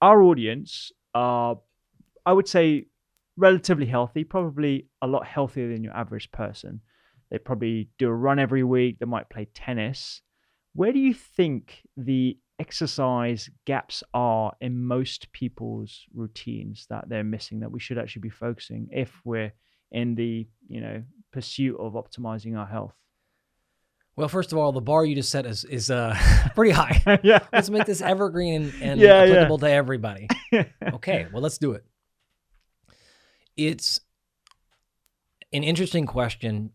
our audience are, I would say, relatively healthy, probably a lot healthier than your average person. They probably do a run every week. They might play tennis. Where do you think the exercise gaps are in most people's routines that they're missing that we should actually be focusing if we're in the, pursuit of optimizing our health? Well, first of all, the bar you just set is pretty high. Yeah. Let's make this evergreen and Yeah, applicable to everybody. Okay, well, let's do it. It's an interesting question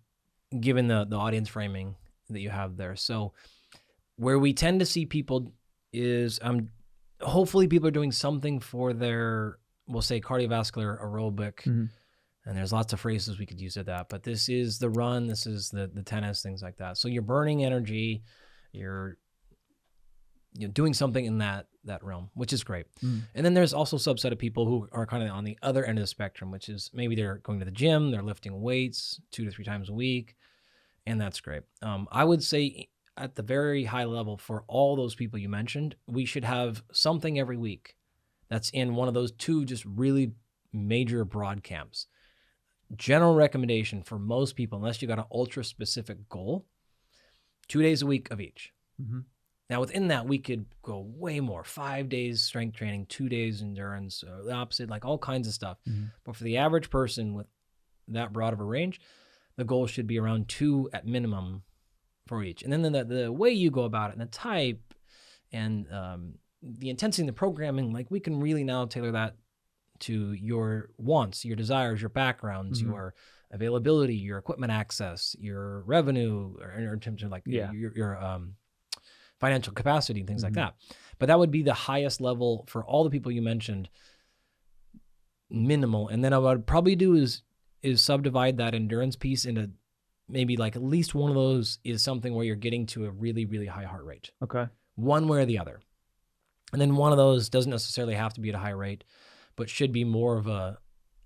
given the audience framing that you have there. So where we tend to see people is hopefully people are doing something for their, we'll say, cardiovascular aerobic. Mhm. And there's lots of phrases we could use at that, but this is the run, this is the tennis, things like that. So you're burning energy, you're doing something in that realm, which is great. Mm. And then there's also a subset of people who are kind of on the other end of the spectrum, which is maybe they're going to the gym, they're lifting weights 2 to 3 times a week, and that's great. I would say at the very high level for all those people you mentioned, we should have something every week that's in one of those 2 just really major broad camps. General recommendation for most people, unless you got an ultra specific goal, 2 days a week of each. Mm-hmm. Now within that, we could go way more. 5 days strength training, 2 days endurance, the opposite, like all kinds of stuff. Mm-hmm. But for the average person with that broad of a range, the goal should be around 2 at minimum for each. And then the way you go about it and the type and the intensity in the programming, like we can really now tailor that to your wants, your desires, your backgrounds, Mm-hmm. your availability, your equipment access, your revenue, or in terms of like your financial capacity and things like that. But that would be the highest level for all the people you mentioned, minimal. And then what I would probably do is subdivide that endurance piece into maybe like at least one of those is something where you're getting to a really, really high heart rate. Okay. One way or the other. And then one of those doesn't necessarily have to be at a high rate, but should be more of a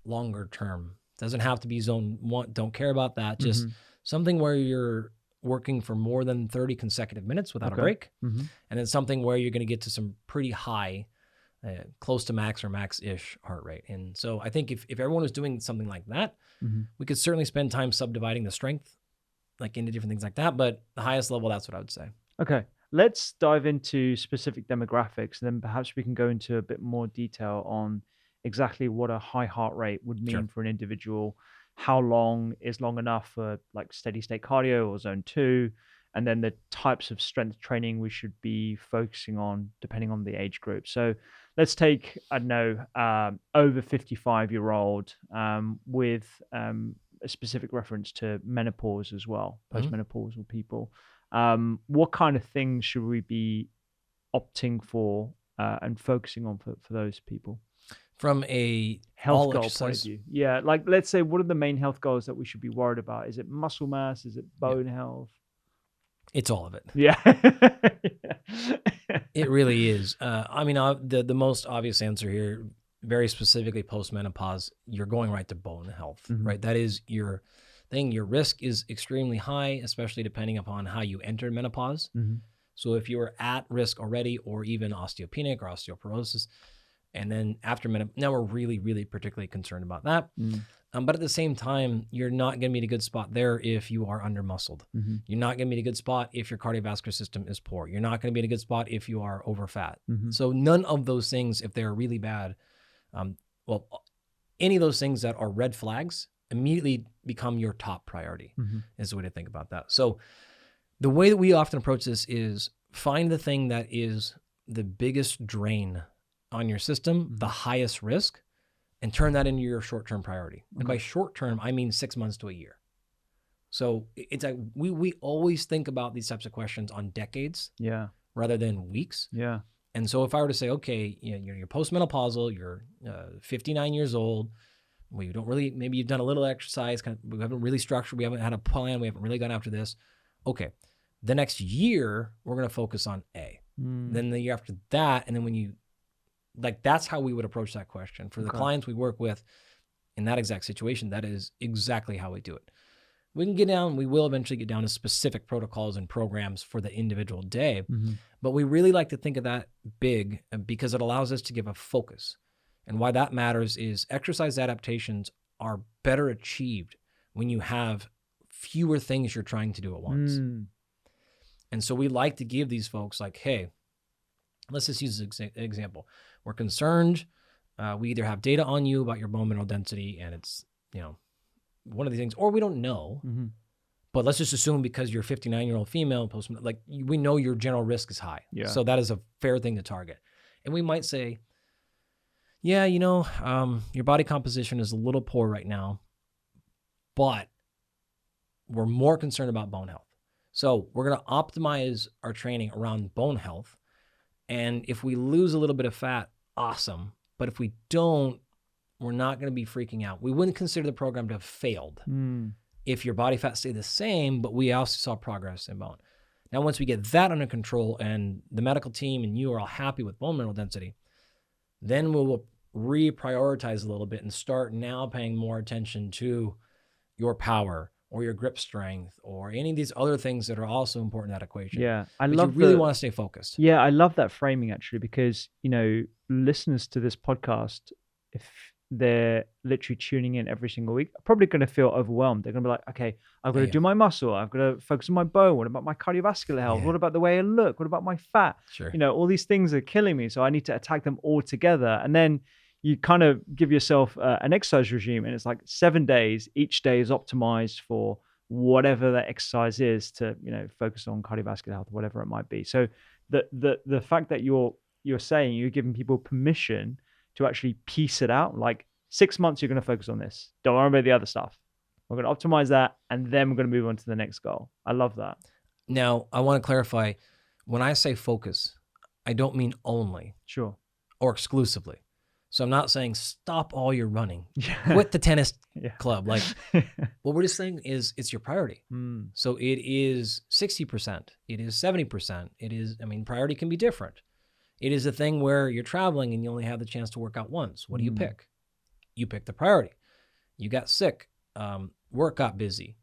longer term. Doesn't have to be zone 1. Don't care about that. Just something where you're working for more than 30 consecutive minutes without a break. Mm-hmm. And then something where you're going to get to some pretty high, close to max or max-ish heart rate. And so I think if everyone was doing something like that, we could certainly spend time subdividing the strength like into different things like that. But the highest level, that's what I would say. Okay. Let's dive into specific demographics, and then perhaps we can go into a bit more detail on exactly what a high heart rate would mean for an individual. How long is long enough for like steady state cardio or zone 2, and then the types of strength training we should be focusing on depending on the age group. So let's take, I don't know, over 55-year-old with a specific reference to menopause as well, postmenopausal people. What kind of things should we be opting for and focusing on for those people? From a health goal point of view. Yeah, like let's say, what are the main health goals that we should be worried about? Is it muscle mass? Is it bone health? It's all of it. Yeah. It really is. I mean, the most obvious answer here, very specifically post-menopause, you're going right to bone health, right? That is your thing. Your risk is extremely high, especially depending upon how you enter menopause. So if you're at risk already, or even osteopenic or osteoporosis, and then after now we're really, really particularly concerned about that. But at the same time, you're not going to be in a good spot there if you are under-muscled. You're not going to be in a good spot if your cardiovascular system is poor. You're not going to be in a good spot if you are over-fat. So none of those things, if they're really bad, any of those things that are red flags immediately become your top priority, is the way to think about that. So the way that we often approach this is find the thing that is the biggest drain on your system, the highest risk, and turn that into your short-term priority. And by short-term, I mean 6 months to a year. So it's like we always think about these types of questions on decades, rather than weeks. And so if I were to say, okay, you're postmenopausal, you're 59 years old, we don't really, maybe you've done a little exercise, we haven't really structured, we haven't had a plan, we haven't really gone after this. Okay, the next year, we're going to focus on A. Then the year after that, and then when you, like, that's how we would approach that question. For the clients we work with in that exact situation, that is exactly how we do it. we will eventually get down to specific protocols and programs for the individual day, but we really like to think of that big because it allows us to give a focus. And why that matters is exercise adaptations are better achieved when you have fewer things you're trying to do at once. And so we like to give these folks like, hey, let's just use an example. We're concerned. We either have data on you about your bone mineral density and it's, one of these things, or we don't know, but let's just assume because you're a 59-year-old female, like we know your general risk is high. Yeah. So that is a fair thing to target. And we might say, yeah, your body composition is a little poor right now, but we're more concerned about bone health. So we're going to optimize our training around bone health. And if we lose a little bit of fat, awesome. But if we don't, we're not going to be freaking out. We wouldn't consider the program to have failed if your body fat stayed the same, but we also saw progress in bone. Now, once we get that under control and the medical team and you are all happy with bone mineral density, then we'll reprioritize a little bit and start now paying more attention to your power or your grip strength or any of these other things that are also important in that equation. Yeah, but you really want to stay focused. Yeah, I love that framing actually, because, listeners to this podcast, if they're literally tuning in every single week, are probably going to feel overwhelmed. They're going to be like, okay, I've got to do my muscle. I've got to focus on my bone. What about my cardiovascular health? What about the way I look? What about my fat? Sure. All these things are killing me. So I need to attack them all together. And then you kind of give yourself an exercise regime, and it's like 7 days. Each day is optimized for whatever that exercise is to, focus on cardiovascular health, whatever it might be. So the fact that you're saying you're giving people permission to actually piece it out, like 6 months, you're going to focus on this. Don't worry about the other stuff. We're going to optimize that, and then we're going to move on to the next goal. I love that. Now, I want to clarify, when I say focus, I don't mean only. Sure. Or exclusively. So I'm not saying stop all your running, quit the tennis club. Like what we're just saying is it's your priority. So it is 60%. It is 70%. It is, priority can be different. It is a thing where you're traveling and you only have the chance to work out once. What do you pick? You pick the priority. You got sick. Work got busy.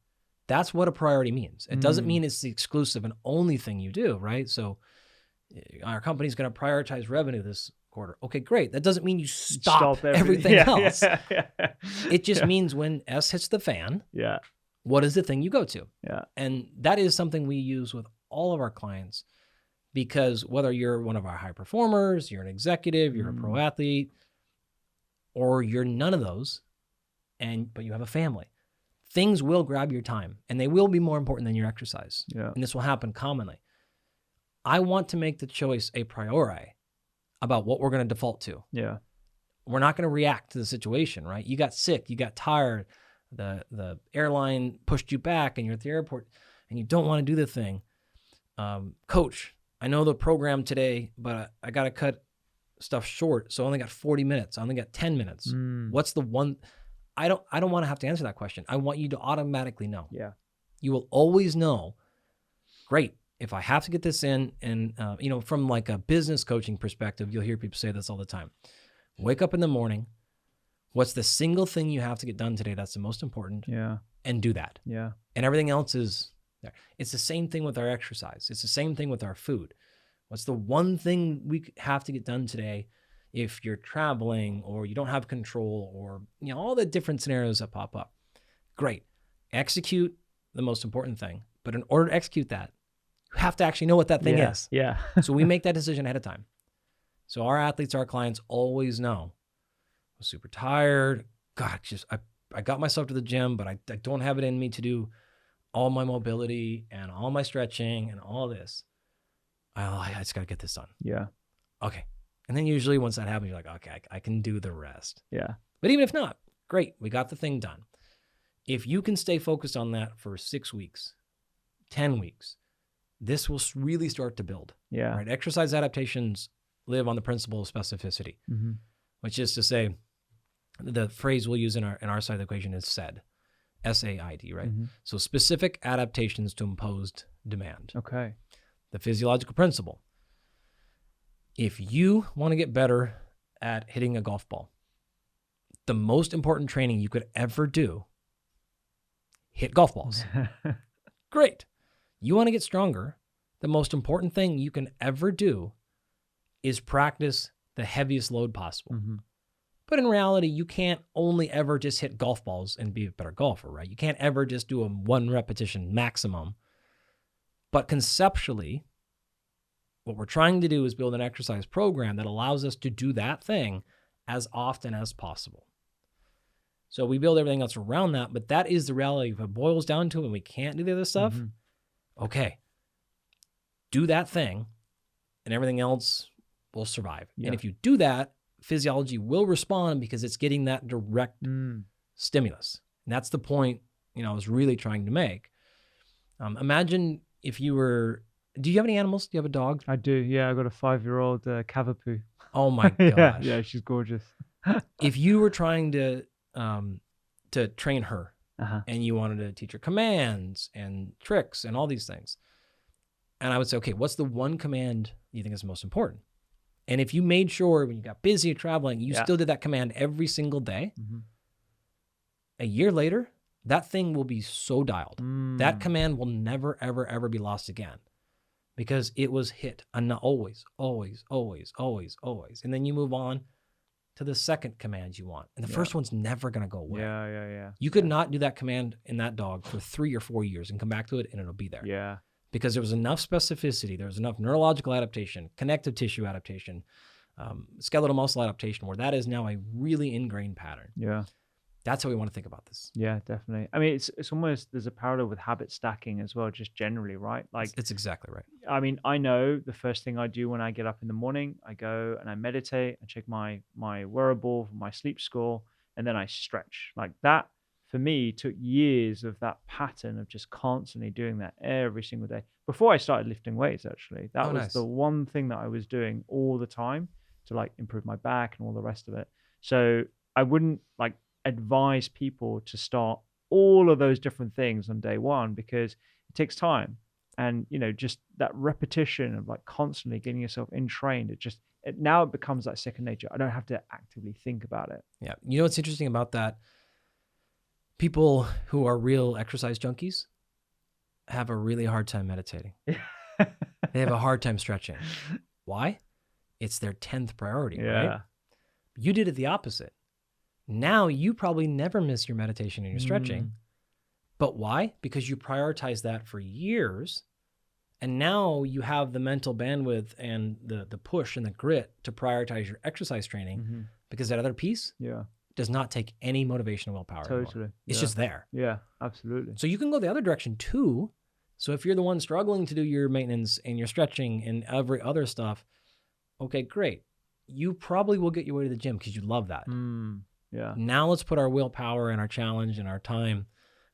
That's what a priority means. It doesn't mean it's the exclusive and only thing you do, right? So our company's going to prioritize revenue this quarter. Okay, great. That doesn't mean you stop everything else. It just means when S hits the fan, what is the thing you go to? And that is something we use with all of our clients, because whether you're one of our high performers, you're an executive, you're a pro athlete, or you're none of those, but you have a family, things will grab your time and they will be more important than your exercise. And this will happen commonly. I want to make the choice a priori about what we're going to default to. We're not going to react to the situation, right? You got sick, you got tired, the airline pushed you back and you're at the airport and you don't want to do the thing. Coach, I know the program today, but I got to cut stuff short. So I only got 40 minutes. I only got 10 minutes. What's the one? I don't want to have to answer that question. I want you to automatically know. You will always know, great, if I have to get this in, and from like a business coaching perspective, you'll hear people say this all the time. Wake up in the morning. What's the single thing you have to get done today that's the most important? And do that. And everything else is there. It's the same thing with our exercise. It's the same thing with our food. What's the one thing we have to get done today if you're traveling or you don't have control, or all the different scenarios that pop up? Great. Execute the most important thing. But in order to execute that, you have to actually know what that thing is. So we make that decision ahead of time. So our athletes, our clients always know, I'm super tired. God, I got myself to the gym, but I don't have it in me to do all my mobility and all my stretching and all this. I just got to get this done. Okay. And then usually once that happens, you're like, okay, I can do the rest. But even if not, great, we got the thing done. If you can stay focused on that for 6 weeks, 10 weeks, this will really start to build. Right? Exercise adaptations live on the principle of specificity, which is to say, the phrase we'll use in our side of the equation is SAID, S-A-I-D, right? So specific adaptations to imposed demand. Okay. The physiological principle. If you want to get better at hitting a golf ball, the most important training you could ever do hit golf balls. Great. You want to get stronger. The most important thing you can ever do is practice the heaviest load possible. But in reality, you can't only ever just hit golf balls and be a better golfer, right? You can't ever just do a 1 repetition maximum. But conceptually, what we're trying to do is build an exercise program that allows us to do that thing as often as possible. So we build everything else around that, but that is the reality. If it boils down to it and we can't do the other stuff, okay, do that thing and everything else will survive. Yeah. And if you do that, physiology will respond because it's getting that direct stimulus. And that's the point, I was really trying to make. Imagine if you were, do you have any animals? Do you have a dog? I do. Yeah. I got a 5-year-old Cavapoo. Oh my gosh. Yeah. She's gorgeous. If you were trying to train her and you wanted to teach her commands and tricks and all these things. And I would say, okay, what's the one command you think is most important? And if you made sure when you got busy traveling, you still did that command every single day, a year later, that thing will be so dialed. That command will never, ever, ever be lost again because it was hit. And always, always, always, always, always. And then you move on to the second command you want. And the first one's never going to go away. Yeah. You could not do that command in that dog for 3 or 4 years and come back to it and it'll be there. Yeah. Because there was enough specificity, there was enough neurological adaptation, connective tissue adaptation, skeletal muscle adaptation, where that is now a really ingrained pattern. Yeah. That's how we want to think about this. Yeah, definitely. I mean, it's almost, there's a parallel with habit stacking as well, just generally, right? Like, it's exactly right. I mean, I know the first thing I do when I get up in the morning, I go and I meditate, I check my wearable, my sleep score, and then I stretch. Like that, for me, took years of that pattern of just constantly doing that every single day. Before I started lifting weights, actually, that was the one thing that I was doing all the time to like improve my back and all the rest of it. So I wouldn't like advise people to start all of those different things on day one because it takes time. And, just that repetition of like constantly getting yourself entrained, now it becomes like second nature. I don't have to actively think about it. Yeah. You know what's interesting about that? People who are real exercise junkies have a really hard time meditating. They have a hard time stretching. Why? It's their 10th priority, right? You did it the opposite. Now you probably never miss your meditation and your stretching. But why? Because you prioritize that for years. And now you have the mental bandwidth and the push and the grit to prioritize your exercise training because that other piece does not take any motivation or willpower anymore. Totally. It's just there. Yeah, absolutely. So you can go the other direction too. So if you're the one struggling to do your maintenance and your stretching and every other stuff, okay, great. You probably will get your way to the gym because you love that. Yeah. Now let's put our willpower and our challenge and our time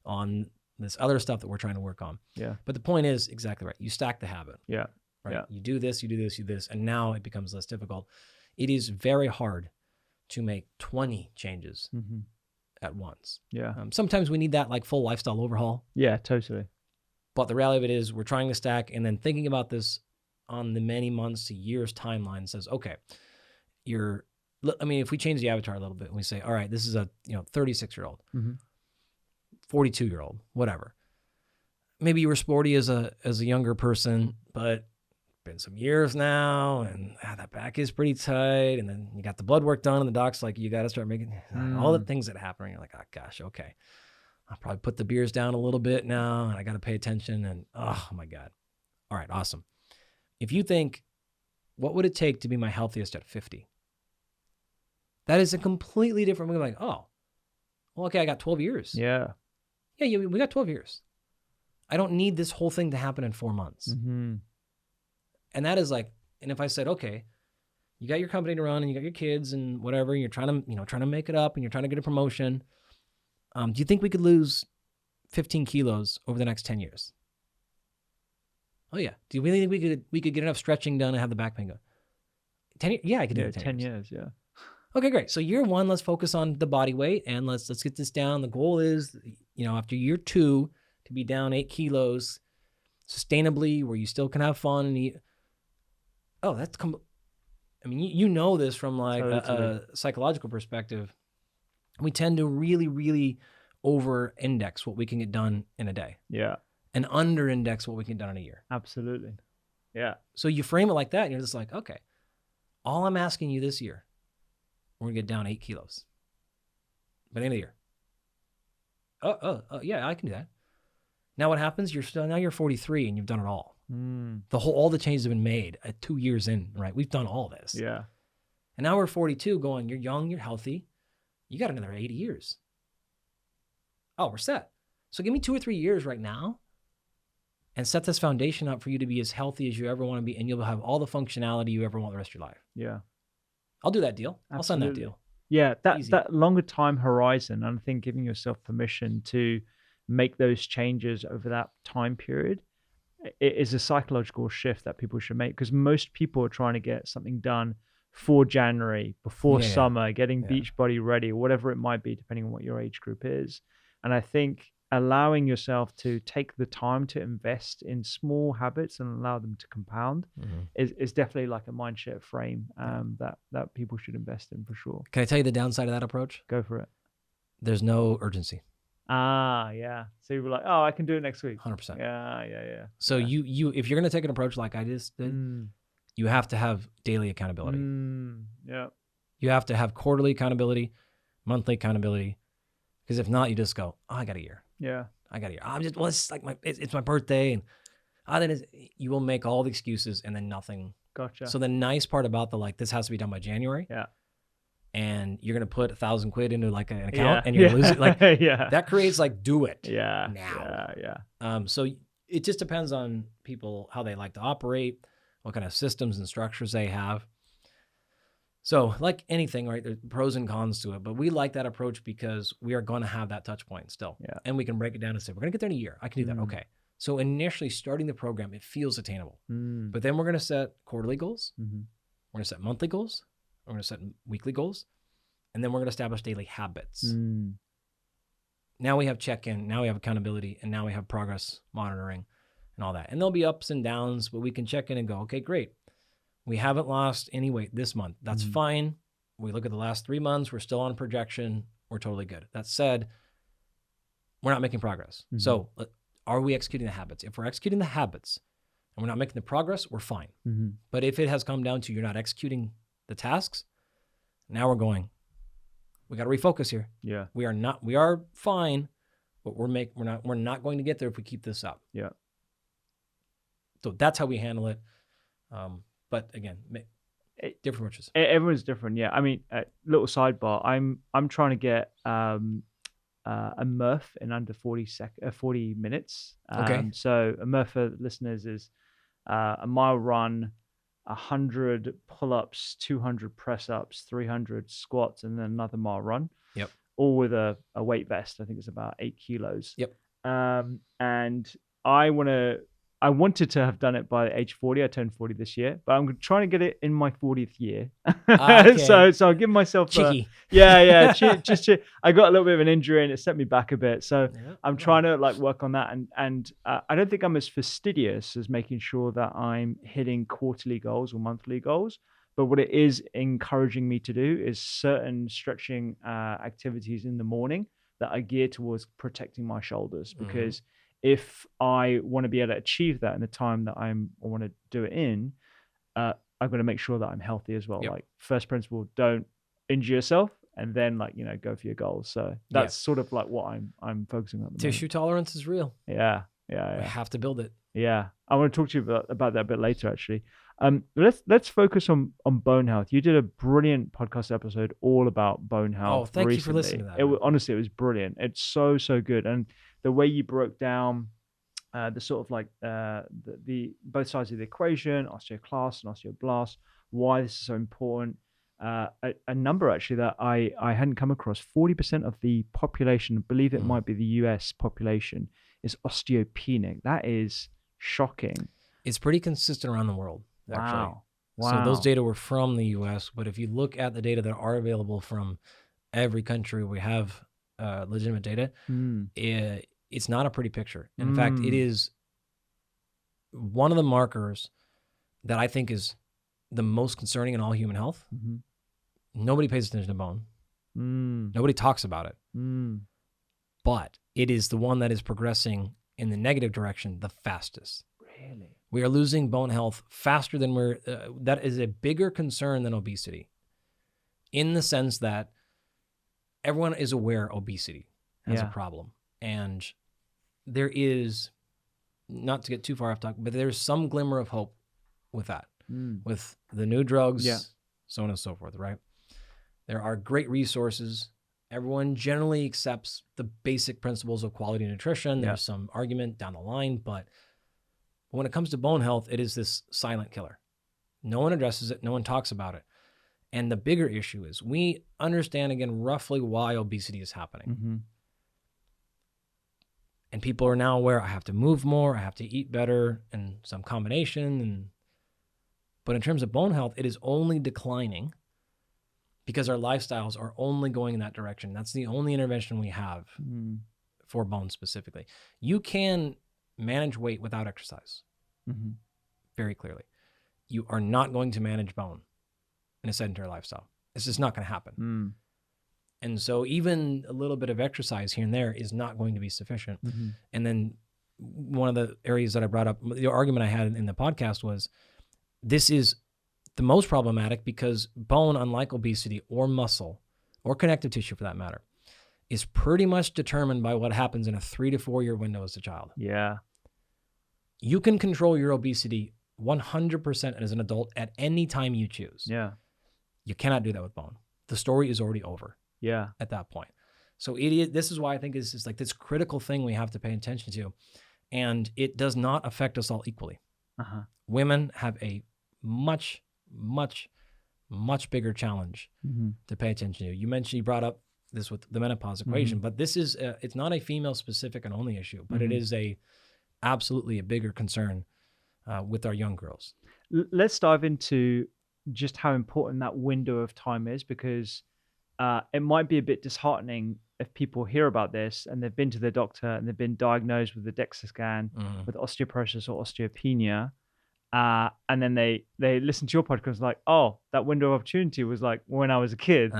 on this other stuff that we're trying to work on. Yeah. But the point is exactly right. You stack the habit. Yeah. Right. Yeah. You do this, you do this, you do this, and now it becomes less difficult. It is very hard to make 20 changes at once. Yeah. Sometimes we need that like full lifestyle overhaul. Yeah, totally. But the reality of it is we're trying to stack and then thinking about this on the many months to years timeline says, okay, if we change the avatar a little bit and we say, all right, this is a 36-year-old, 42-year-old, whatever. Maybe you were sporty as a younger person, but been some years now and that back is pretty tight. And then you got the blood work done and the doc's like, you got to start making all the things that happen. And you're like, oh gosh, okay. I'll probably put the beers down a little bit now and I got to pay attention and oh my God. All right, awesome. If you think, what would it take to be my healthiest at 50? That is a completely different way. Like, oh, well, okay, I got 12 years. Yeah. Yeah, we got 12 years. I don't need this whole thing to happen in 4 months. And that is like, and if I said, okay, you got your company to run and you got your kids and whatever, and you're trying to make it up and you're trying to get a promotion. Do you think we could lose 15 kilos over the next 10 years? Oh yeah. Do you really think we could get enough stretching done and have the back pain go? 10 years? Yeah, I could do it. 10 years. Yeah. Okay, great. So year 1, let's focus on the body weight and let's get this down. The goal is, after year 2 to be down 8 kilos sustainably where you still can have fun and eat. Oh, you know this from like a psychological perspective. We tend to really, really over-index what we can get done in a day. Yeah. And under-index what we can get done in a year. Absolutely. Yeah. So you frame it like that, and you're just like, okay, all I'm asking you this year, we're going to get down 8 kilos by the end of the year. Oh, yeah, I can do that. Now what happens? Now you're 43 and you've done it all. All the changes have been made at 2 years in, right? We've done all this. Yeah. And now we're 42 going, you're young, you're healthy. You got another 80 years. Oh, we're set. So give me 2 or 3 years right now and set this foundation up for you to be as healthy as you ever want to be. And you'll have all the functionality you ever want the rest of your life. Yeah. I'll do that deal. Absolutely. I'll send that deal. Yeah. That longer time horizon, and I think giving yourself permission to make those changes over that time period, it is a psychological shift that people should make, because most people are trying to get something done for January, before summer, getting beach body ready, whatever it might be, depending on what your age group is. And I think allowing yourself to take the time to invest in small habits and allow them to compound is definitely like a mindset frame that people should invest in for sure. Can I tell you the downside of that approach? Go for it. There's no urgency. Yeah. So you were like, oh, I can do it next week. 100%. Yeah. So you if you're going to take an approach like I just did, you have to have daily accountability. Yeah. You have to have quarterly accountability, monthly accountability, because if not, you just go, oh, I got a year. Yeah. I got a year. It's like it's my birthday, and then you will make all the excuses and then nothing. Gotcha. So the nice part about this has to be done by January. Yeah. And you're going to put $1,000 into like an account and you're losing that creates do it now. Yeah. So it just depends on people, how they like to operate, what kind of systems and structures they have. So like anything, right, there's pros and cons to it, but we like that approach because we are going to have that touch point still. Yeah. And we can break it down and say, we're going to get there in a year. I can do that. Okay. So initially starting the program, it feels attainable, but then we're going to set quarterly goals. We're going to set monthly goals. We're going to set weekly goals, and then we're going to establish daily habits. Now we have check-in, now we have accountability, and now we have progress monitoring and all that. And there'll be ups and downs, but we can check in and go, okay, great. We haven't lost any weight this month. That's fine. We look at the last 3 months. We're still on projection. We're totally good. That said, we're not making progress. So are we executing the habits? If we're executing the habits and we're not making the progress, we're fine. But if it has come down to you're not executing the tasks, now we're going, we got to refocus here. Yeah. We are fine, but we're not going to get there if we keep this up. Yeah. So that's how we handle it. But again, different approaches. Everyone's different. Yeah. I mean, little sidebar, I'm trying to get a Murph in under 40 minutes. Okay. So a Murph for listeners is a mile run, 100 pull-ups, 200 press-ups, 300 squats, and then another mile run. Yep. All with a weight vest. I think it's about 8 kilos. Yep. And I wanted to have done it by age 40. I turned 40 this year, but I'm trying to get it in my 40th year. Okay. So I'll give myself cheeky. Just I got a little bit of an injury and it set me back a bit. So I'm trying to work on that. And I don't think I'm as fastidious as making sure that I'm hitting quarterly goals or monthly goals. But what it is encouraging me to do is certain stretching activities in the morning that are geared towards protecting my shoulders, because if I want to be able to achieve that in the time that I want to do it in, I've got to make sure that I'm healthy as well. Yep. First principle, don't injure yourself, and then go for your goals. So that's sort of what I'm focusing on. Tissue tolerance is real. Yeah. We have to build it. Yeah. I want to talk to you about that a bit later, actually. Let's focus on bone health. You did a brilliant podcast episode all about bone health. Oh, thank recently. you for listening to that. Honestly, it was brilliant. It's so good, and the way you broke down the sort of the both sides of the equation, osteoclast and osteoblast, why this is so important. A number actually that I hadn't come across: 40% of the population, I believe it might be the US population, is osteopenic. That is shocking. It's pretty consistent around the world, actually. Wow. So those data were from the US, but if you look at the data that are available from every country, we have legitimate data. It's not a pretty picture. In fact, it is one of the markers that I think is the most concerning in all human health. Nobody pays attention to bone. Nobody talks about it. but it is the one that is progressing in the negative direction the fastest. Really? We are losing bone health faster than that is a bigger concern than obesity, in the sense that everyone is aware obesity has a problem. And there is, not to get too far off topic, but there's some glimmer of hope with that, with the new drugs, so on and so forth, right? There are great resources. Everyone generally accepts the basic principles of quality nutrition. There's some argument down the line, but when it comes to bone health, it is this silent killer. No one addresses it. No one talks about it. And the bigger issue is we understand, again, roughly why obesity is happening. And people are now aware, I have to move more, I have to eat better, and some combination. But in terms of bone health, it is only declining because our lifestyles are only going in that direction. That's the only intervention we have for bone specifically. You can manage weight without exercise, very clearly. You are not going to manage bone in a sedentary lifestyle. It's just not going to happen. And so even a little bit of exercise here and there is not going to be sufficient. And then one of the areas that I brought up, the argument I had in the podcast was, this is the most problematic because bone, unlike obesity or muscle or connective tissue for that matter, is pretty much determined by what happens in a 3 to 4 year window as a child. You can control your obesity 100% as an adult at any time you choose. You cannot do that with bone. The story is already over. At that point. So this is why I think it's just like this critical thing we have to pay attention to. And it does not affect us all equally. Women have a much, much, much bigger challenge to pay attention to. You brought up this with the menopause equation, but this is, it's not a female specific and only issue, but it is absolutely a bigger concern with our young girls. Let's dive into just how important that window of time is, because it might be a bit disheartening if people hear about this and they've been to their doctor and they've been diagnosed with a DEXA scan with osteoporosis or osteopenia, and then they listen to your podcast like, oh, that window of opportunity was like when I was a kid.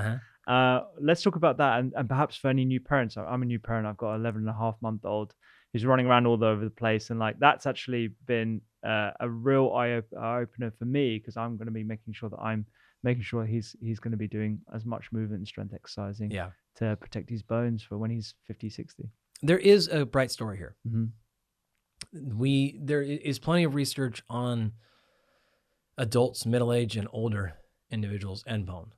Let's talk about that, and perhaps for any new parents. I'm a new parent. I've got an 11.5-month-old who's running around all over the place, and like that's actually been a real eye opener for me, because I'm going to be making sure he's going to be doing as much movement and strength exercising to protect his bones for when he's 50, 60. There is a bright story here. There is plenty of research on adults, middle-aged and older individuals and bone.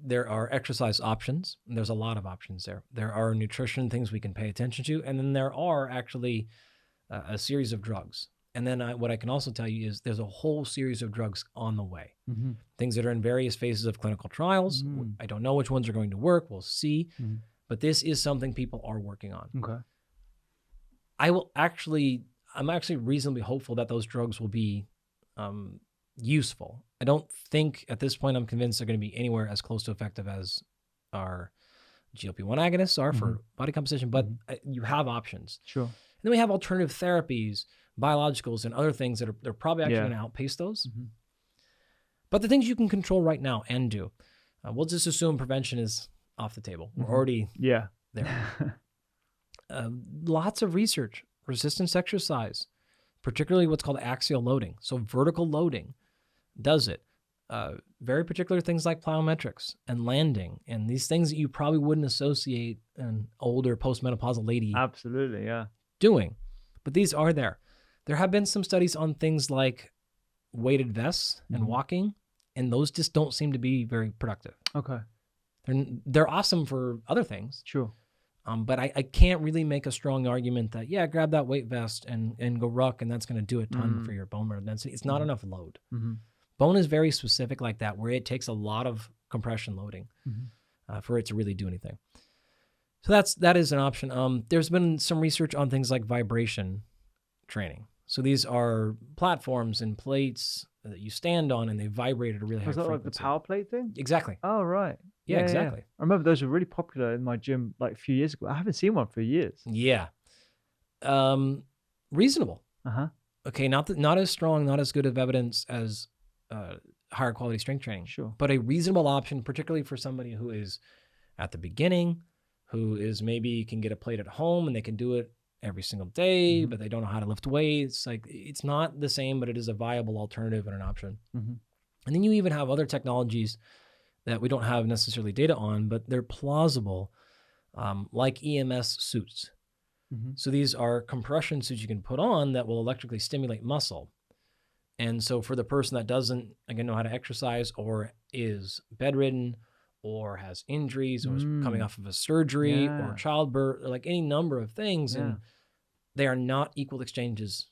There are exercise options. There's a lot of options there. There are nutrition things we can pay attention to. And then there are actually a series of drugs. And then what I can also tell you is there's a whole series of drugs on the way. Things that are in various phases of clinical trials. I don't know which ones are going to work. We'll see. But this is something people are working on. I'm actually reasonably hopeful that those drugs will be useful. I don't think at this point I'm convinced they're going to be anywhere as close to effective as our GLP-1 agonists are for body composition, but you have options. And then we have alternative therapies, biologicals, and other things that they're probably actually going to outpace those. But the things you can control right now and do, we'll just assume prevention is off the table. We're already there. Lots of research, resistance exercise, particularly what's called axial loading. So vertical loading does it. Very particular things like plyometrics and landing, and these things that you probably wouldn't associate an older post-menopausal lady doing. But these are there. There have been some studies on things like weighted vests and walking, and those just don't seem to be very productive. They're awesome for other things. But I can't really make a strong argument that, grab that weight vest and go ruck, and that's going to do a ton for your bone mineral density. It's not enough load. Bone is very specific like that, where it takes a lot of compression loading for it to really do anything. So that is an option. There's been some research on things like vibration training. So these are platforms and plates that you stand on, and they vibrate at a really high frequency. Like the power plate thing? Exactly. Oh, right. Yeah, exactly. I remember those were really popular in my gym like a few years ago. I haven't seen one for years. Reasonable. Okay, not as strong, not as good of evidence as higher quality strength training. But a reasonable option, particularly for somebody who is at the beginning, who is maybe can get a plate at home and they can do it every single day, but they don't know how to lift weights. Like, it's not the same, but it is a viable alternative and an option. And then you even have other technologies that we don't have necessarily data on, but they're plausible, like EMS suits. So these are compression suits you can put on that will electrically stimulate muscle. And so for the person that doesn't, again, know how to exercise, or is bedridden, or has injuries, or is coming off of a surgery, or childbirth, or like any number of things, and they are not equal exchanges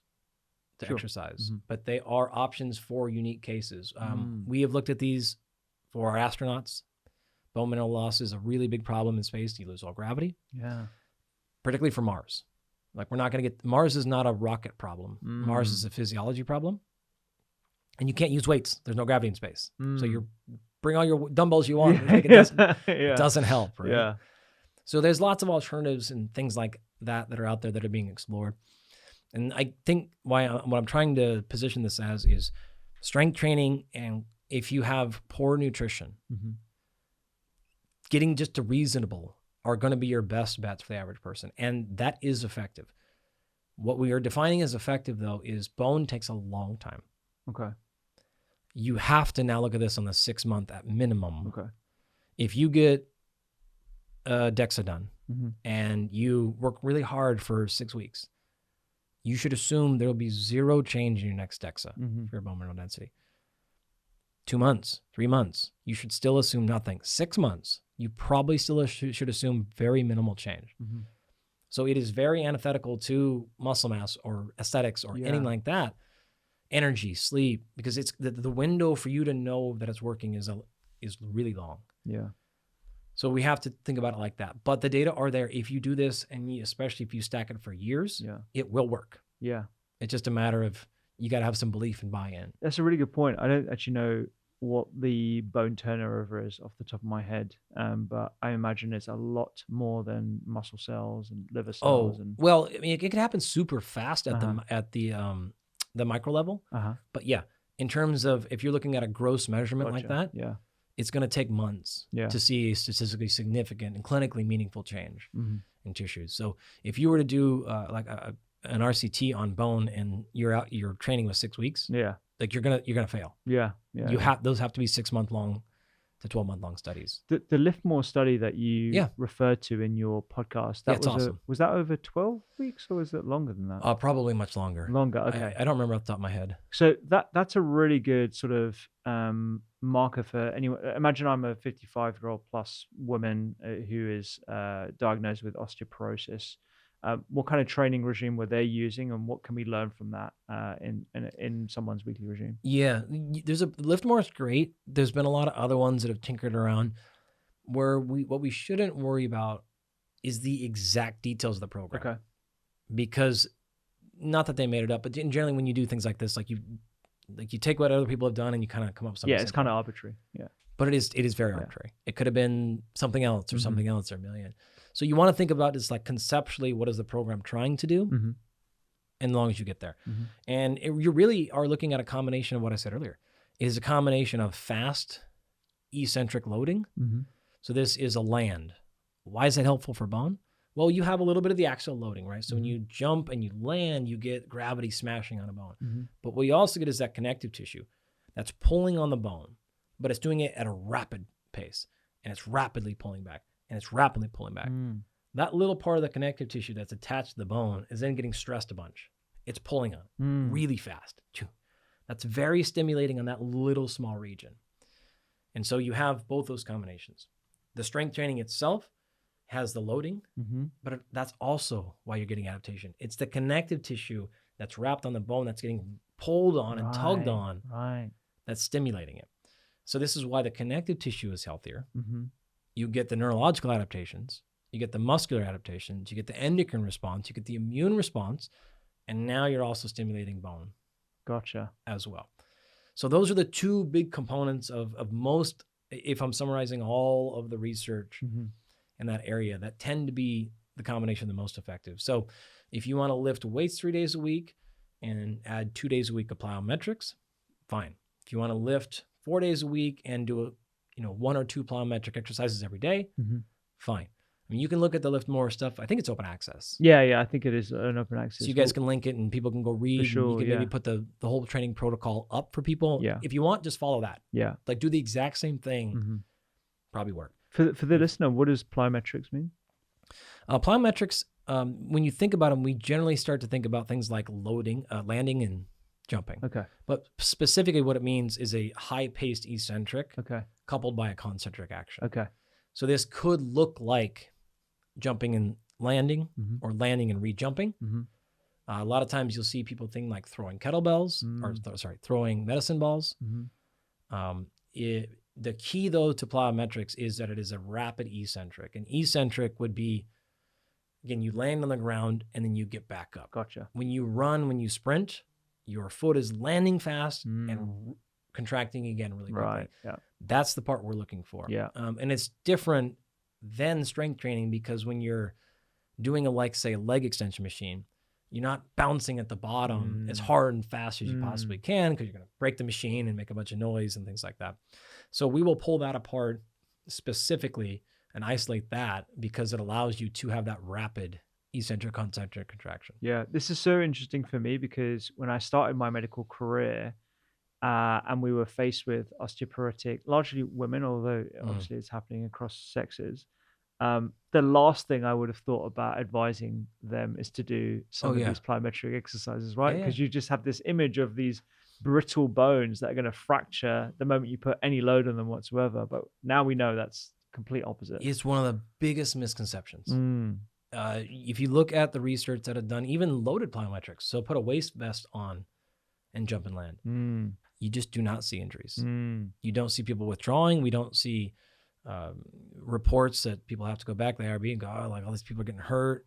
to exercise, but they are options for unique cases. We have looked at these for our astronauts. Bone mineral loss is a really big problem in space. You lose all gravity. Particularly for Mars. Like, we're not going to get, Mars is not a rocket problem. Mars is a physiology problem. And you can't use weights. There's no gravity in space. So you bring all your dumbbells you want. Like, it doesn't help, right? So there's lots of alternatives and things like that that are out there that are being explored. And I think what I'm trying to position this as is strength training. And if you have poor nutrition, getting just to reasonable are going to be your best bets for the average person. And that is effective. What we are defining as effective, though, is bone takes a long time. You have to now look at this on the 6 month at minimum. If you get a DEXA done and you work really hard for 6 weeks, you should assume there will be zero change in your next DEXA for your bone mineral density. 2 months, 3 months, you should still assume nothing. 6 months, you probably still should assume very minimal change. So it is very antithetical to muscle mass or aesthetics or anything like that. Energy, sleep, because it's the window for you to know that it's working is really long. So we have to think about it like that. But the data are there. If you do this, and especially if you stack it for years, it will work. It's just a matter of, you got to have some belief and buy-in. That's a really good point. I don't actually know what the bone turnover is off the top of my head, but I imagine it's a lot more than muscle cells and liver cells. Well, I mean, it can happen super fast at the micro level. But yeah, in terms of, if you're looking at a gross measurement like that, it's going to take months to see a statistically significant and clinically meaningful change in tissues. So if you were to do like an RCT on bone and your training was 6 weeks, like you're gonna fail. Those have to be 6 month long to 12 month long studies. The Lift More study that you referred to in your podcast, that was awesome. Was that over 12 weeks or was it longer than that? Probably much longer. Okay. I don't remember off the top of my head. So that's a really good sort of marker for anyone. Imagine I'm a 55-year-old plus woman who is diagnosed with osteoporosis. What kind of training regime were they using, and what can we learn from that in someone's weekly regime? There's Lift More is great. There's been a lot of other ones that have tinkered around. What we shouldn't worry about is the exact details of the program. Because, not that they made it up, but generally when you do things like this, like you take what other people have done and you kind of come up with something. It's kind of arbitrary. But it is very arbitrary. It could have been something else or something else or a million. So you want to think about this, like, conceptually, what is the program trying to do? And as long as you get there. And you really are looking at a combination of what I said earlier. It is a combination of fast, eccentric loading. So this is a land. Why is that helpful for bone? Well, you have a little bit of the axial loading, right? So when you jump and you land, you get gravity smashing on a bone. But what you also get is that connective tissue that's pulling on the bone, but it's doing it at a rapid pace, and it's rapidly pulling back, and it's rapidly pulling back. That little part of the connective tissue that's attached to the bone is then getting stressed a bunch. It's pulling on really fast. That's very stimulating on that little small region. And so you have both those combinations. The strength training itself has the loading, but that's also why you're getting adaptation. It's the connective tissue that's wrapped on the bone that's getting pulled on and tugged on that's stimulating it. So this is why the connective tissue is healthier. You get the neurological adaptations, you get the muscular adaptations, you get the endocrine response, you get the immune response, and now you're also stimulating bone. Gotcha. As well. So those are the two big components of most, if I'm summarizing all of the research in that area, that tend to be the combination the most effective. So if you want to lift weights 3 days a week and add 2 days a week of plyometrics, fine. If you want to lift 4 days a week and do 1 or 2 plyometric exercises every day, fine. I mean, you can look at the Lift More stuff. I think it's open access. Yeah, I think it is an open access. So you guys can link it and people can go read. Sure, and you can maybe put the whole training protocol up for people. Yeah. If you want, just follow that. Yeah. Like do the exact same thing. Probably work. For the listener, what does plyometrics mean? Plyometrics, when you think about them, we generally start to think about things like loading, landing, and jumping. Okay. But specifically what it means is a high-paced eccentric coupled by a concentric action. Okay. So this could look like jumping and landing or landing and re-jumping. A lot of times you'll see people think like throwing kettlebells throwing medicine balls. The key though to plyometrics is that it is a rapid eccentric. An eccentric would be, again, you land on the ground and then you get back up. Gotcha. When you run, when you sprint, your foot is landing fast and contracting again really quickly. Right. Yeah. That's the part we're looking for. Yeah. And it's different than strength training because when you're doing a leg extension machine, you're not bouncing at the bottom as hard and fast as you possibly can because you're going to break the machine and make a bunch of noise and things like that. So we will pull that apart specifically and isolate that because it allows you to have that rapid eccentric concentric contraction. Yeah, this is so interesting for me because when I started my medical career and we were faced with osteoporotic, largely women, although obviously it's happening across sexes, the last thing I would have thought about advising them is to do some of these plyometric exercises, right? Because you just have this image of these brittle bones that are going to fracture the moment you put any load on them whatsoever. But now we know that's complete opposite. It's one of the biggest misconceptions. If you look at the research that have done even loaded plyometrics, so put a waist vest on and jump and land, you just do not see injuries. You don't see people withdrawing. We don't see reports that people have to go back to the IRB and go, oh, like all these people are getting hurt.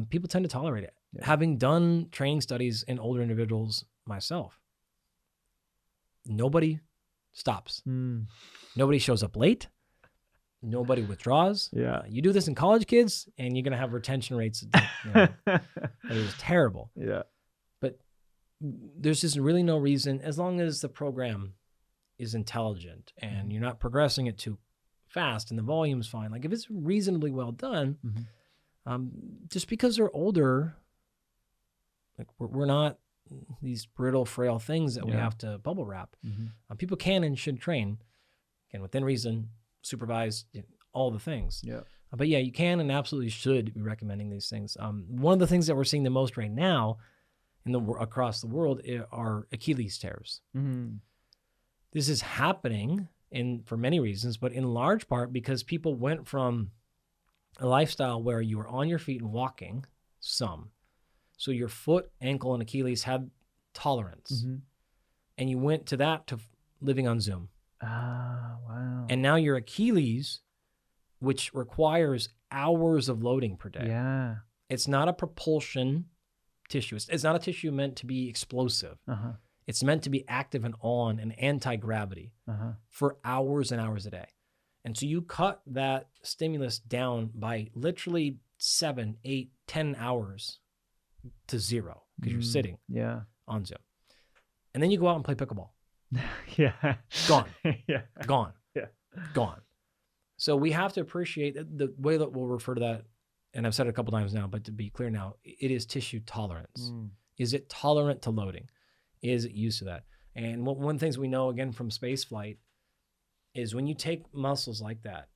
People tend to tolerate it. Having done training studies in older individuals myself, nobody stops. Nobody shows up late. Nobody withdraws. You do this in college kids and you're going to have retention rates that is terrible. But there's just really no reason, as long as the program is intelligent and you're not progressing it too fast and the volume's fine. Like if it's reasonably well done, just because they're older, like we're not these brittle, frail things that we have to bubble wrap. People can and should train, again, within reason, supervised, all the things. But yeah, you can and absolutely should be recommending these things. One of the things that we're seeing the most right now across the world are Achilles tears. This is happening for many reasons, but in large part because people went from a lifestyle where you were on your feet and walking some. So your foot, ankle, and Achilles had tolerance. And you went to that to living on Zoom. Wow. And now your Achilles, which requires hours of loading per day. It's not a propulsion tissue. It's not a tissue meant to be explosive. It's meant to be active and on and anti-gravity for hours and hours a day. And so you cut that stimulus down by literally 7, 8, 10 hours to zero because you're sitting on Zoom. And then you go out and play pickleball. Gone. Gone. Gone. So we have to appreciate the way that we'll refer to that, and I've said it a couple times now, but to be clear now, it is tissue tolerance. Is it tolerant to loading? Is it used to that? And one of the things we know, again, from space flight is when you take muscles like that,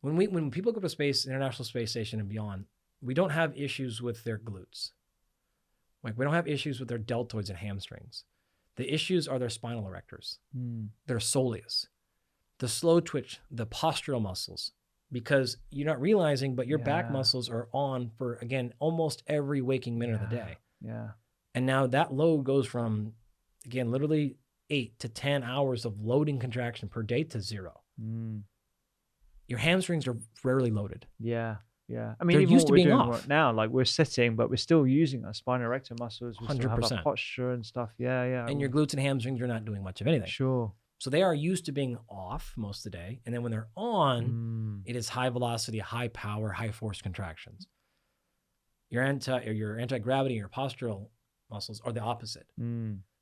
when people go to space, International Space Station and beyond, we don't have issues with their glutes. Like we don't have issues with their deltoids and hamstrings. The issues are their spinal erectors, their soleus, the slow twitch, the postural muscles, because you're not realizing, but your back muscles are on for, again, almost every waking minute of the day. And now that load goes from, again, literally 8 to 10 hours of loading contraction per day to zero. Your hamstrings are rarely loaded. I mean, they're even used to what we're being doing off. right now, like we're sitting, but we're still using our spinal erector muscles. We still have 100%. our posture and stuff. And your glutes and hamstrings are not doing much of anything. So they are used to being off most of the day. And then when they're on, it is high velocity, high power, high force contractions. Your anti-gravity, your postural muscles are the opposite.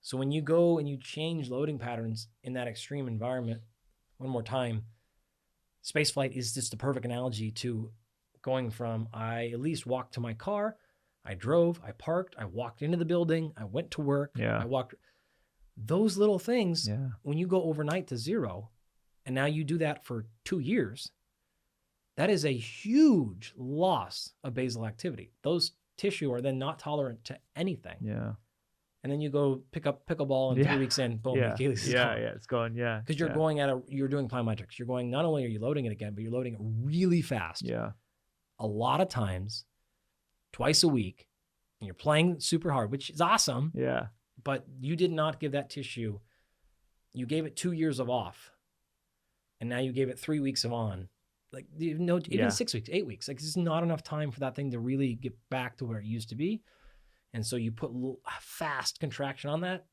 So when you go and you change loading patterns in that extreme environment, one more time, spaceflight is just the perfect analogy to going from I at least walked to my car, I drove, I parked, I walked into the building, I went to work, Yeah. I walked. Those little things, Yeah. when you go overnight to 0, and now you do that for 2 years, that is a huge loss of basal activity. Those tissue are then not tolerant to anything. Yeah. And then you go pick up pickleball and 3 weeks in, boom, Yeah. Achilles is Yeah. gone. Yeah. It's gone. Yeah. Because you're going you're doing plyometrics. You're going, not only are you loading it again, but you're loading it really fast. Yeah. A lot of times, twice a week, and you're playing super hard, which is awesome. Yeah. But you did not give that tissue, you gave it 2 years of off. And now you gave it 3 weeks of on. Like, even 6 weeks, 8 weeks. Like, this is not enough time for that thing to really get back to where it used to be. And so you put a fast contraction on that,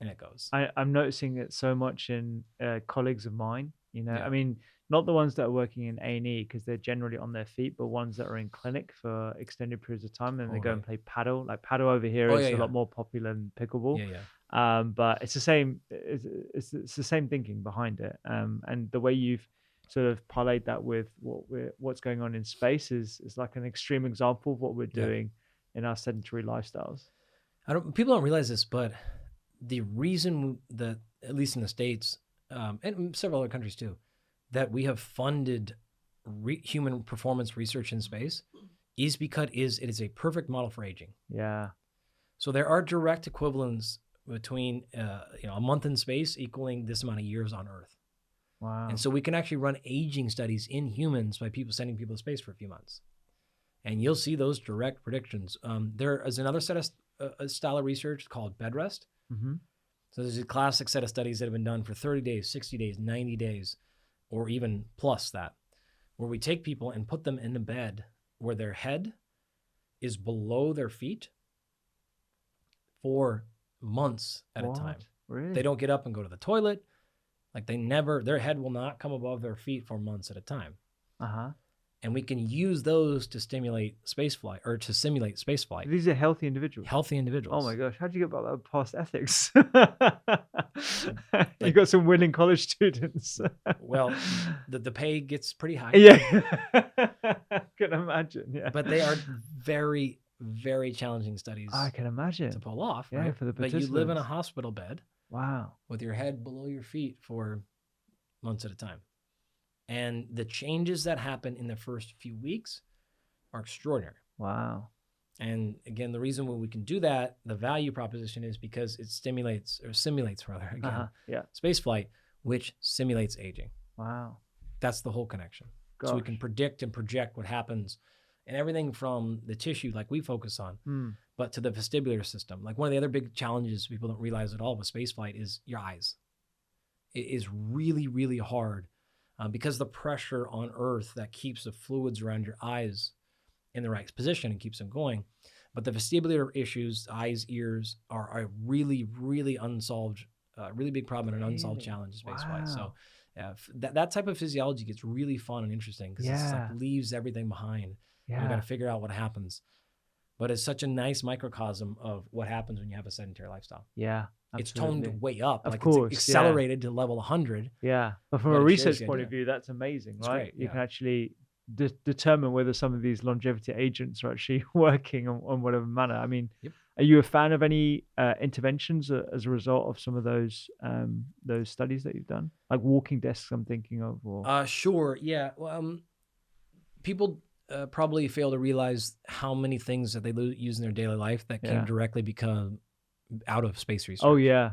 and it goes. I'm noticing it so much in colleagues of mine. I mean, not the ones that are working in A&E because they're generally on their feet, but ones that are in clinic for extended periods of time, and they go and play paddle. Like paddle over here is a lot more popular than pickleball. But it's the same. It's the same thinking behind it. And the way you've sort of parlayed that with what's going on in space is like an extreme example of what we're doing in our sedentary lifestyles. People don't realize this, but the reason that, at least in the States, and several other countries too, that we have funded human performance research in space is because it is a perfect model for aging. Yeah. So there are direct equivalents between a month in space equaling this amount of years on Earth. Wow. And so we can actually run aging studies in humans by sending people to space for a few months. And you'll see those direct predictions. There is another set of style of research called bed rest. Mm-hmm. So there's a classic set of studies that have been done for 30 days, 60 days, 90 days, or even plus that, where we take people and put them in a bed where their head is below their feet for months at a time. Really? They don't get up and go to the toilet. Like their head will not come above their feet for months at a time. Uh-huh. And we can use those to stimulate spaceflight or to simulate spaceflight. These are healthy individuals. Healthy individuals. Oh my gosh, how'd you get about that past ethics? You got some winning college students. Well, the pay gets pretty high. Yeah, I can imagine. Yeah, but they are very, very challenging studies. I can imagine to pull off. Yeah, right? for the But you live in a hospital bed. Wow. With your head below your feet for months at a time. And the changes that happen in the first few weeks are extraordinary. Wow. And again, the reason why we can do that, the value proposition, is because it simulates space flight, which simulates aging. Wow. That's the whole connection. Gosh. So we can predict and project what happens, and everything from the tissue, like we focus on, but to the vestibular system. Like one of the other big challenges people don't realize at all with space flight is your eyes. It is really, really hard. Because the pressure on Earth that keeps the fluids around your eyes in the right position and keeps them going. But the vestibular issues, eyes, ears, are a really, really unsolved, really big problem and an unsolved challenge space-wide. So that type of physiology gets really fun and interesting because it's like leaves everything behind. Yeah. You've got to figure out what happens. But it's such a nice microcosm of what happens when you have a sedentary lifestyle. Yeah. Absolutely. It's toned way up. Of like course, it's accelerated to level 100. Yeah. But from a research point of view, that's amazing, right? Great, you can actually determine whether some of these longevity agents are actually working on whatever manner. I mean, are you a fan of any interventions as a result of some of those studies that you've done? Like walking desks, I'm thinking of? Or... Sure. Yeah. Well, people probably fail to realize how many things that they use in their daily life that can directly become out of space research. Oh, yeah.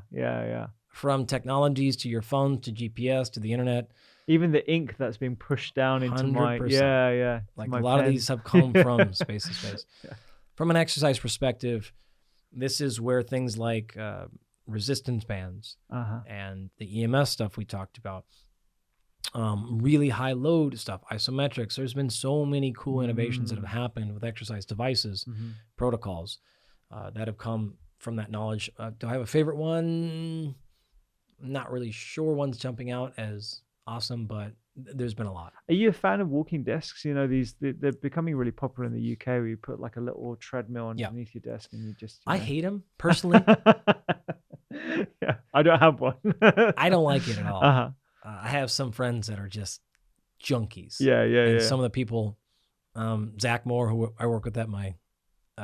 From technologies to your phone to GPS to the internet. Even the ink that's being pushed down into 100%. my like a lot of these have come from space to space. From an exercise perspective, this is where things like resistance bands and the EMS stuff we talked about, really high load stuff, isometrics. There's been so many cool innovations that have happened with exercise devices, protocols that have come from that knowledge. Do I have a favorite one? Not really sure. One's jumping out as awesome, but there's been a lot. Are you a fan of walking desks? You know, they're becoming really popular in the UK where you put like a little treadmill underneath your desk and you just... I hate them, personally. Yeah, I don't have one. I don't like it at all. I have some friends that are just junkies. Yeah. Some of the people Zach Moore, who I work with at my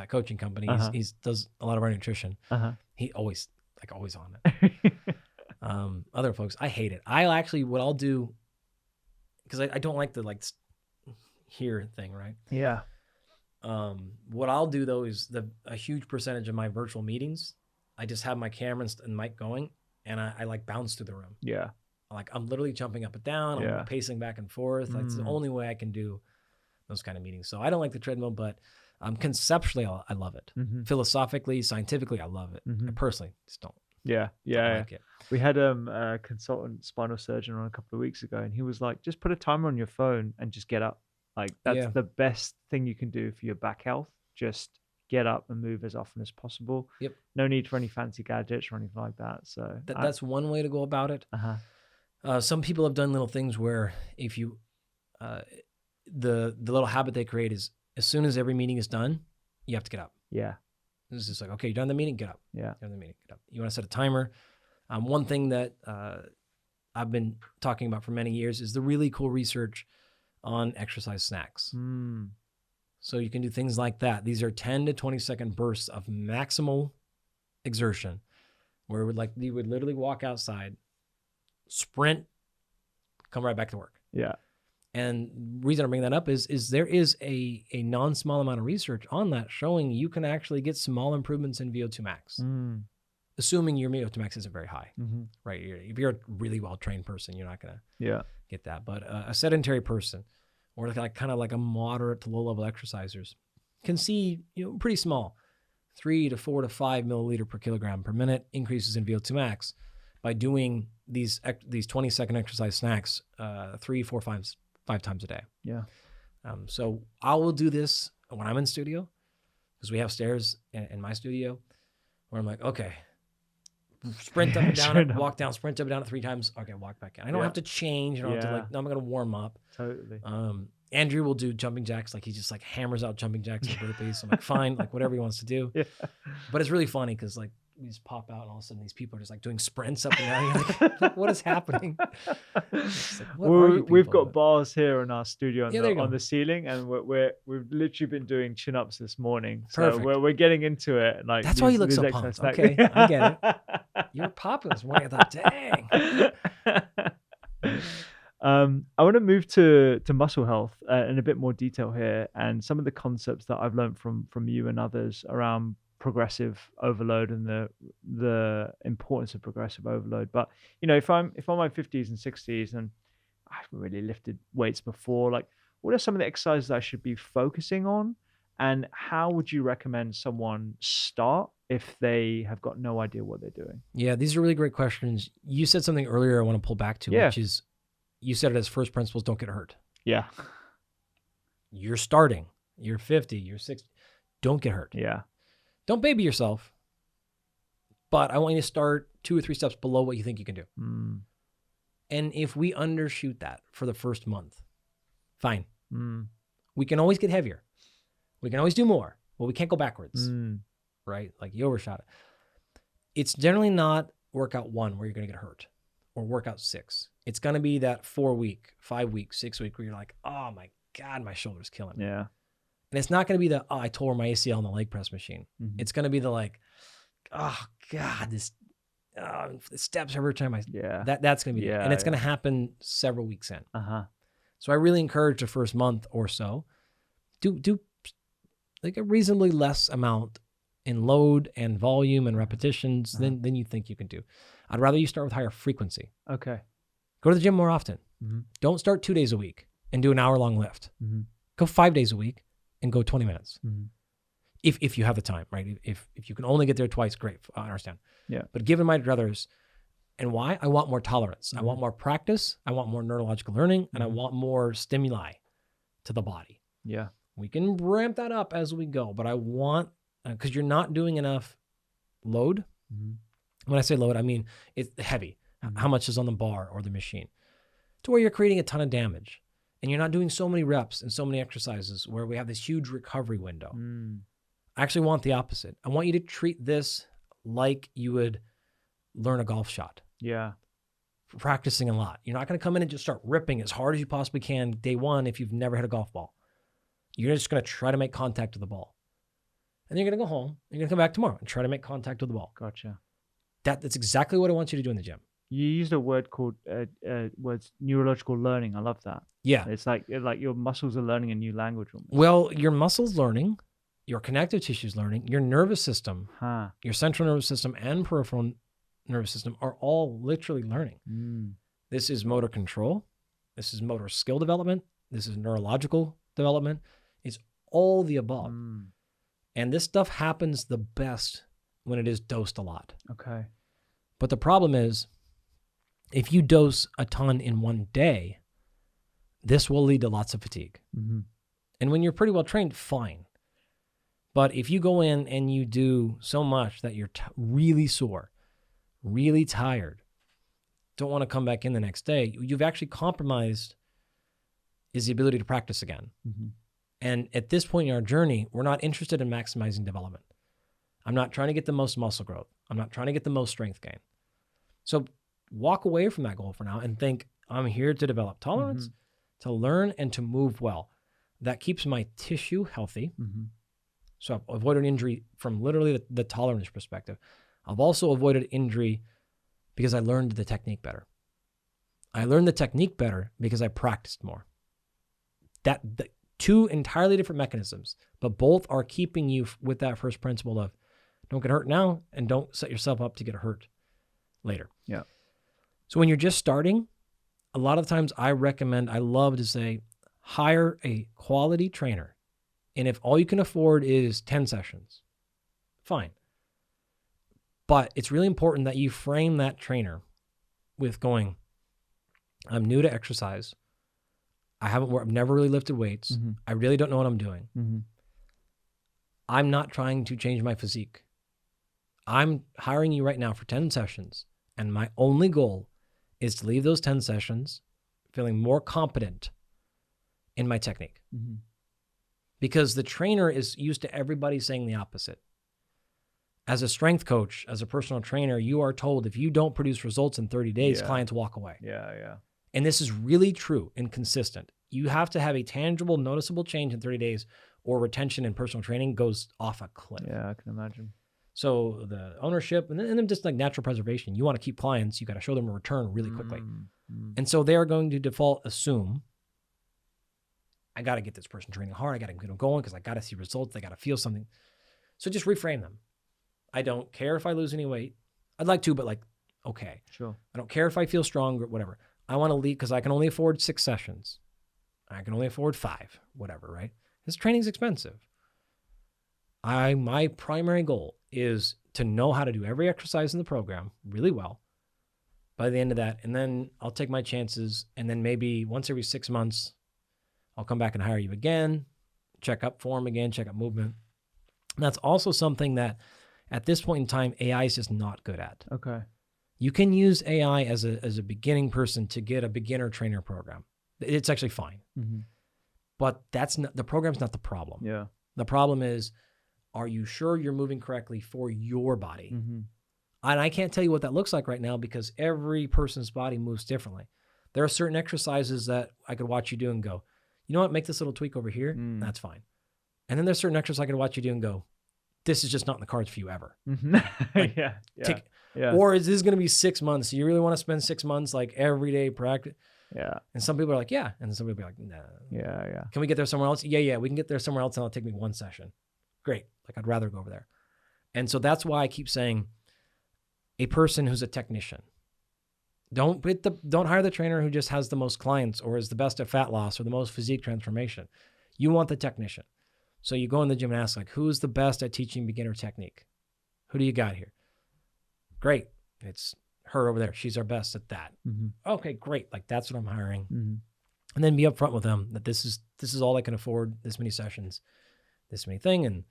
coaching company, he does a lot of our nutrition. He always on it. Other folks, I hate it. What I'll do, because I don't like the here thing, right? Yeah. What I'll do though is a huge percentage of my virtual meetings, I just have my camera and mic going, and I like bounce through the room. Yeah. I'm literally jumping up and down. I'm pacing back and forth. That's the only way I can do those kind of meetings. So I don't like the treadmill, but conceptually, I love it. Philosophically, scientifically, I love it. I personally just don't. Yeah. Don't like it. We had a consultant spinal surgeon on a couple of weeks ago, and he was like, just put a timer on your phone and just get up. Like that's the best thing you can do for your back health. Just get up and move as often as possible. Yep. No need for any fancy gadgets or anything like that. So that's one way to go about it. Some people have done little things where if you, the little habit they create is as soon as every meeting is done, you have to get up. Yeah. It's just like, okay, you're done the meeting, get up. Yeah. Done the meeting, get up. You want to set a timer. One thing that I've been talking about for many years is the really cool research on exercise snacks. So you can do things like that. These are 10 to 20 second bursts of maximal exertion where you would literally walk outside, sprint, come right back to work. Yeah. And the reason I bring that up is there is a non-small amount of research on that showing you can actually get small improvements in VO2 max, assuming your VO2 max isn't very high, right? If you're a really well-trained person, you're not going to get that. But a sedentary person or kind of like a moderate to low-level exercisers can see pretty small, 3 to 4 to 5 milliliter per kilogram per minute increases in VO2 max by doing these 20-second exercise snacks 3, 4, 5 times a day. Yeah. So I will do this when I'm in studio because we have stairs in my studio where I'm like, okay, sprint up and down it, walk down, sprint up and down it 3 times. Okay, walk back in. I don't have to change. I don't have to no, I'm going to warm up. Totally. Andrew will do jumping jacks. He just hammers out jumping jacks and burpees. I'm like, fine, whatever he wants to do. Yeah. But it's really funny because we just pop out and all of a sudden these people are just doing sprints up and down. You're like, what is happening? We've got bars here in our studio on the ceiling, and we've literally been doing chin-ups this morning. So we're getting into it. That's why you look so pumped. Okay, I get it. You were popular this morning. I thought, dang. I want to move to muscle health in a bit more detail here, and some of the concepts that I've learned from you and others around progressive overload and the importance of progressive overload. But if I'm in my 50s and 60s and I haven't really lifted weights before, what are some of the exercises I should be focusing on, and how would you recommend someone start if they have got no idea what they're doing? Yeah, these are really great questions. You said something earlier I want to pull back to, which is you said it as first principles: don't get hurt. Yeah. You're starting. You're 50. You're 60. Don't get hurt. Yeah. Don't baby yourself, but I want you to start 2 or 3 steps below what you think you can do. And if we undershoot that for the first month, fine. We can always get heavier. We can always do more, but we can't go backwards, right? You overshot it. It's generally not workout 1 where you're going to get hurt or workout 6. It's going to be that 4-week, 5-week, 6-week where you're like, oh my God, my shoulder's killing me. Yeah. And it's not going to be the, I tore my ACL on the leg press machine. It's going to be the oh God, the steps every time that's going to be it. And it's going to happen several weeks in. So I really encourage the first month or so, do a reasonably less amount in load and volume and repetitions than you think you can do. I'd rather you start with higher frequency. Okay. Go to the gym more often. Don't start 2 days a week and do an hour-long lift. Go 5 days a week and go 20 minutes. If you have the time, right? If you can only get there twice, great. I understand. Yeah. But given my druthers, and why? I want more tolerance. I want more practice. I want more neurological learning, and I want more stimuli to the body. Yeah. We can ramp that up as we go, but I want, because you're not doing enough load. When I say load, I mean it's heavy. How much is on the bar or the machine? To where you're creating a ton of damage. And you're not doing so many reps and so many exercises where we have this huge recovery window. I actually want the opposite. I want you to treat this like you would learn a golf shot. Yeah. Practicing a lot. You're not going to come in and just start ripping as hard as you possibly can day 1 if you've never hit a golf ball. You're just going to try to make contact with the ball. And then you're going to go home. You're going to come back tomorrow and try to make contact with the ball. Gotcha. That's exactly what I want you to do in the gym. You used a word called words neurological learning. I love that. Yeah. It's like your muscles are learning a new language almost. Well, your muscles learning, your connective tissues learning, your nervous system, your central nervous system and peripheral nervous system are all literally learning. This is motor control. This is motor skill development. This is neurological development. It's all the above. And this stuff happens the best when it is dosed a lot. Okay. But the problem is, if you dose a ton in one day, this will lead to lots of fatigue. And when you're pretty well trained, fine. But if you go in and you do so much that you're really sore, really tired, don't want to come back in the next day, you've actually compromised is the ability to practice again. And at this point in our journey, we're not interested in maximizing development. I'm not trying to get the most muscle growth. I'm not trying to get the most strength gain. So walk away from that goal for now and think, I'm here to develop tolerance, to learn, and to move well. That keeps my tissue healthy. So I've avoided injury from literally the tolerance perspective. I've also avoided injury because I learned the technique better. I learned the technique better because I practiced more. The two entirely different mechanisms, but both are keeping you with that first principle of don't get hurt now and don't set yourself up to get hurt later. Yeah. So when you're just starting, a lot of times I love to say, hire a quality trainer. And if all you can afford is 10 sessions, fine. But it's really important that you frame that trainer with going, I'm new to exercise. I've never really lifted weights. I really don't know what I'm doing. I'm not trying to change my physique. I'm hiring you right now for 10 sessions. And my only goal is to leave those 10 sessions feeling more competent in my technique. Because the trainer is used to everybody saying the opposite. As a strength coach, as a personal trainer, you are told if you don't produce results in 30 days, clients walk away. Yeah. And this is really true and consistent. You have to have a tangible, noticeable change in 30 days or retention in personal training goes off a cliff. Yeah, I can imagine. So the ownership and then just like natural preservation, you want to keep clients, you got to show them a return really quickly. And so they're going to default assume, I got to get this person training hard. I got to get them going because I got to see results. They got to feel something. So just reframe them. I don't care if I lose any weight. I'd like to, but like, okay. Sure. I don't care if I feel strong or whatever. I want to lead because I can only afford 6 sessions. I can only afford 5, whatever, right? This training's expensive. My primary goal is to know how to do every exercise in the program really well by the end of that. And then I'll take my chances. And then maybe once every 6 months, I'll come back and hire you again, check up form again, check up movement. And that's also something that at this point in time, AI is just not good at. Okay. You can use AI as a beginning person to get a beginner trainer program. It's actually fine. But that's not, the program's not the problem. Yeah. The problem is, are you sure you're moving correctly for your body? And I can't tell you what that looks like right now because every person's body moves differently. There are certain exercises that I could watch you do and go, you know what, make this little tweak over here. That's fine. And then there's certain exercises I could watch you do and go, this is just not in the cards for you ever. Like, or is this going to be 6 months? You really want to spend 6 months like every day practice? Yeah. And some people are like, yeah. And some people are like, nah. Yeah. Can we get there somewhere else? Yeah. We can get there somewhere else and it'll take me 1 session. Great. Like I'd rather go over there. And so that's why I keep saying a person who's a technician. Don't hire the trainer who just has the most clients or is the best at fat loss or the most physique transformation. You want the technician. So you go in the gym and ask like, who's the best at teaching beginner technique? Who do you got here? Great. It's her over there. She's our best at that. Okay, great. Like that's what I'm hiring. And then be upfront with them that this is all I can afford, this many sessions, this many thing, and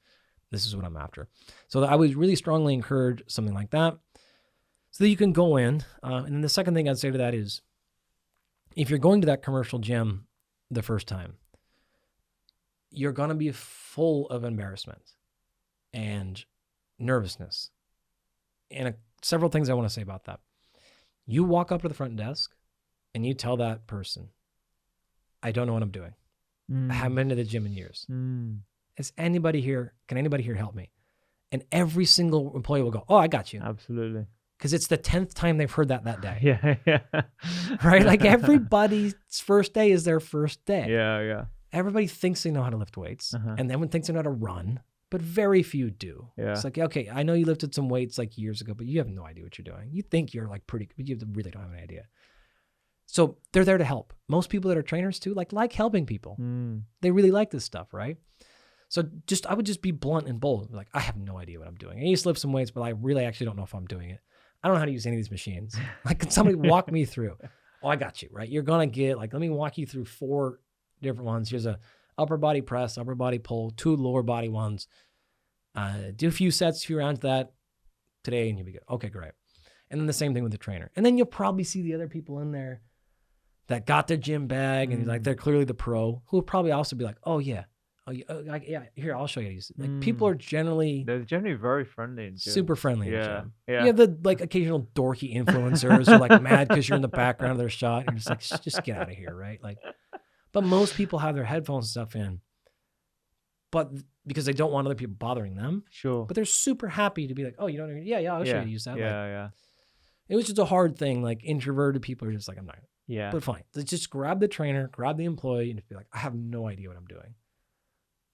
this is what I'm after. So I would really strongly encourage something like that so that you can go in. And then the second thing I'd say to that is if you're going to that commercial gym the first time, you're going to be full of embarrassment and nervousness. And several things I want to say about that. You walk up to the front desk and you tell that person, I don't know what I'm doing. I haven't been to the gym in years. Mm. Can anybody here help me? And every single employee will go, oh, I got you. Absolutely. Because it's the 10th time they've heard that day. Yeah. Right? Like everybody's first day is their first day. Yeah. Everybody thinks they know how to lift weights, and everyone thinks they know how to run, but very few do. Yeah. It's like, okay, I know you lifted some weights like years ago, but you have no idea what you're doing. You think you're like pretty, but you really don't have an idea. So they're there to help. Most people that are trainers too, like helping people. They really like this stuff, right? So I would just be blunt and bold. Like, I have no idea what I'm doing. I used to lift some weights, but I really actually don't know if I'm doing it. I don't know how to use any of these machines. Like, can somebody walk me through? Oh, I got you, right? You're going to get, like, let me walk you through 4 different ones. Here's a upper body press, upper body pull, 2 lower body ones. Do a few sets, a few rounds of that today, and you'll be good. Okay, great. And then the same thing with the trainer. And then you'll probably see the other people in there that got their gym bag and like they're clearly the pro, who will probably also be like, oh, yeah. Oh, yeah, here, I'll show you. Like, people are they're generally very friendly and super friendly in the gym. Yeah. You have the like occasional dorky influencers who are like mad because you're in the background of their shot. And you're just like, just get out of here, right? Like, but most people have their headphones and stuff in, but because they don't want other people bothering them. Sure. But they're super happy to be like, oh, you don't? Yeah, I'll show you how to use that. Yeah. It was just a hard thing. Like, introverted people are just like, I'm not. Yeah. But fine. Let's just grab the trainer, grab the employee, and just be like, I have no idea what I'm doing.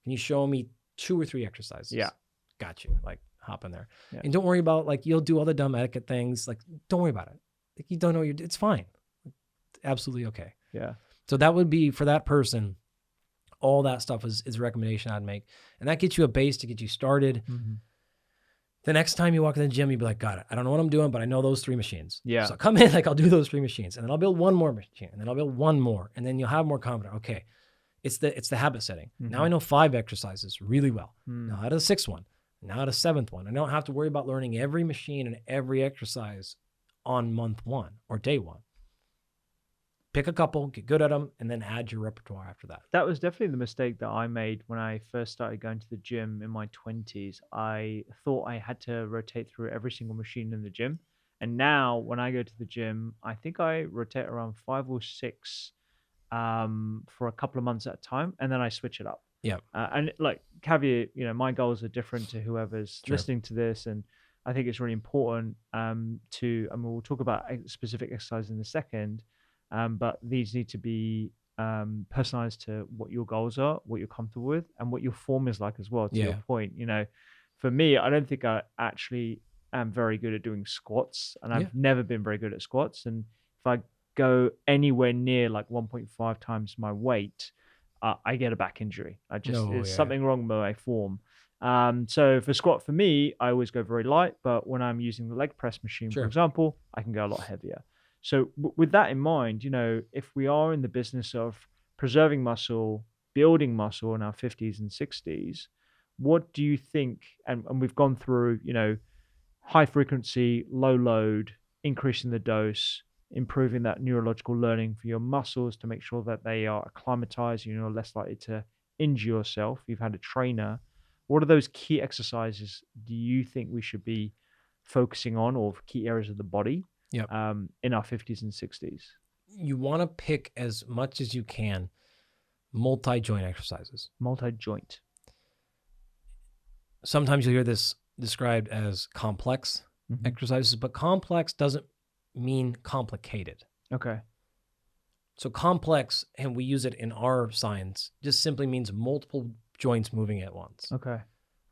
Can you show me 2 or 3 exercises? Yeah. Got you. Like, hop in there. Yeah. And don't worry about, like, you'll do all the dumb etiquette things. Like, don't worry about it. Like, you don't know it's fine. Absolutely okay. Yeah. So that would be, for that person, all that stuff is a recommendation I'd make. And that gets you a base to get you started. The next time you walk in the gym, you'll be like, got it. I don't know what I'm doing, but I know those 3 machines. Yeah. So come in, like, I'll do those 3 machines. And then I'll build 1 more machine. And then I'll build 1 more. And then you'll have more confidence. Okay. It's the habit setting. Now I know 5 exercises really well. Now how to the 6th one. Now how to 7th one. I don't have to worry about learning every machine and every exercise on month 1 or day 1. Pick a couple, get good at them, and then add your repertoire after that. That was definitely the mistake that I made when I first started going to the gym in my 20s. I thought I had to rotate through every single machine in the gym. And now when I go to the gym, I think I rotate around 5 or 6 for a couple of months at a time, and then I switch it up. Yeah. And like, caveat, my goals are different to whoever's listening to this, and I think it's really important we'll talk about specific exercises in a second, but these need to be personalized to what your goals are, what you're comfortable with, and what your form is like as well. To your point, for me, I don't think I actually am very good at doing squats, and I've never been very good at squats. And if I go anywhere near like 1.5 times my weight, I get a back injury. There's something wrong with my form. So for squat, for me, I always go very light, but when I'm using the leg press machine, for example, I can go a lot heavier. So with that in mind, if we are in the business of preserving muscle, building muscle in our 50s and 60s, what do you think? And we've gone through, high frequency, low load, increasing the dose, improving that neurological learning for your muscles to make sure that they are acclimatized, you're less likely to injure yourself. You've had a trainer. What are those key exercises do you think we should be focusing on, or key areas of the body in our 50s and 60s? You want to pick as much as you can multi-joint exercises. Multi-joint. Sometimes you'll hear this described as complex exercises, but complex doesn't mean complicated. Okay. So complex, and we use it in our science, just simply means multiple joints moving at once. Okay.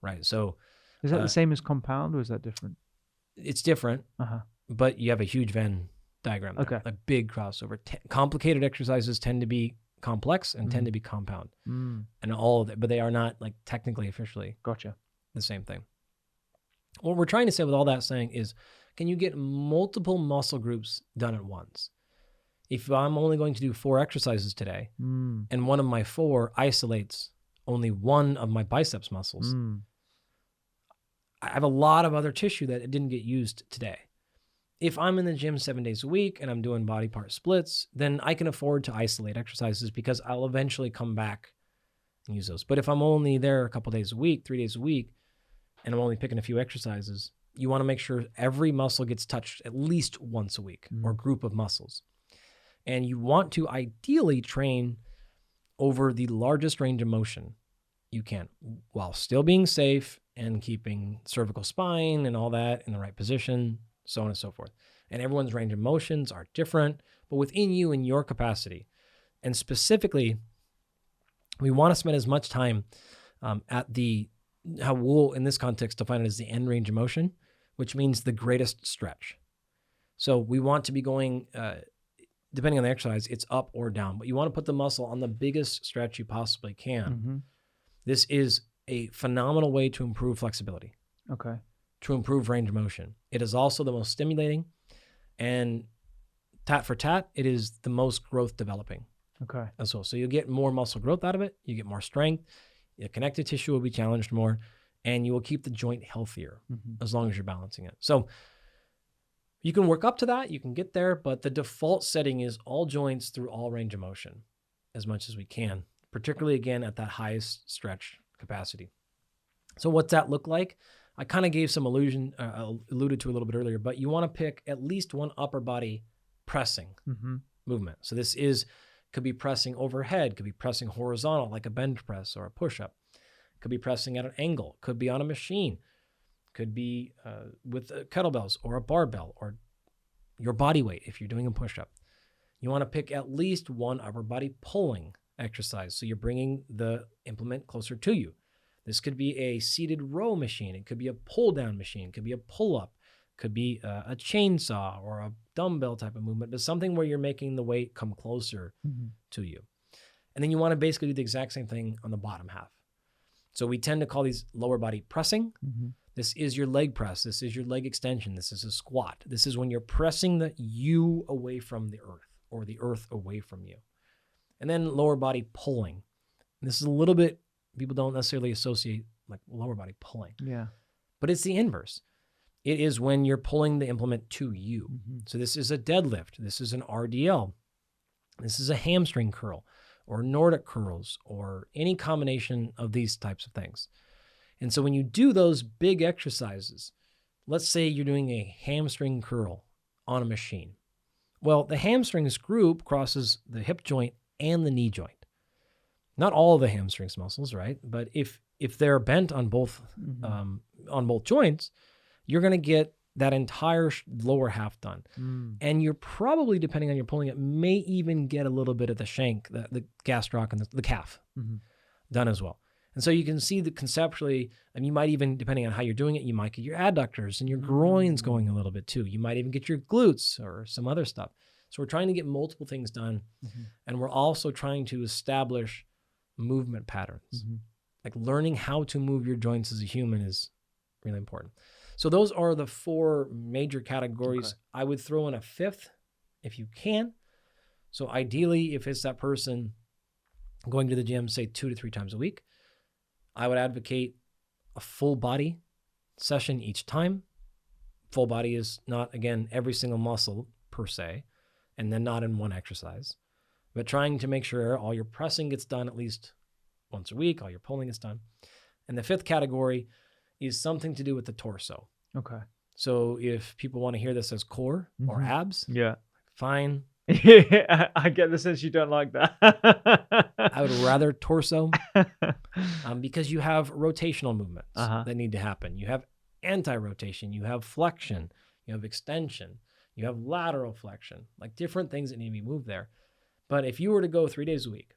Right. So is that the same as compound, or is that different? It's different, but you have a huge Venn diagram there, okay. A big crossover. Complicated exercises tend to be complex and tend to be compound. And all of it, but they are not, like, technically, officially the same thing. What we're trying to say with all that saying is, can you get multiple muscle groups done at once? If I'm only going to do 4 exercises today, and one of my 4 isolates only one of my biceps muscles, I have a lot of other tissue that it didn't get used today. If I'm in the gym 7 days a week and I'm doing body part splits, then I can afford to isolate exercises because I'll eventually come back and use those. But if I'm only there a couple days a week, 3 days a week, and I'm only picking a few exercises, you want to make sure every muscle gets touched at least once a week, or group of muscles. And you want to ideally train over the largest range of motion you can, while still being safe and keeping cervical spine and all that in the right position, so on and so forth. And everyone's range of motions are different, but within you and your capacity. And specifically, we want to spend as much time at how we'll, in this context, define it as the end range of motion, which means the greatest stretch. So we want to be going, depending on the exercise, it's up or down, but you want to put the muscle on the biggest stretch you possibly can. Mm-hmm. This is a phenomenal way to improve flexibility. Okay. To improve range of motion. It is also the most stimulating, and tat for tat, it is the most growth developing. Okay. As well. So you'll get more muscle growth out of it. You get more strength. The connective tissue will be challenged more, and you will keep the joint healthier as long as you're balancing it. So you can work up to that. You can get there, but the default setting is all joints through all range of motion as much as we can, particularly again at that highest stretch capacity. So what's that look like? I kind of gave some alluded to a little bit earlier, but you want to pick at least one upper body pressing movement. So this could be pressing overhead, could be pressing horizontal like a bench press or a push-up, could be pressing at an angle, could be on a machine, could be with kettlebells or a barbell or your body weight if you're doing a push-up. You want to pick at least one upper body pulling exercise, so you're bringing the implement closer to you. This could be a seated row machine. It could be a pull-down machine. It could be a pull-up. Could be a chainsaw or a dumbbell type of movement, but something where you're making the weight come closer to you. And then you want to basically do the exact same thing on the bottom half. So we tend to call these lower body pressing. This is your leg press. This is your leg extension. This is a squat. This is when you're pressing the you away from the earth or the earth away from you. And then lower body pulling. And this is a little bit, people don't necessarily associate like lower body pulling. Yeah. But it's the inverse. It is when you're pulling the implement to you. So this is a deadlift. This is an RDL. This is a hamstring curl or Nordic curls or any combination of these types of things. And so when you do those big exercises, let's say you're doing a hamstring curl on a machine. Well, the hamstrings group crosses the hip joint and the knee joint. Not all the hamstrings muscles, right? But if they're bent on both joints, you're going to get that entire lower half done. And you're probably, depending on your pulling it, may even get a little bit of the shank, the gastroc and the calf done as well. And so you can see that conceptually, and you might even, depending on how you're doing it, you might get your adductors and your groins going a little bit too. You might even get your glutes or some other stuff. So we're trying to get multiple things done. And we're also trying to establish movement patterns. Like learning how to move your joints as a human is really important. So those are the four major categories. I would throw in a fifth if you can. So ideally, if it's that person going to the gym, say 2 to 3 times a week, I would advocate a full body session each time. Full body is not, again, every single muscle per se, and then not in one exercise, but trying to make sure all your pressing gets done at least once a week, all your pulling gets done. And the fifth category is something to do with the torso. Okay. So if people want to hear this as core or abs, fine. I get the sense you don't like that. I would rather torso because you have rotational movements that need to happen. You have anti-rotation, you have flexion, you have extension, you have lateral flexion, like different things that need to be moved there. But if you were to go 3 days a week,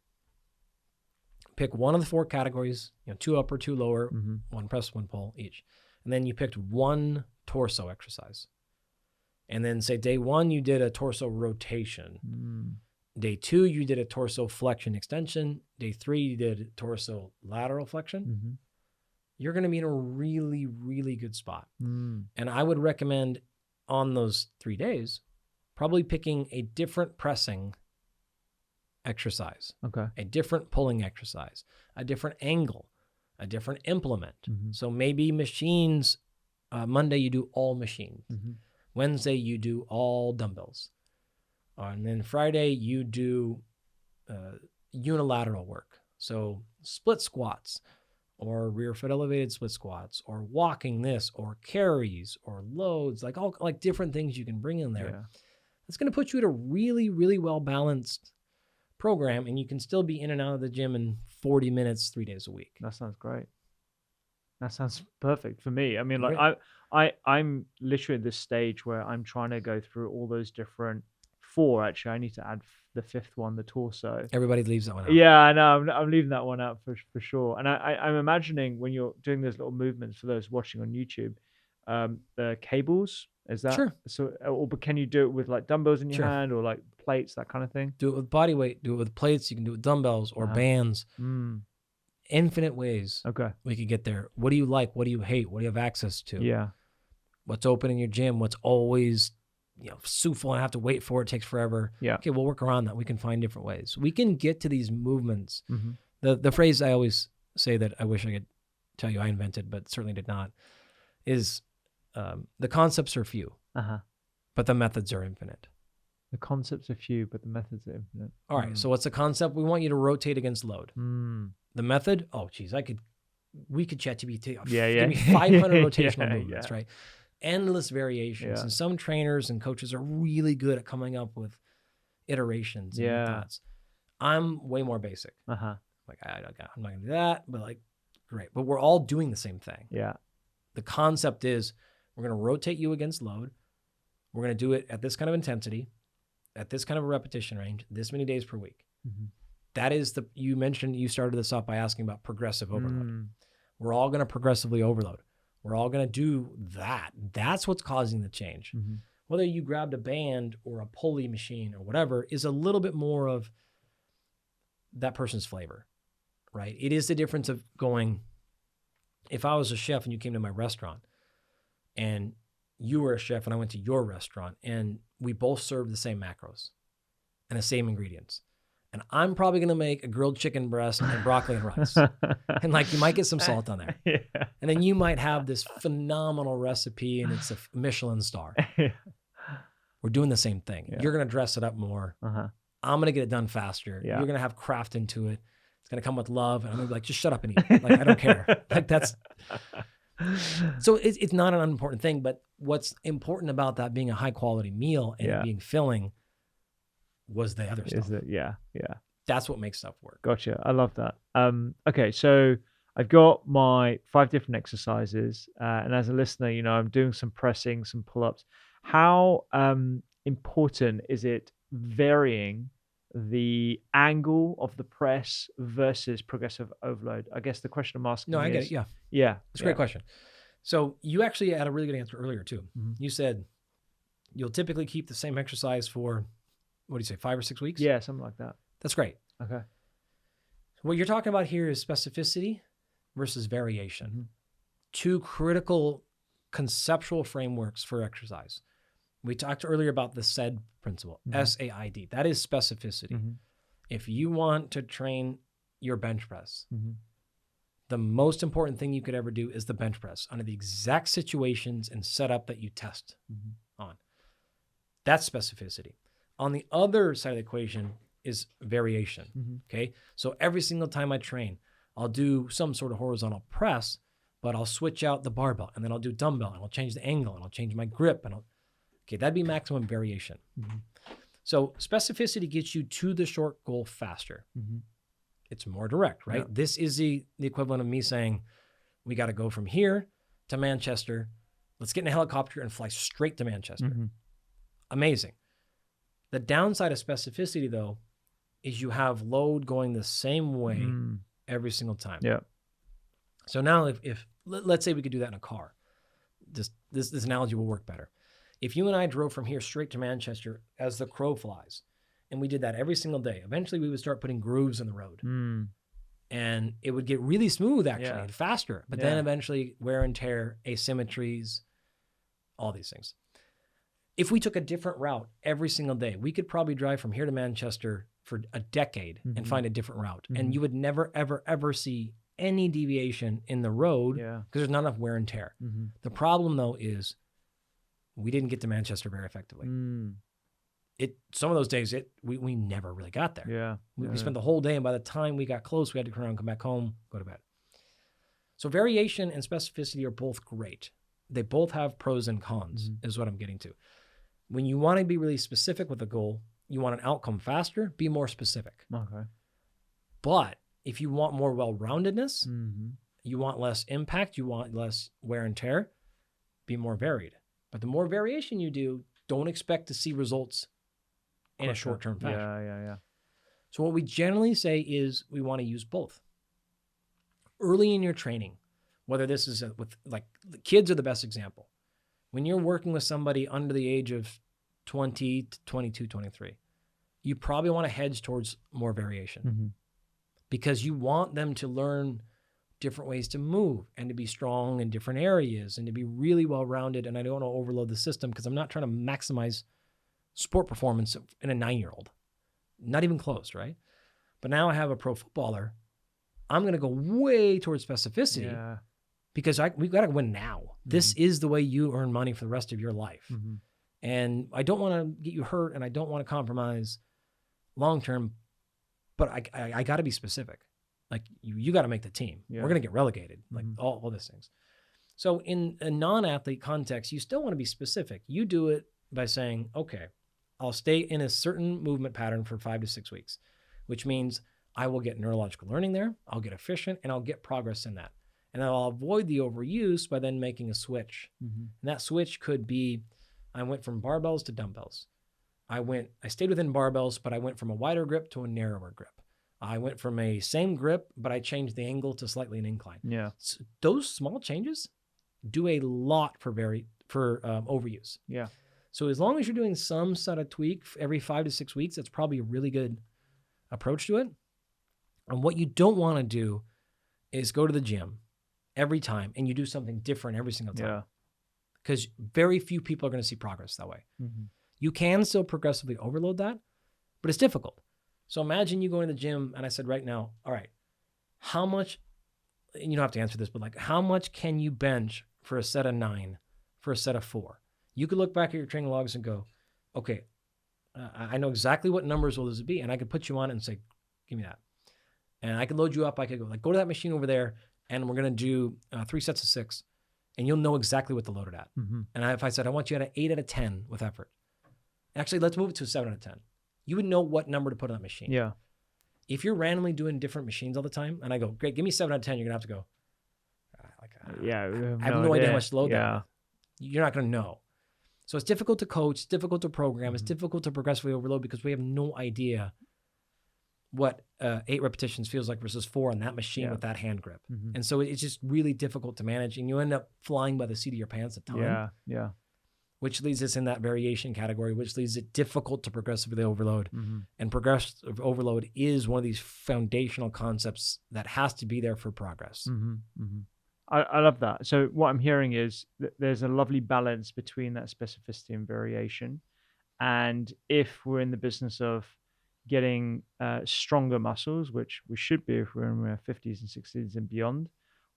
pick one of the 4 categories, 2 upper, 2 lower, 1 press, 1 pull each. And then you picked one torso exercise. And then say day 1, you did a torso rotation. Day 2, you did a torso flexion extension. Day 3, you did a torso lateral flexion. You're going to be in a really, really good spot. And I would recommend on those 3 days, probably picking a different pressing exercise, a different pulling exercise, a different angle, a different implement. So maybe machines, Monday you do all machines. Wednesday you do all dumbbells. And then Friday you do unilateral work. So split squats or rear foot elevated split squats or walking this or carries or loads, like all like different things you can bring in there. It's going to put you at a really, really well balanced program, and you can still be in and out of the gym in 40 minutes, 3 days a week. That sounds great. That sounds perfect for me. I mean, like Great. I'm literally at this stage where I'm trying to go through all those different four. Actually, I need to add the fifth one, the torso. Everybody leaves that one out. Yeah, I know. I'm leaving that one out for sure. And I'm imagining when you're doing those little movements for those watching on YouTube, the cables, is that Sure. so? Or but can you do it with like dumbbells in your Sure. hand or like plates, that kind of thing? Do it with body weight. Do it with plates. You can do it with dumbbells or bands. Infinite ways. Okay. We could get there. What do you like? What do you hate? What do you have access to? Yeah. What's open in your gym? What's always, super full and I have to wait for it. Takes forever. Yeah. Okay, we'll work around that. We can find different ways. We can get to these movements. Mm-hmm. The phrase I always say that I wish I could tell you I invented, but certainly did not, is the concepts are few, but the methods are infinite. The concepts are few, but the methods are infinite. All right. So what's the concept? We want you to rotate against load. The method? Oh, geez, we could ChatGPT. Yeah. Give me 500 rotational movements, right? Endless variations. Yeah. And some trainers and coaches are really good at coming up with iterations and thoughts. I'm way more basic. Like, I'm not going to do that, but like, great. But we're all doing the same thing. Yeah. The concept is we're going to rotate you against load. We're going to do it at this kind of intensity, at this kind of a repetition range, this many days per week. That is you started this off by asking about progressive overload. We're all going to progressively overload. We're all going to do that. That's what's causing the change. Whether you grabbed a band or a pulley machine or whatever is a little bit more of that person's flavor, right? It is the difference of going, if I was a chef and you came to my restaurant and you were a chef and I went to your restaurant and we both served the same macros and the same ingredients. And I'm probably going to make a grilled chicken breast and broccoli and rice. And like, you might get some salt on there. Yeah. And then you might have this phenomenal recipe and it's a Michelin star. We're doing the same thing. Yeah. You're going to dress it up more. I'm going to get it done faster. Yeah. You're going to have craft into it. It's going to come with love. And I'm going to be like, just shut up and eat. Like, I don't care. Like that's, so it's not an unimportant thing, but what's important about that being a high quality meal and it being filling was the other stuff. Is it? Yeah. That's what makes stuff work. Gotcha. I love that. Okay, so I've got my 5 different exercises, and as a listener, I'm doing some pressing, some pull-ups. How important is it varying the angle of the press versus progressive overload? I guess the question I'm asking. No, I get it. Yeah. Yeah. It's a great question. So you actually had a really good answer earlier too. You said you'll typically keep the same exercise for, what do you say, 5 or 6 weeks? Yeah, something like that. That's great. Okay. What you're talking about here is specificity versus variation. Two critical conceptual frameworks for exercise. We talked earlier about the SAID principle, SAID. That is specificity. If you want to train your bench press, the most important thing you could ever do is the bench press under the exact situations and setup that you test on. That's specificity. On the other side of the equation is variation. Okay. So every single time I train, I'll do some sort of horizontal press, but I'll switch out the barbell and then I'll do dumbbell and I'll change the angle and I'll change my grip and that'd be maximum variation. So specificity gets you to the short goal faster. It's more direct, right? Yeah. This is the equivalent of me saying, we got to go from here to Manchester. Let's get in a helicopter and fly straight to Manchester. Amazing. The downside of specificity, though, is you have load going the same way every single time. Yeah. So now if let's say we could do that in a car. This analogy will work better. If you and I drove from here straight to Manchester as the crow flies, and we did that every single day, eventually we would start putting grooves in the road. And it would get really smooth, actually, and faster. But then eventually wear and tear, asymmetries, all these things. If we took a different route every single day, we could probably drive from here to Manchester for a decade and find a different route. And you would never, ever, ever see any deviation in the road because there's not enough wear and tear. The problem, though, is we didn't get to Manchester very effectively. Some of those days, we never really got there. We spent the whole day, and by the time we got close, we had to turn around, come back home, go to bed. So variation and specificity are both great. They both have pros and cons, is what I'm getting to. When you want to be really specific with a goal, you want an outcome faster, be more specific. Okay. But if you want more well-roundedness, Mm-hmm. you want less impact, you want less wear and tear, be more varied. But the more variation you do, don't expect to see results in a short-term fashion. Yeah. So what we generally say is we want to use both. Early in your training, whether this is with like the kids are the best example. When you're working with somebody under the age of 20 to 22, 23, you probably want to hedge towards more variation because you want them to learn different ways to move and to be strong in different areas and to be really well-rounded. And I don't want to overload the system because I'm not trying to maximize sport performance in a 9-year-old. Not even close, right? But now I have a pro footballer. I'm going to go way towards specificity because we've got to win now. This is the way you earn money for the rest of your life. And I don't want to get you hurt and I don't want to compromise long-term, but I got to be specific. Like you got to make the team. We're going to get relegated, like all these things. So in a non-athlete context, you still want to be specific. You do it by saying, okay, I'll stay in a certain movement pattern for 5 to 6 weeks, which means I will get neurological learning there. I'll get efficient and I'll get progress in that. And I'll avoid the overuse by then making a switch. And that switch could be, I went from barbells to dumbbells. I stayed within barbells, but I went from a wider grip to a narrower grip. I went from a same grip, but I changed the angle to slightly an incline. Yeah. So those small changes do a lot for overuse. Yeah. So as long as you're doing some sort of tweak every 5 to 6 weeks, that's probably a really good approach to it. And what you don't want to do is go to the gym every time and you do something different every single time. Yeah. Because very few people are going to see progress that way. You can still progressively overload that, but it's difficult. So imagine you go in the gym and I said right now, all right, how much, and you don't have to answer this, but like how much can you bench for a set of 9, for a set of 4? You could look back at your training logs and go, okay, I know exactly what numbers will this be. And I could put you on it and say, give me that. And I could load you up. I could go to that machine over there and we're going to do 3 sets of 6 and you'll know exactly what to load it at. And if I said, I want you at an 8 out of 10 with effort. Actually, let's move it to a 7 out of 10. You would know what number to put on that machine. Yeah. If you're randomly doing different machines all the time, and I go, great, give me 7 out of 10, you're going to have to go, I have no idea how much to load that with. You're not going to know. So it's difficult to coach, it's difficult to program, it's difficult to progressively overload because we have no idea what 8 repetitions feels like versus 4 on that machine with that hand grip. And so it's just really difficult to manage, and you end up flying by the seat of your pants a ton. Yeah. Which leads us in that variation category, which leaves it difficult to progressively overload. And progressive overload is one of these foundational concepts that has to be there for progress. I love that. So what I'm hearing is that there's a lovely balance between that specificity and variation. And if we're in the business of getting stronger muscles, which we should be if we're in our 50s and 60s and beyond,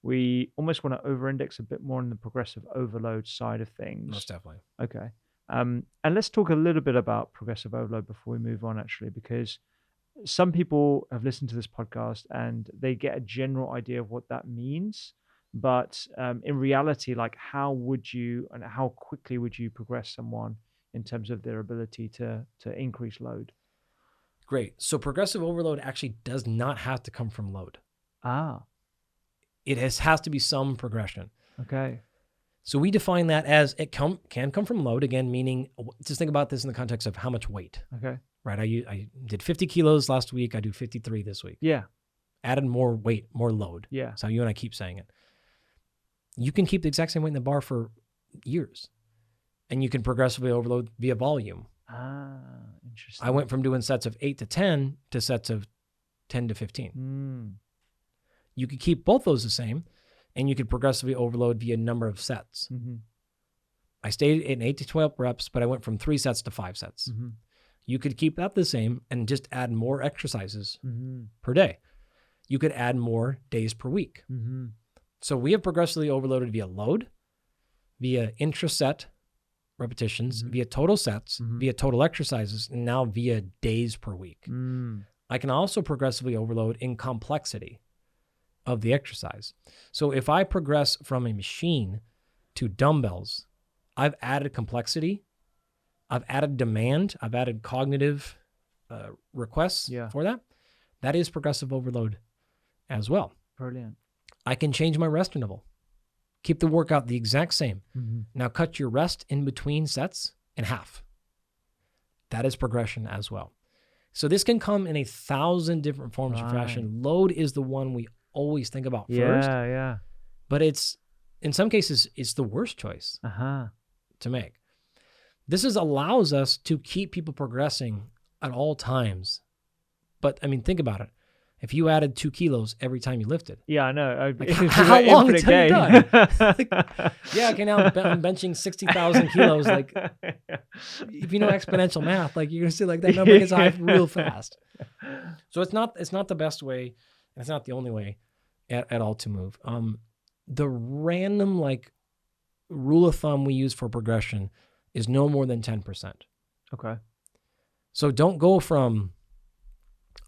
we almost want to over-index a bit more on the progressive overload side of things. Most definitely. Okay. And let's talk a little bit about progressive overload before we move on, actually, because some people have listened to this podcast and they get a general idea of what that means. But in reality, like how would you and how quickly would you progress someone in terms of their ability to increase load? Great. So progressive overload actually does not have to come from load. It has to be some progression. Okay. So we define that as it can come from load, again, meaning just think about this in the context of how much weight. Okay. Right. I did 50 kilos last week. I do 53 this week. Yeah. Added more weight, more load. Yeah. That's how you and I keep saying it. You can keep the exact same weight in the bar for years and you can progressively overload via volume. Interesting. I went from doing sets of 8 to 10 to sets of 10 to 15. You could keep both those the same and you could progressively overload via number of sets. I stayed in 8 to 12 reps, but I went from 3 sets to 5 sets. You could keep that the same and just add more exercises per day. You could add more days per week. So we have progressively overloaded via load, via intra-set repetitions, via total sets, via total exercises, and now via days per week. I can also progressively overload in complexity of the exercise. So if I progress from a machine to dumbbells, I've added complexity, I've added demand, I've added cognitive requests for that, that is progressive overload as well. Brilliant. I can change my rest interval. Keep the workout the exact same. Now cut your rest in between sets in half. That is progression as well. So this can come in 1,000 different forms or fashion. Load is the one we always think about first. Yeah. But it's, in some cases, it's the worst choice to make. This allows us to keep people progressing at all times. But I mean, think about it. If you added 2 kilos every time you lifted. Yeah, I know. Like, how long until you're done? Like, yeah, okay, now I'm benching 60,000 kilos. Like, if you know exponential math, like, you're going to see like that number gets high real fast. So it's not the best way. And it's not the only way at all to move. The random like rule of thumb we use for progression is no more than 10%. Okay. So don't go from,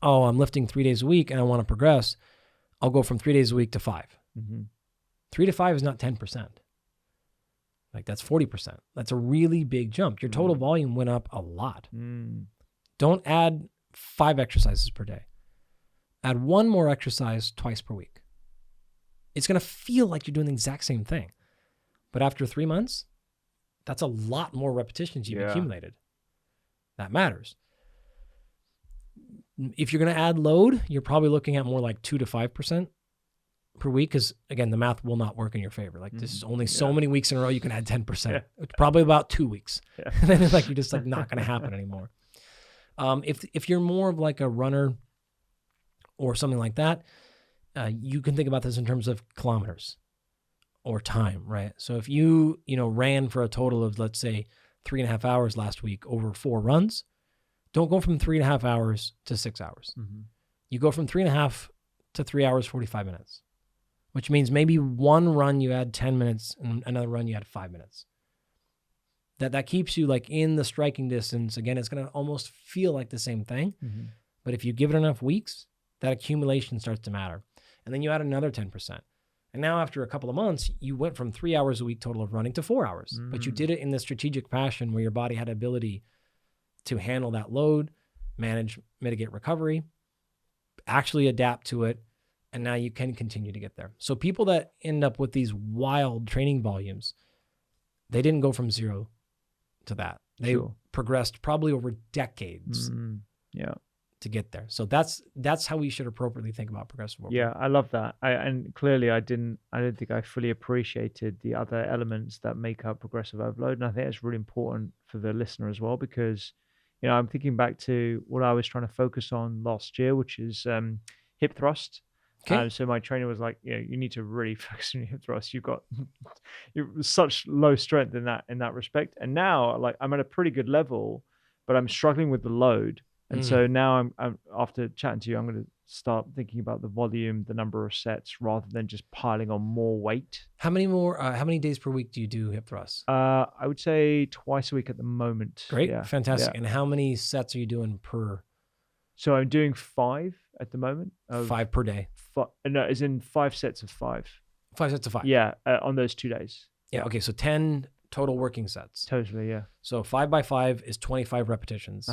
oh, I'm lifting 3 days a week and I want to progress. I'll go from 3 days a week to 5. 3 to 5 is not 10%. Like, that's 40%. That's a really big jump. Your total volume went up a lot. Don't add 5 exercises per day. Add 1 more exercise twice per week. It's going to feel like you're doing the exact same thing. But after 3 months, that's a lot more repetitions you've accumulated. That matters. If you're going to add load, you're probably looking at more like 2 to 5% per week, because again, the math will not work in your favor. Like, this is only so many weeks in a row you can add 10%. It's probably about 2 weeks. And then it's like, you're just like not going to happen anymore. If you're more of like a runner or something like that, you can think about this in terms of kilometers or time, right? So if you ran for a total of, let's say, 3.5 hours last week over 4 runs, don't go from 3.5 hours to 6 hours. You go from 3.5 to 3 hours, 45 minutes, which means maybe one run you add 10 minutes and another run you add 5 minutes. That keeps you like in the striking distance. Again, it's going to almost feel like the same thing. But if you give it enough weeks, that accumulation starts to matter. And then you add another 10%. And now after a couple of months, you went from 3 hours a week total of running to 4 hours. But you did it in the strategic fashion where your body had ability to handle that load, manage, mitigate recovery, actually adapt to it. And now you can continue to get there. So people that end up with these wild training volumes, they didn't go from 0 to that. They progressed probably over decades. To get there. So that's how we should appropriately think about progressive overload. Yeah, I love that. And clearly I don't think I fully appreciated the other elements that make up progressive overload. And I think it's really important for the listener as well, because, I'm thinking back to what I was trying to focus on last year, which is hip thrust. Okay. So my trainer was like, you need to really focus on your hip thrust. You're such low strength in that respect. And now, like, I'm at a pretty good level, but I'm struggling with the load. And so now I'm after chatting to you, I'm going to start thinking about the volume, the number of sets, rather than just piling on more weight. How many days per week do you do hip thrusts? I would say twice a week at the moment. Great. Yeah. Fantastic. Yeah. And how many sets are you doing per? So I'm doing 5 at the moment. 5 per day? No, as in 5 sets of 5. 5 sets of 5? Yeah, on those 2 days. Yeah, okay, so 10 total working sets. Totally, yeah. So 5 by 5 is 25 repetitions.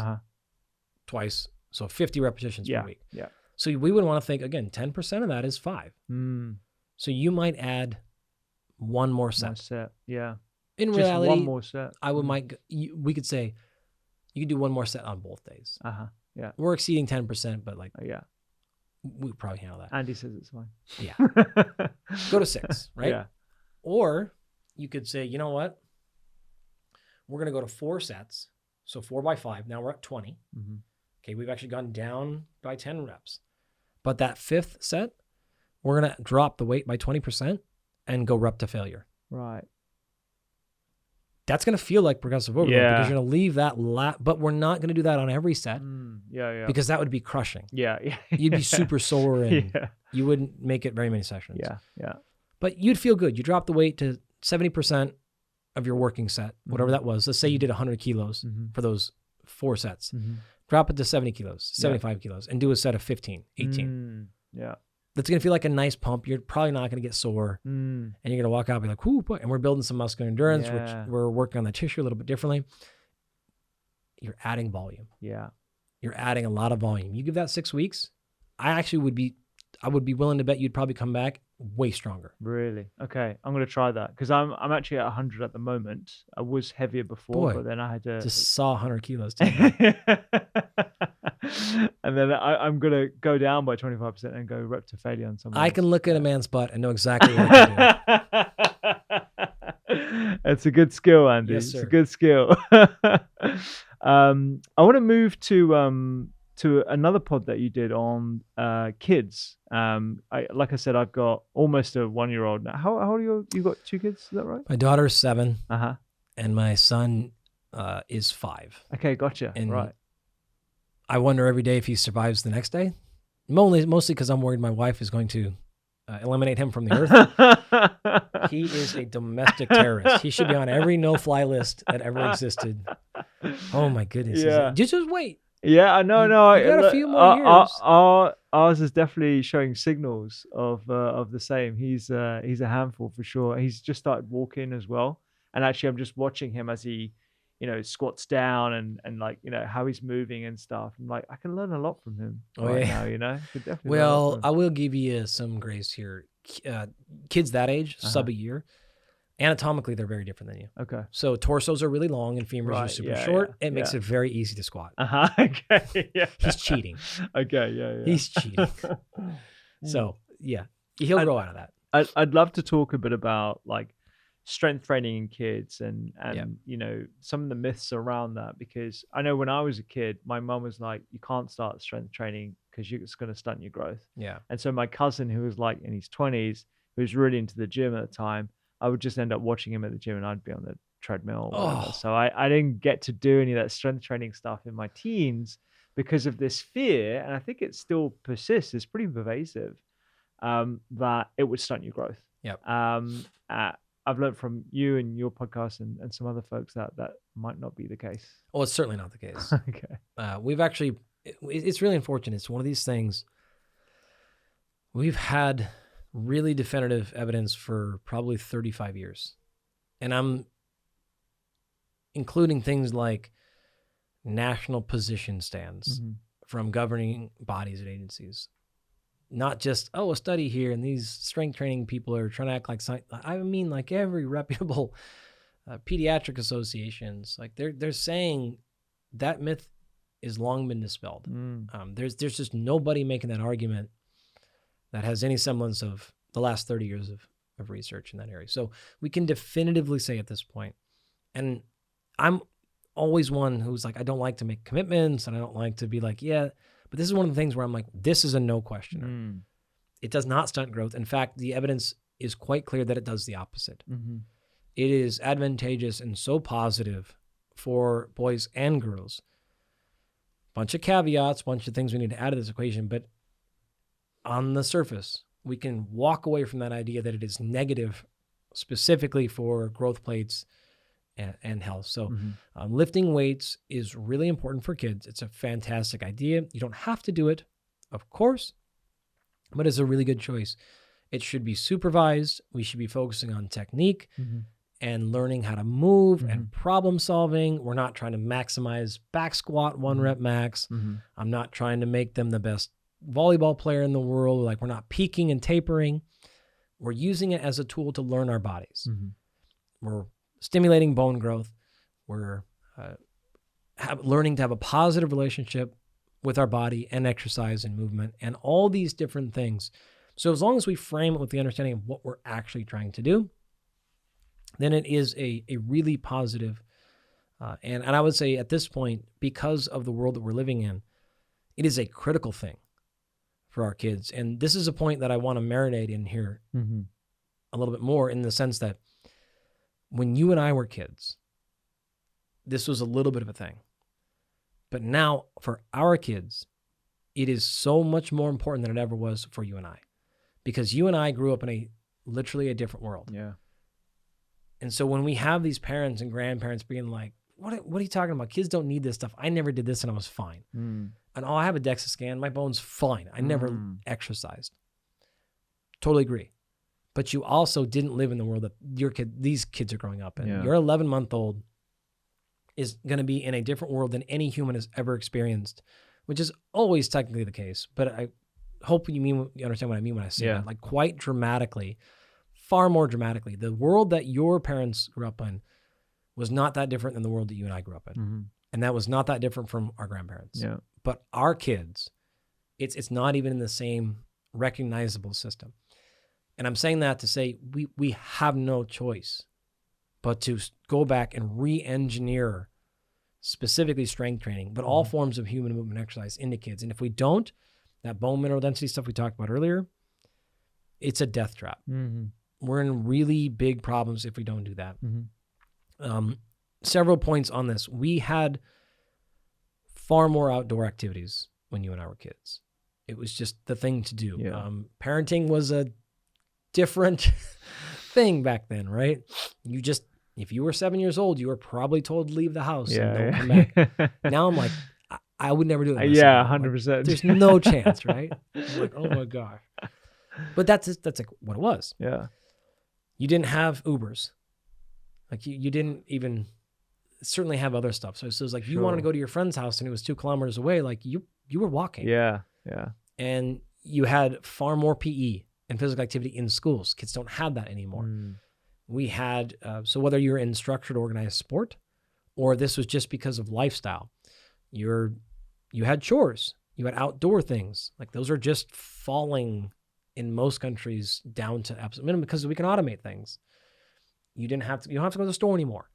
Twice, so 50 repetitions per week. Yeah. So we would want to think, again, 10% of that is 5. So you might add 1 more set. 1 set, yeah. In just reality, 1 more set. We could say you could do 1 more set on both days. Yeah. We're exceeding 10%, but like, we probably handle that. Andy says it's fine. Yeah. Go to 6, right? Yeah. Or you could say, you know what? We're going to go to 4 sets. So 4 by 5. Now we're at 20. Okay, we've actually gone down by 10 reps. But that 5th set, we're going to drop the weight by 20% and go rep to failure. Right. That's going to feel like progressive overload because you're going to leave that but we're not going to do that on every set. Because that would be crushing. Yeah. You'd be super sore and you wouldn't make it very many sessions. Yeah. But you'd feel good. You drop the weight to 70% of your working set, whatever that was. Let's say you did 100 kilos for those 4 sets. Drop it to 70 kilos, 75 kilos, and do a set of 15, 18. Yeah. That's going to feel like a nice pump. You're probably not going to get sore. And you're going to walk out and be like, whoo, boy. And we're building some muscular endurance, which we're working on the tissue a little bit differently. You're adding volume. Yeah. you're adding a lot of volume. You give that 6 weeks, I would be willing to bet you'd probably come back way stronger. Really? Okay, I'm gonna try that because I'm actually at 100 at the moment. I was heavier before, but then I had to just saw 100 kilos. Too, and then I'm gonna go down by 25% and go rep to failure on something. I can look at a man's butt and know exactly what to do. It's a good skill, Andy. Yes, sir. It's a good skill. I want to move to another pod that you did on kids. Like I said, I've got almost a 1-year-old now. How old are you? You got 2 kids, is that right? My daughter's 7. Uh-huh. And my son is 5. Okay, gotcha. And right. I wonder every day if he survives the next day. Mostly because I'm worried my wife is going to eliminate him from the earth. He is a domestic terrorist. He should be on every no-fly list that ever existed. Oh my goodness. Yeah. Just wait. Yeah, I know. You got a few more years. Ours is definitely showing signals of the same. He's a handful for sure. He's just started walking as well. And actually, I'm just watching him as he, squats down and like, how he's moving and stuff. I'm like, I can learn a lot from him now, Could definitely well, I will give you some grace here. Kids that age, sub a year, anatomically, they're very different than you. Okay. So torsos are really long and femurs are super short. It makes it very easy to squat. Okay. Yeah. He's cheating. Okay. Yeah. He's cheating. So yeah, he'll grow out of that. I'd love to talk a bit about like strength training in kids and some of the myths around that, because I know when I was a kid, my mom was like, you can't start strength training because it's going to stunt your growth. Yeah. And so my cousin, who was like in his 20s, who was really into the gym at the time, I would just end up watching him at the gym and I'd be on the treadmill or whatever. So I didn't get to do any of that strength training stuff in my teens because of this fear, and I think it still persists, it's pretty pervasive, that it would stunt your growth. Yep. I've learned from you and your podcast and some other folks that might not be the case. Well, it's certainly not the case. Okay. We've actually, it's really unfortunate. It's one of these things. We've had really definitive evidence for probably 35 years. And I'm including things like national position stands from governing bodies and agencies. Not just, a study here and these strength training people are trying to act like science. I mean, like every reputable pediatric associations, like they're saying that myth is long been dispelled. There's just nobody making that argument that has any semblance of the last 30 years of research in that area. So we can definitively say at this point, and I'm always one who's like, I don't like to make commitments and I don't like to be like, yeah, but this is one of the things where I'm like, this is a no questioner. It does not stunt growth. In fact, the evidence is quite clear that it does the opposite. It is advantageous and so positive for boys and girls. Bunch of caveats, bunch of things we need to add to this equation, but on the surface, we can walk away from that idea that it is negative specifically for growth plates and health. So lifting weights is really important for kids. It's a fantastic idea. You don't have to do it, of course, but it's a really good choice. It should be supervised. We should be focusing on technique and learning how to move and problem solving. We're not trying to maximize back squat 1 rep max. I'm not trying to make them the best volleyball player in the world. Like, we're not peaking and tapering. We're using it as a tool to learn our bodies. We're stimulating bone growth. We're learning to have a positive relationship with our body and exercise and movement and all these different things. So as long as we frame it with the understanding of what we're actually trying to do, then it is a really positive. And I would say at this point, because of the world that we're living in, it is a critical thing for our kids. And this is a point that I want to marinate in here a little bit more, in the sense that when you and I were kids, this was a little bit of a thing. But now for our kids, it is so much more important than it ever was for you and I, because you and I grew up in literally a different world. Yeah. And so when we have these parents and grandparents being like, what are you talking about? Kids don't need this stuff. I never did this and I was fine. And I have a DEXA scan. My bone's fine. I never exercised. Totally agree. But you also didn't live in the world that these kids are growing up in. Yeah. Your 11-month-old is going to be in a different world than any human has ever experienced which is always technically the case, but I hope you understand what I mean when I say that. Like quite dramatically, far more dramatically, the world that your parents grew up in was not that different than the world that you and I grew up in. And that was not that different from our grandparents. But our kids, it's not even in the same recognizable system. And I'm saying that to say we have no choice but to go back and re-engineer specifically strength training, but all forms of human movement exercise into kids. And if we don't, that bone mineral density stuff we talked about earlier, it's a death trap. We're in really big problems if we don't do that. Several points on this. We had far more outdoor activities when you and I were kids. It was just the thing to do. Parenting was a different thing back then, right? If you were 7 years old, you were probably told to leave the house and don't come back. Now I'm like, I would never do that. Yeah, 100%. Like, there's no chance, right? I'm like, oh my gosh. But that's like what it was. Yeah. You didn't have Ubers. Like you didn't even certainly have other stuff. So it was like you wanted to go to your friend's house and it was 2 kilometers away. Like you were walking. Yeah. And you had far more PE and physical activity in schools. Kids don't have that anymore. We had, so whether you're in structured organized sport or this was just because of lifestyle, you had chores, you had outdoor things. Like those are just falling in most countries down to absolute minimum because we can automate things. You don't have to go to the store anymore.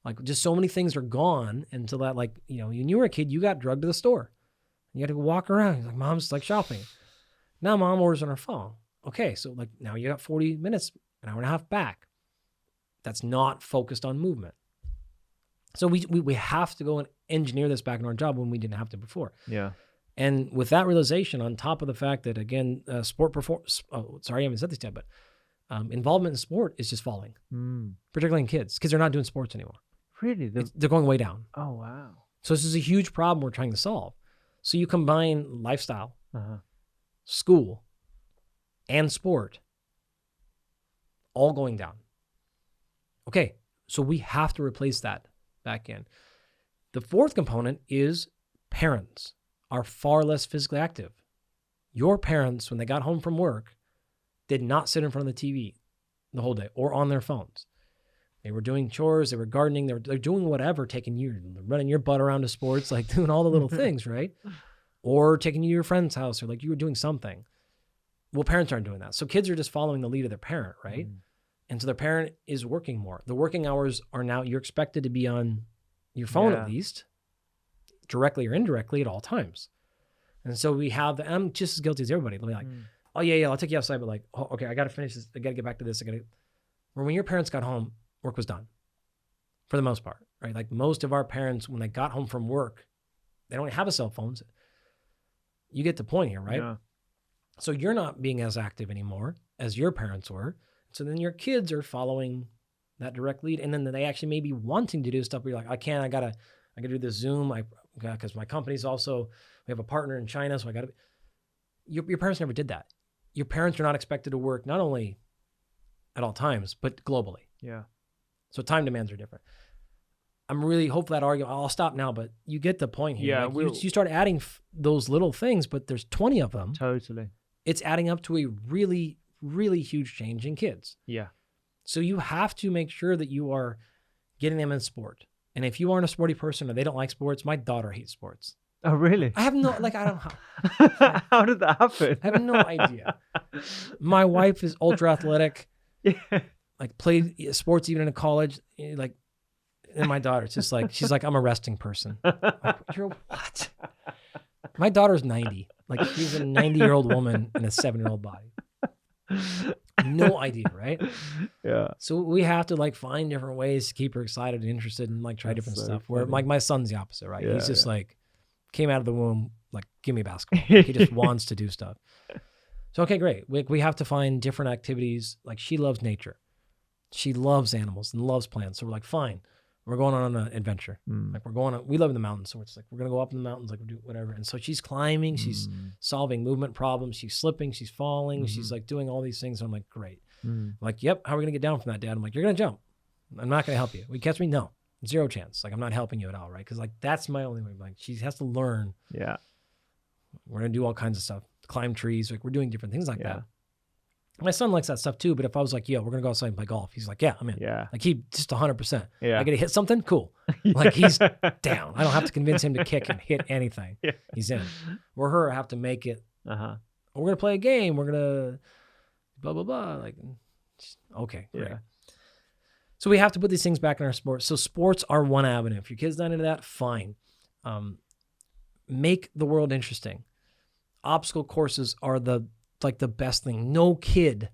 Like just so many things are gone until that, like, when you were a kid, you got drugged to the store. You had to walk around. Like mom's like shopping. Now mom orders on her phone. Okay. So like now you got 40 minutes, an hour and a half back. That's not focused on movement. So we have to go and engineer this back in our job when we didn't have to before. Yeah. And with that realization, on top of the fact that, again, sport performance, I haven't said this yet, but involvement in sport is just falling, particularly in kids. Kids are not doing sports anymore. Really? They're going way down. Oh, wow. So this is a huge problem we're trying to solve. So you combine lifestyle, school, and sport all going down. Okay, so we have to replace that back in. The fourth component is parents are far less physically active. Your parents, when they got home from work, did not sit in front of the TV the whole day or on their phones. They were doing chores, they were gardening, they're doing whatever, running your butt around to sports, like doing all the little things, right? Or taking you to your friend's house, or like you were doing something. Well, parents aren't doing that. So kids are just following the lead of their parent, right? And so their parent is working more. The working hours are now, you're expected to be on your phone at least, directly or indirectly at all times. And so we have, and I'm just as guilty as everybody. They'll be like, oh yeah, I'll take you outside, but like, oh, okay, I got to finish this. I got to get back to this. Where when your parents got home, work was done for the most part, right? Like most of our parents, when they got home from work, they don't have a cell phones. You get the point here, right? Yeah. So you're not being as active anymore as your parents were. So then your kids are following that direct lead. And then they actually may be wanting to do stuff where you're like, I gotta do this Zoom. Because my company's also, we have a partner in China. So I gotta, your parents never did that. Your parents are not expected to work, not only at all times, but globally. Yeah. So time demands are different. I'm really hopeful that argument, I'll stop now, but you get the point here. Yeah. Like you start adding those little things, but there's 20 of them. Totally. It's adding up to a really, really huge change in kids. Yeah. So you have to make sure that you are getting them in sport. And if you aren't a sporty person or they don't like sports, my daughter hates sports. Oh, really? I have no, I don't know. How did that happen? I have no idea. My wife is ultra athletic. Yeah. Like played sports even in college. Like, and my daughter, it's just like, she's like, I'm a resting person. Like, you're what? My daughter's 90. Like she's a 90-year-old woman in a 7-year-old body. No idea, right? Yeah. So we have to like find different ways to keep her excited and interested and like try different stuff. Where like my son's the opposite, right? He's just like came out of the womb, like, give me basketball. Like, he just wants to do stuff. So, okay, great. We have to find different activities. Like she loves nature. She loves animals and loves plants. So we're like, fine. We're going on an adventure. Like we live in the mountains. So it's like, we're going to go up in the mountains, like we do whatever. And so she's climbing, she's solving movement problems. She's slipping, she's falling. She's like doing all these things. So I'm like, great. I'm like, yep. How are we going to get down from that, Dad? I'm like, you're going to jump. I'm not going to help you. Will you catch me? No, 0 chance. Like I'm not helping you at all. Right. Cause like, that's my only way. Like she has to learn. Yeah. We're going to do all kinds of stuff, climb trees. Like we're doing different things like that. My son likes that stuff too. But if I was like, yo, we're going to go outside and play golf. He's like, yeah, I'm in. Yeah. Like he just 100%. Yeah. I got to hit something. Cool. Like he's down. I don't have to convince him to kick and hit anything. Yeah. He's in. Or her, I have to make it. Uh-huh. We're going to play a game. We're going to blah, blah, blah. Like, okay, great. Yeah. So we have to put these things back in our sports. So sports are one avenue. If your kid's not into that, fine. Make the world interesting. Obstacle courses are the best thing. No kid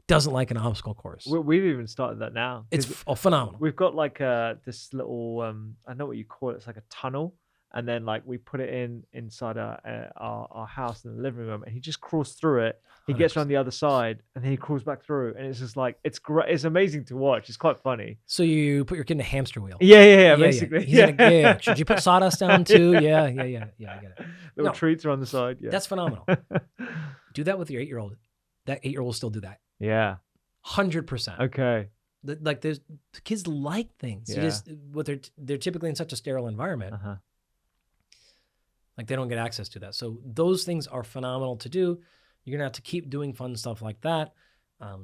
doesn't like an obstacle course. We've even started that now. It's phenomenal. We've got like this little, I know what you call it. It's like a tunnel. And then like we put it inside our house in the living room, and he just crawls through it. He 100%. gets around the other side, and then he crawls back through. And it's just like, it's great. It's amazing to watch. It's quite funny. So you put your kid in a hamster wheel. Yeah, basically. Yeah. Should you put sawdust down too? Yeah, I get it. Little treats are on the side. Yeah. That's phenomenal. Do that with your 8-year-old. That 8-year-old will still do that. Yeah. 100%. Okay. Like the kids like things. Yeah. They're typically in such a sterile environment. Uh-huh. Like they don't get access to that. So those things are phenomenal to do. You're going to have to keep doing fun stuff like that.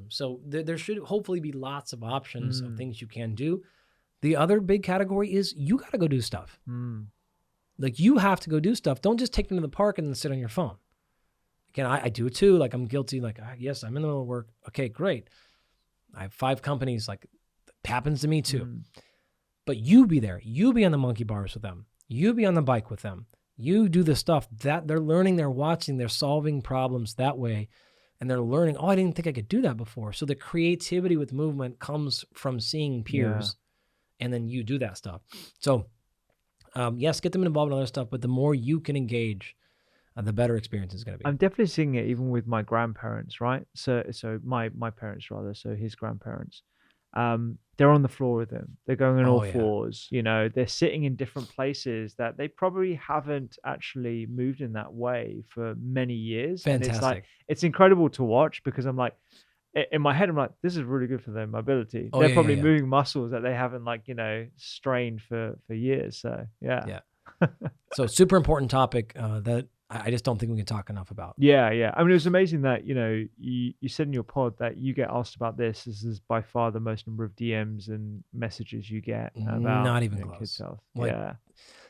So there should hopefully be lots of options of things you can do. The other big category is you got to go do stuff. Like you have to go do stuff. Don't just take them to the park and then sit on your phone. Again, I do it too. Like I'm guilty. Like, yes, I'm in the middle of work. Okay, great. I have 5 companies. Like it happens to me too. But you be there. You be on the monkey bars with them. You be on the bike with them. You do the stuff that they're learning, they're watching, they're solving problems that way. And they're learning, I didn't think I could do that before. So the creativity with movement comes from seeing peers and then you do that stuff. So yes, get them involved in other stuff, but the more you can engage, the better experience is going to be. I'm definitely seeing it even with my grandparents, right? So my parents rather, so his grandparents. They're on the floor with him. They're going on all fours. You know, they're sitting in different places that they probably haven't actually moved in that way for many years. Fantastic. And it's like, it's incredible to watch because I'm like, in my head, I'm like, this is really good for their mobility. They're probably moving muscles that they haven't strained for years. So yeah. So super important topic that I just don't think we can talk enough about. Yeah. I mean, it was amazing that, you said in your pod that you get asked about this. This is by far the most number of DMs and messages you get about not even close. Kids' health. Like,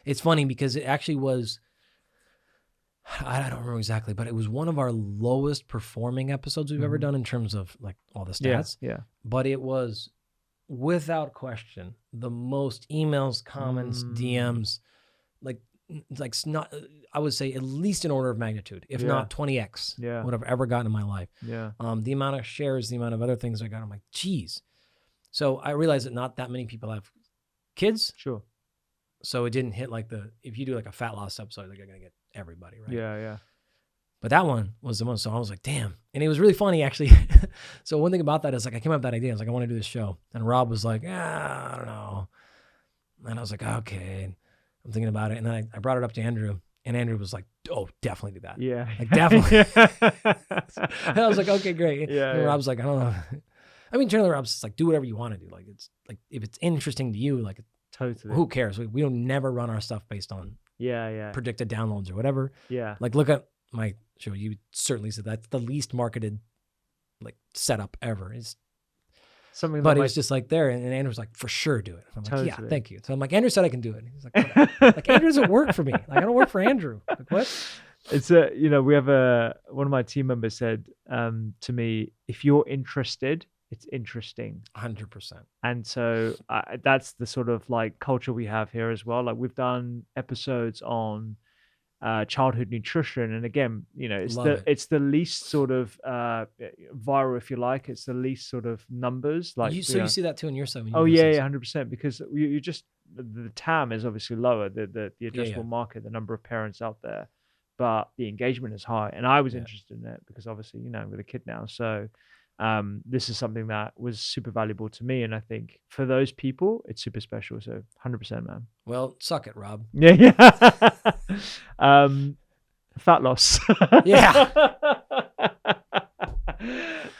it's funny because it actually was, I don't remember exactly, but it was one of our lowest performing episodes we've ever done in terms of like all the stats. Yeah. But it was without question the most emails, comments, DMs, like not, I would say at least an order of magnitude, if not 20x what I've ever gotten in my life. Yeah. The amount of shares, the amount of other things I got, I'm like, geez. So I realized that not that many people have kids. Sure. So it didn't hit like if you do like a fat loss episode, they're going to get everybody, right? Yeah. But that one was the most, so I was like, damn. And it was really funny actually. So one thing about that is like, I came up with that idea. I was like, I want to do this show. And Rob was like, I don't know. And I was like, okay. I'm thinking about it. And then I brought it up to Andrew, and Andrew was like, oh, definitely do that. Yeah. Like, definitely. And I was like, okay, great. Yeah. And Rob's like, I don't know. I mean, generally Rob's just like, do whatever you want to do. Like, it's like, if it's interesting to you, like, totally. Who cares? We don't never run our stuff based on predicted downloads or whatever. Yeah. Like, look at my show. You certainly said that's the least marketed like setup ever. It's something, but it's just like there, and Andrew was like, for sure do it. I'm like, yeah, thank you. So I'm like, Andrew said I can do it. And he's like, like Andrew doesn't work for me. Like I don't work for Andrew. Like what? It's we have one of my team members said to me, if you're interested, it's interesting. 100%. And so that's the sort of like culture we have here as well. Like we've done episodes on childhood nutrition, and again, it's the least sort of viral, if you like. It's the least sort of numbers. Like you see that too in your side. 100%, because you just the TAM is obviously lower, the addressable market, the number of parents out there, but the engagement is high. And I was interested in it because obviously with a kid now, so this is something that was super valuable to me, and I think for those people it's super special. So 100%, man. Well, suck it, Rob. Yeah. Fat loss. Yeah.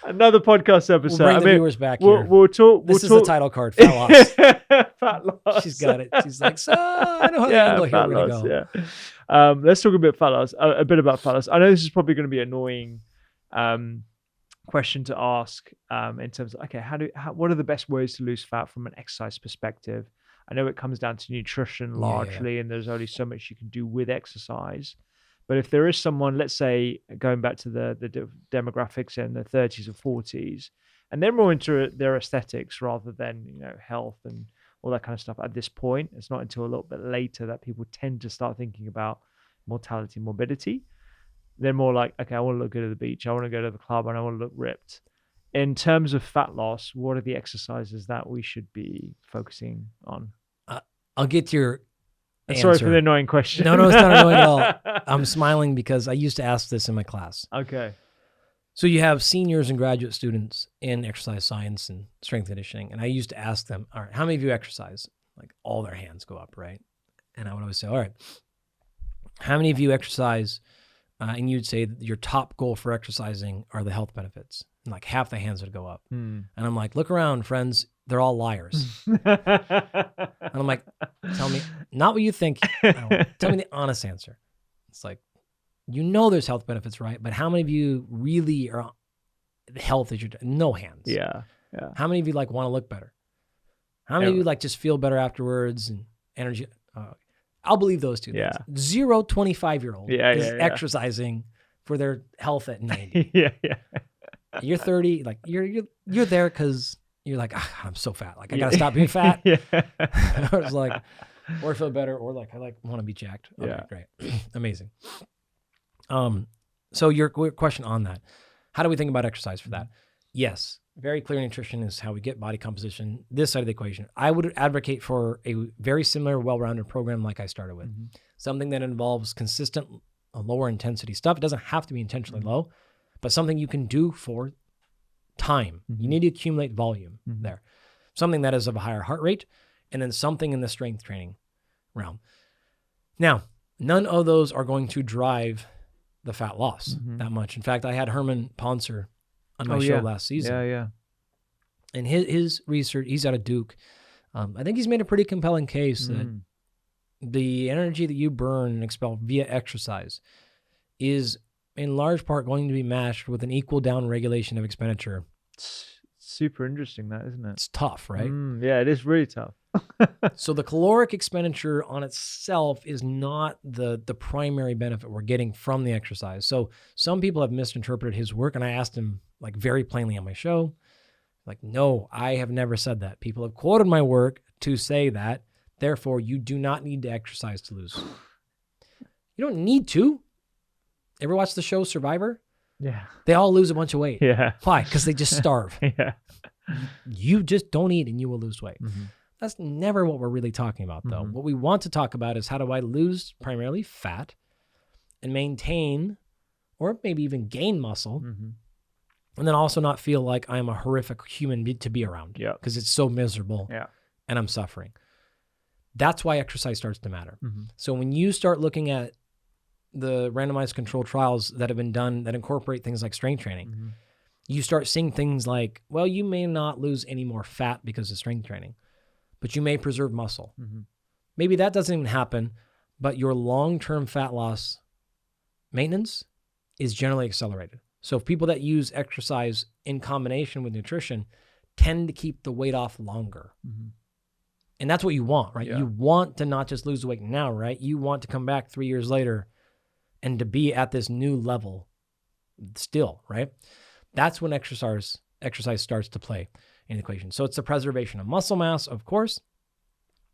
Another podcast episode. We'll bring the viewers back here. We'll talk. This is the title card. Fat loss. Fat loss. She's got it. She's like, so I know how to handle here. We're loss, gonna go. Yeah. Let's talk a bit about fat loss. I know this is probably going to be an annoying question to ask in terms of, okay, what are the best ways to lose fat from an exercise perspective? I know it comes down to nutrition largely, and there's only so much you can do with exercise. But if there is someone, let's say, going back to the demographics in the 30s or 40s, and they're more into their aesthetics rather than, health and all that kind of stuff at this point, it's not until a little bit later that people tend to start thinking about mortality, morbidity. They're more like, okay, I want to look good at the beach, I want to go to the club, and I want to look ripped. In terms of fat loss, what are the exercises that we should be focusing on? I'll get to your answer. Sorry for the annoying question. No, it's not annoying at all. I'm smiling because I used to ask this in my class. Okay. So you have seniors and graduate students in exercise science and strength conditioning, and I used to ask them, all right, how many of you exercise? Like all their hands go up, right? And I would always say, all right, how many of you exercise? And you'd say that your top goal for exercising are the health benefits. And like half the hands would go up. And I'm like, look around, friends. They're all liars. And I'm like, tell me, not what you think. Tell me the honest answer. It's like, there's health benefits, right? But how many of you really are health is your, no hands? Yeah. How many of you want to look better? How many of you just feel better afterwards and energy? I'll believe those two things. 0 25-year-old is exercising for their health at 90. You're 30, you're there because you're like, I'm so fat. I got to stop being fat. I was like, or feel better, or I want to be jacked. Okay, great. Amazing. So your question on that, how do we think about exercise for that? Yes, very clear nutrition is how we get body composition, this side of the equation. I would advocate for a very similar, well-rounded program like I started with. Something that involves consistent, lower intensity stuff. It doesn't have to be intentionally low, but something you can do for time. You need to accumulate volume there. Something that is of a higher heart rate, and then something in the strength training realm. Now, none of those are going to drive the fat loss that much. In fact, I had Herman Poncer on my show last season. And his research, he's out of Duke. I think he's made a pretty compelling case that the energy that you burn and expel via exercise is in large part going to be matched with an equal down regulation of expenditure. It's super interesting, that, isn't it? It's tough, right? Yeah, it is really tough. So the caloric expenditure on itself is not the primary benefit we're getting from the exercise. So some people have misinterpreted his work, and I asked him very plainly on my show, no, I have never said that. People have quoted my work to say that, therefore you do not need to exercise to lose. You don't need to. Ever watch the show Survivor? Yeah. They all lose a bunch of weight. Yeah. Why? Because they just starve. You just don't eat and you will lose weight. That's never what we're really talking about, though. What we want to talk about is how do I lose primarily fat and maintain or maybe even gain muscle, and then also not feel like I'm a horrific human to be around because it's so miserable and I'm suffering. That's why exercise starts to matter. So when you start looking at the randomized controlled trials that have been done that incorporate things like strength training, you start seeing things like, well, you may not lose any more fat because of strength training, but you may preserve muscle. Maybe that doesn't even happen, but your long-term fat loss maintenance is generally accelerated. So people that use exercise in combination with nutrition tend to keep the weight off longer. And that's what you want, right? You want to not just lose the weight now, right? You want to come back 3 years later and to be at this new level still, right? That's when exercise starts to play in the equation. So it's the preservation of muscle mass, of course.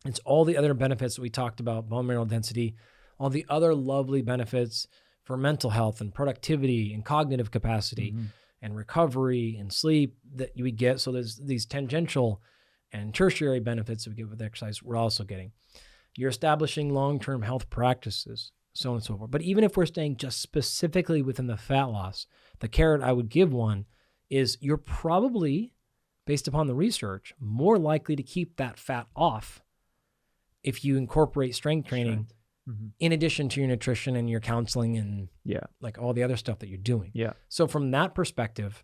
It's all the other benefits that we talked about, bone mineral density, all the other lovely benefits for mental health and productivity and cognitive capacity and recovery and sleep that we get. So there's these tangential and tertiary benefits that we get with exercise we're also getting. You're establishing long-term health practices, so on and so forth. But even if we're staying just specifically within the fat loss, the carrot I would give one is you're probably, based upon the research, more likely to keep that fat off if you incorporate strength training in addition to your nutrition and your counseling and all the other stuff that you're doing. So from that perspective,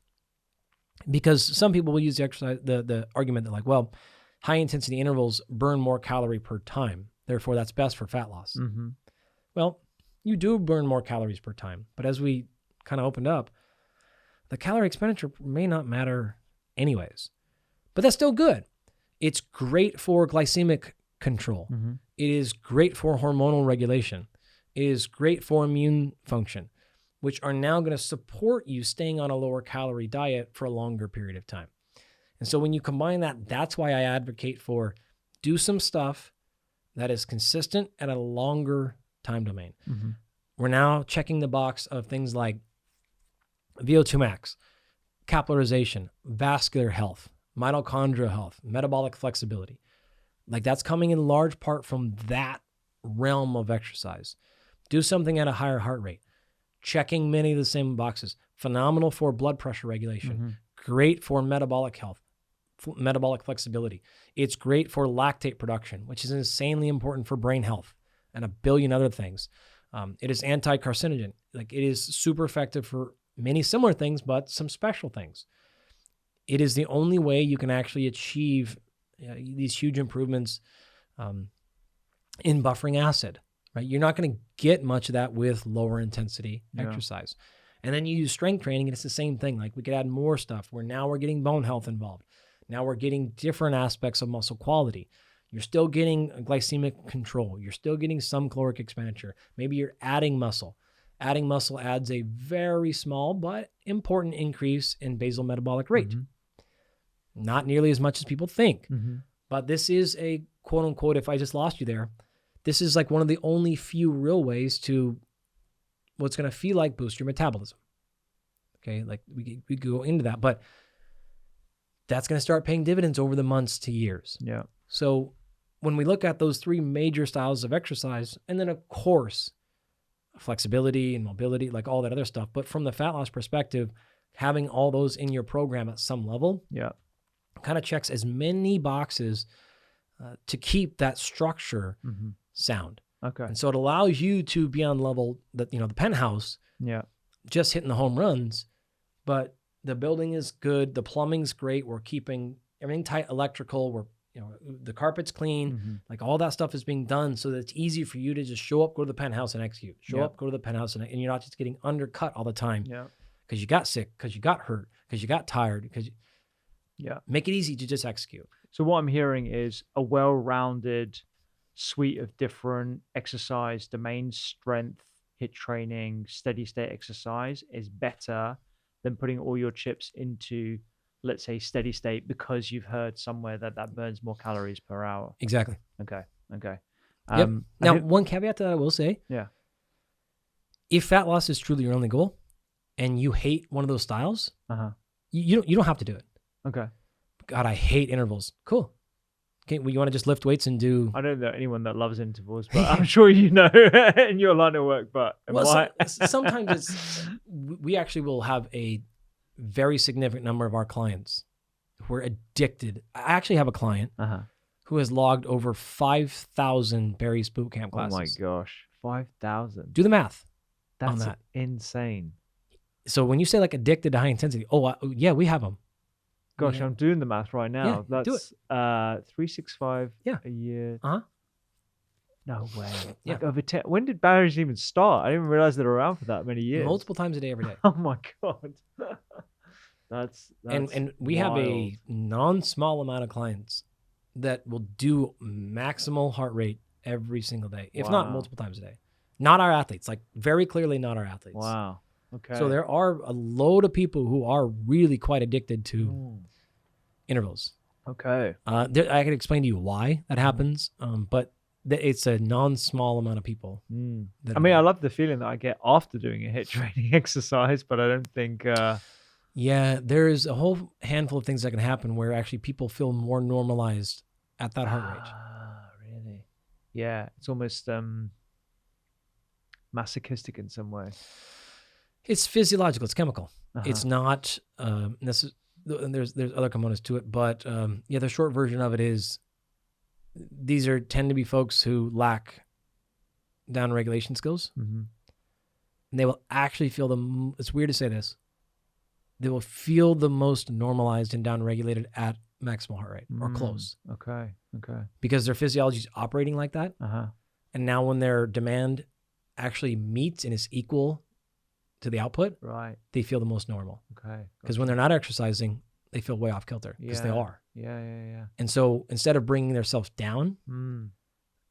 Because some people will use the argument that like, well, high intensity intervals burn more calorie per time. Therefore, that's best for fat loss. Mm-hmm. Well, you do burn more calories per time. But as we kind of opened up, the calorie expenditure may not matter anyways. But that's still good. It's great for glycemic control. Mm-hmm. It is great for hormonal regulation. It is great for immune function, which are now going to support you staying on a lower calorie diet for a longer period of time. And so when you combine that, that's why I advocate for do some stuff that is consistent at a longer time domain. Mm-hmm. We're now checking the box of things like VO2 max, capillarization, vascular health, mitochondrial health, metabolic flexibility. Like that's coming in large part from that realm of exercise. Do something at a higher heart rate. Checking many of the same boxes. Phenomenal for blood pressure regulation. Mm-hmm. Great for metabolic health, metabolic flexibility. It's great for lactate production, which is insanely important for brain health and a billion other things. It is anti-carcinogen. Like it is super effective for many similar things, but some special things. It is the only way you can actually achieve these huge improvements in buffering acid. Right? You're not going to get much of that with lower intensity exercise. And then you use strength training and it's the same thing. Like we could add more stuff where now we're getting bone health involved. Now we're getting different aspects of muscle quality. You're still getting glycemic control. You're still getting some caloric expenditure. Maybe you're adding muscle. Adding muscle adds a very small but important increase in basal metabolic rate. Mm-hmm. Not nearly as much as people think. Mm-hmm. But this is a quote unquote, if I just lost you there, this is like one of the only few real ways to what's going to feel like boost your metabolism. Okay, like we go into that, but that's going to start paying dividends over the months to years. Yeah. So when we look at those three major styles of exercise, and then of course, flexibility and mobility, like all that other stuff, but from the fat loss perspective, having all those in your program at some level, kind of checks as many boxes to keep that structure sound. Okay. And so it allows you to be on level that, the penthouse, just hitting the home runs, but the building is good. The plumbing's great. We're keeping everything tight, electrical. We're, the carpet's clean. Like all that stuff is being done so that it's easy for you to just show up, go to the penthouse and execute. Show up, go to the penthouse and you're not just getting undercut all the time. Because you got sick, because you got hurt, because you got tired, because make it easy to just execute. So what I'm hearing is a well-rounded suite of different exercise domains, strength, HIIT training, steady state exercise is better than putting all your chips into, let's say, steady state because you've heard somewhere that burns more calories per hour. Exactly. Okay. Now, one caveat that I will say, if fat loss is truly your only goal and you hate one of those styles, you don't have to do it. Okay. God, I hate intervals. Cool. Okay, well, you want to just lift weights and do... I don't know anyone that loves intervals, but I'm sure you know in your line of work. But sometimes we actually will have a very significant number of our clients who are addicted. I actually have a client who has logged over 5,000 Barry's boot camp classes. Oh my gosh, 5,000. Do the math. That's insane. So when you say like addicted to high intensity, yeah, we have them. Gosh, I'm doing the math right now. Yeah, do it. 365 a year. No way. Like over 10. When did barriers even start? I didn't realize they were around for that many years. Multiple times a day, every day. Oh my God. That's and we have a non-small amount of clients that will do maximal heart rate every single day, if not multiple times a day. Not our athletes, like very clearly not our athletes. Wow. Okay. So there are a load of people who are really quite addicted to intervals. Okay. I can explain to you why that happens, but it's a non-small amount of people. I love the feeling that I get after doing a HIIT training exercise, but I don't think... Yeah, there is a whole handful of things that can happen where actually people feel more normalized at that heart rate. Really? Yeah, it's almost masochistic in some way. It's physiological. It's chemical. It's not necessarily. There's other components to it, but the short version of it is these tend to be folks who lack down regulation skills, and they will actually feel it's weird to say this, they will feel the most normalized and down-regulated at maximal heart rate or close. Okay. Because their physiology is operating like that. And now when their demand actually meets and is equal to the output, right, they feel the most normal. Okay. Because when they're not exercising, they feel way off kilter because they are. Yeah. And so instead of bringing themselves down,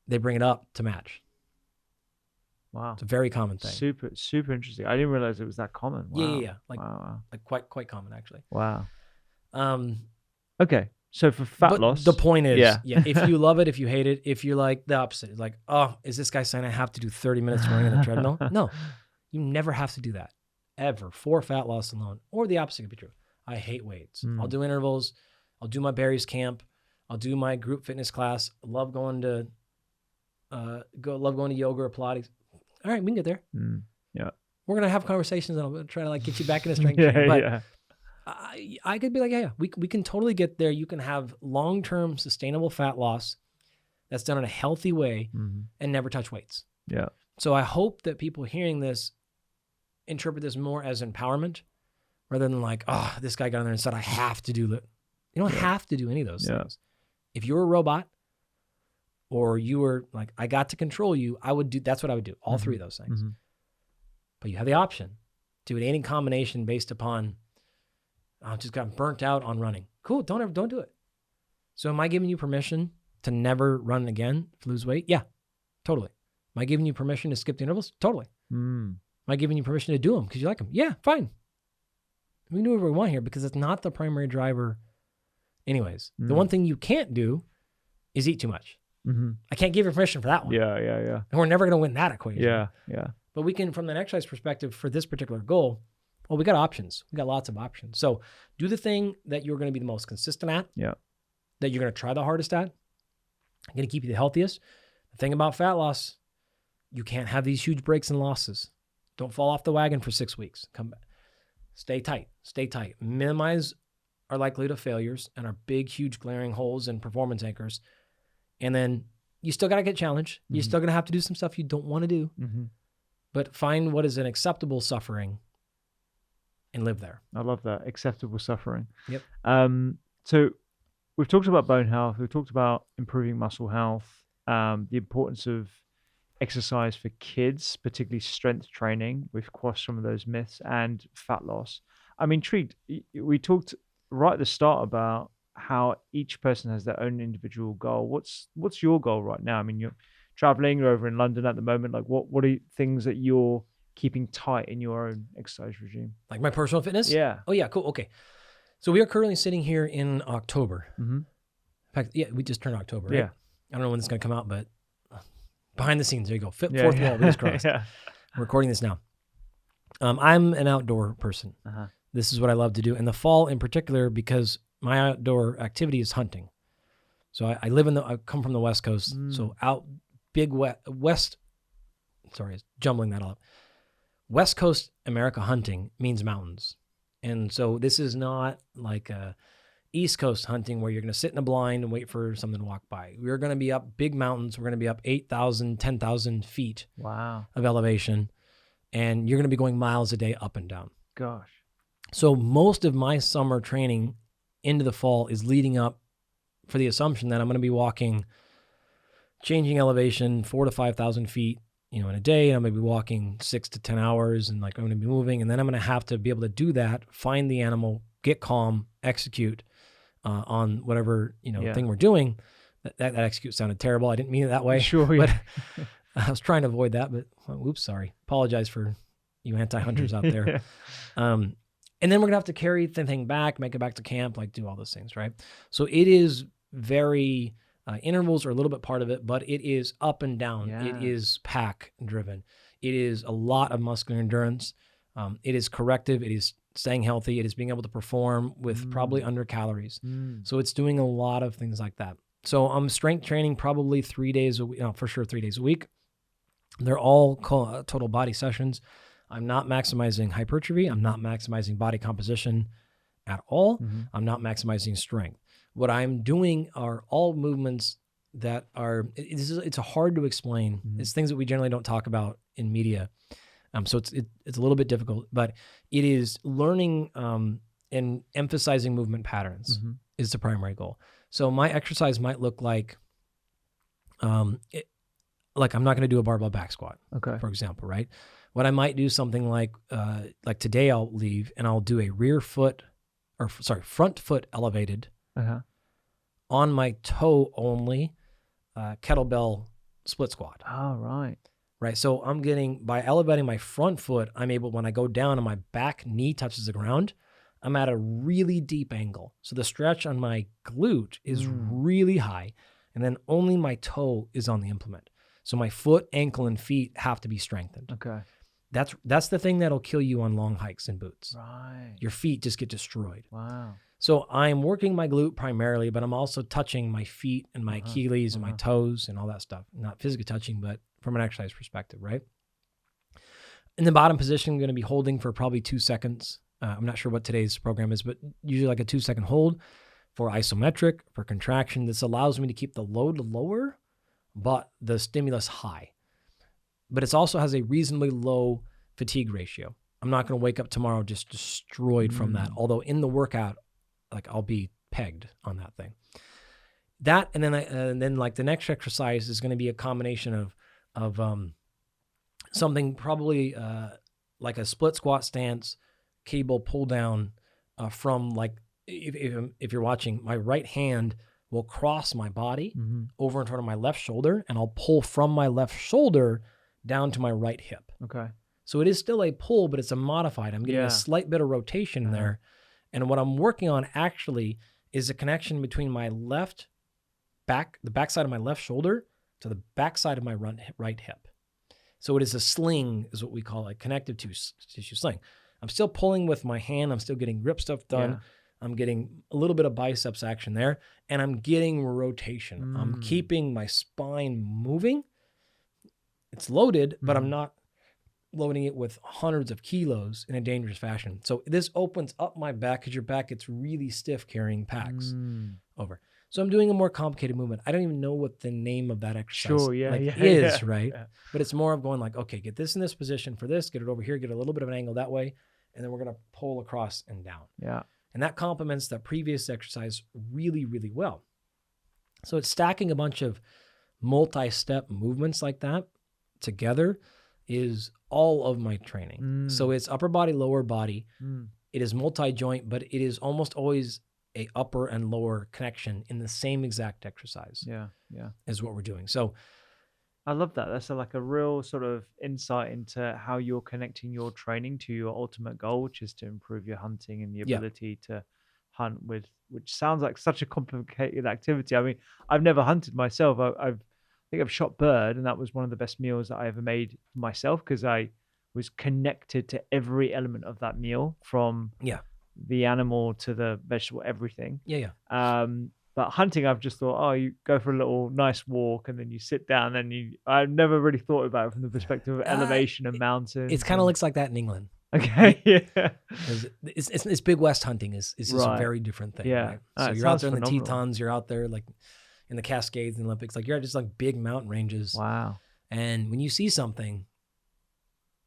they bring it up to match. Wow. It's a very common thing. Super interesting. I didn't realize it was that common. Wow. Yeah. Like quite common actually. Wow. Okay. So for fat loss, the point is, if you love it, if you hate it, if you're like the opposite, like, oh, is this guy saying I have to do 30 minutes running on the treadmill? No, you never have to do that ever for fat loss alone. Or the opposite could be true. I hate weights. I'll do intervals. I'll do my berries camp. I'll do my group fitness class. Love going to yoga or Pilates. All right, we can get there. Yeah. We're going to have conversations and I'll try to like get you back into strength training. But I could be like, yeah, we can totally get there. You can have long-term sustainable fat loss that's done in a healthy way and never touch weights. Yeah. So I hope that people hearing this interpret this more as empowerment rather than like, oh, this guy got in there and said, I have to do it. You don't have to do any of those things. If you're a robot or you were like, I got to control you, that's what I would do. All three of those things. But you have the option to do any combination based upon, I just got burnt out on running. Cool. Don't do it. So am I giving you permission to never run again to lose weight? Yeah, totally. Am I giving you permission to skip the intervals? Totally. Am I giving you permission to do them because you like them? Yeah, fine. We can do whatever we want here because it's not the primary driver anyways. The one thing you can't do is eat too much. I can't give you permission for that one. Yeah. And we're never going to win that equation. Yeah. But we can, from an exercise perspective for this particular goal, well, we got options. We got lots of options. So do the thing that you're going to be the most consistent at. Yeah. That you're going to try the hardest at. Going to keep you the healthiest. The thing about fat loss, you can't have these huge breaks and losses. Don't fall off the wagon for 6 weeks. Come back. Stay tight. Minimize our likelihood of failures and our big, huge glaring holes and performance anchors. And then you still got to get challenged. You're still going to have to do some stuff you don't want to do. But find what is an acceptable suffering and live there. I love that. Acceptable suffering. Yep. So we've talked about bone health. We've talked about improving muscle health, the importance of exercise for kids, particularly strength training. We've quashed some of those myths and fat loss. I'm intrigued. We talked right at the start about how each person has their own individual goal. What's your goal right now? I mean, you're traveling, you're over in London at the moment. Like what are things that you're keeping tight in your own exercise regime? Like my personal fitness? Yeah. Oh yeah, cool. Okay. So we are currently sitting here in October. In fact, we just turned October, right? Yeah. I don't know when it's going to come out, but behind the scenes, there you go. Fourth wall, we just crossed. I'm recording this now. I'm an outdoor person. This is what I love to do. In the fall in particular, because my outdoor activity is hunting. So I come from the West Coast. So out big west, sorry, jumbling that all up. West Coast America hunting means mountains. And so this is not like a East Coast hunting where you're going to sit in a blind and wait for something to walk by. We're going to be up big mountains. We're going to be up 8,000, 10,000 feet of elevation. And you're going to be going miles a day up and down. Gosh. So most of my summer training into the fall is leading up for the assumption that I'm going to be walking, changing elevation 4,000 to 5,000 feet, in a day. And I'm going to be walking 6 to 10 hours and I'm going to be moving. And then I'm going to have to be able to do that, find the animal, get calm, execute on whatever, thing we're doing. That execute sounded terrible. I didn't mean it that way. Sure. But I was trying to avoid that, but oops, sorry. Apologize for you anti-hunters out there. And then we're going to have to carry the thing back, make it back to camp, do all those things, right? So it is very, intervals are a little bit part of it, but it is up and down. Yeah. It is pack driven. It is a lot of muscular endurance. It is corrective. It is staying healthy. It is being able to perform with probably under calories. So it's doing a lot of things like that. So I'm strength training probably 3 days a week, for sure 3 days a week. They're all total body sessions. I'm not maximizing hypertrophy. I'm not maximizing body composition at all. I'm not maximizing strength. What I'm doing are all movements that are, it's hard to explain. It's things that we generally don't talk about in media. So it's a little bit difficult, but it is learning and emphasizing movement patterns is the primary goal. So my exercise might look like, like I'm not going to do a barbell back squat, for example, right? What I might do something like today I'll leave and I'll do a front foot elevated on my toe only kettlebell split squat. Oh, right. Right. So I'm getting, by elevating my front foot, I'm able, when I go down and my back knee touches the ground, I'm at a really deep angle. So the stretch on my glute is really high. And then only my toe is on the implement. So my foot, ankle, and feet have to be strengthened. Okay. That's the thing that'll kill you on long hikes and boots. Right. Your feet just get destroyed. Wow. So I'm working my glute primarily, but I'm also touching my feet and my Achilles and my toes and all that stuff. Not physically touching, but from an exercise perspective, right? In the bottom position, I'm going to be holding for probably 2 seconds. I'm not sure what today's program is, but usually like a 2-second hold for isometric, for contraction. This allows me to keep the load lower, but the stimulus high. But it also has a reasonably low fatigue ratio. I'm not going to wake up tomorrow just destroyed from that. Although in the workout, like I'll be pegged on that thing. That, and then like the next exercise is going to be a combination of something probably like a split squat stance, cable pull down from like, if you're watching, my right hand will cross my body over in front of my left shoulder, and I'll pull from my left shoulder down to my right hip. Okay. So it is still a pull, but it's a modified. I'm getting a slight bit of rotation there. And what I'm working on actually is a connection between my left back, the backside of my left shoulder to the backside of my right hip. So it is a sling, is what we call a connective tissue sling. I'm still pulling with my hand. I'm still getting grip stuff done. Yeah. I'm getting a little bit of biceps action there, and I'm getting rotation. I'm keeping my spine moving. It's loaded, but I'm not loading it with hundreds of kilos in a dangerous fashion. So this opens up my back because your back gets really stiff carrying packs over. So I'm doing a more complicated movement. I don't even know what the name of that exercise is, right? Yeah. But it's more of going like, okay, get this in this position for this, get it over here, get a little bit of an angle that way, and then we're going to pull across and down. Yeah. And that complements that previous exercise really, really well. So it's stacking a bunch of multi-step movements like that together is all of my training. So it's upper body, lower body. It is multi-joint, but it is almost always a upper and lower connection in the same exact exercise. Yeah. Is what we're doing. So I love that. That's like a real sort of insight into how you're connecting your training to your ultimate goal, which is to improve your hunting and the ability to hunt with, which sounds like such a complicated activity. I mean, I've never hunted myself. I think I've shot bird, and that was one of the best meals that I ever made for myself because I was connected to every element of that meal, from the animal to the vegetable, everything. But hunting, I've just thought, oh, you go for a little nice walk and then you sit down, and I've never really thought about it from the perspective of elevation and mountains. It kind of looks like that in England. Okay, yeah. It's Big West hunting is just a very different thing. Yeah. Right? So you're out there in the Tetons, you're out there like in the Cascades and Olympics, like you're just like big mountain ranges. Wow. And when you see something,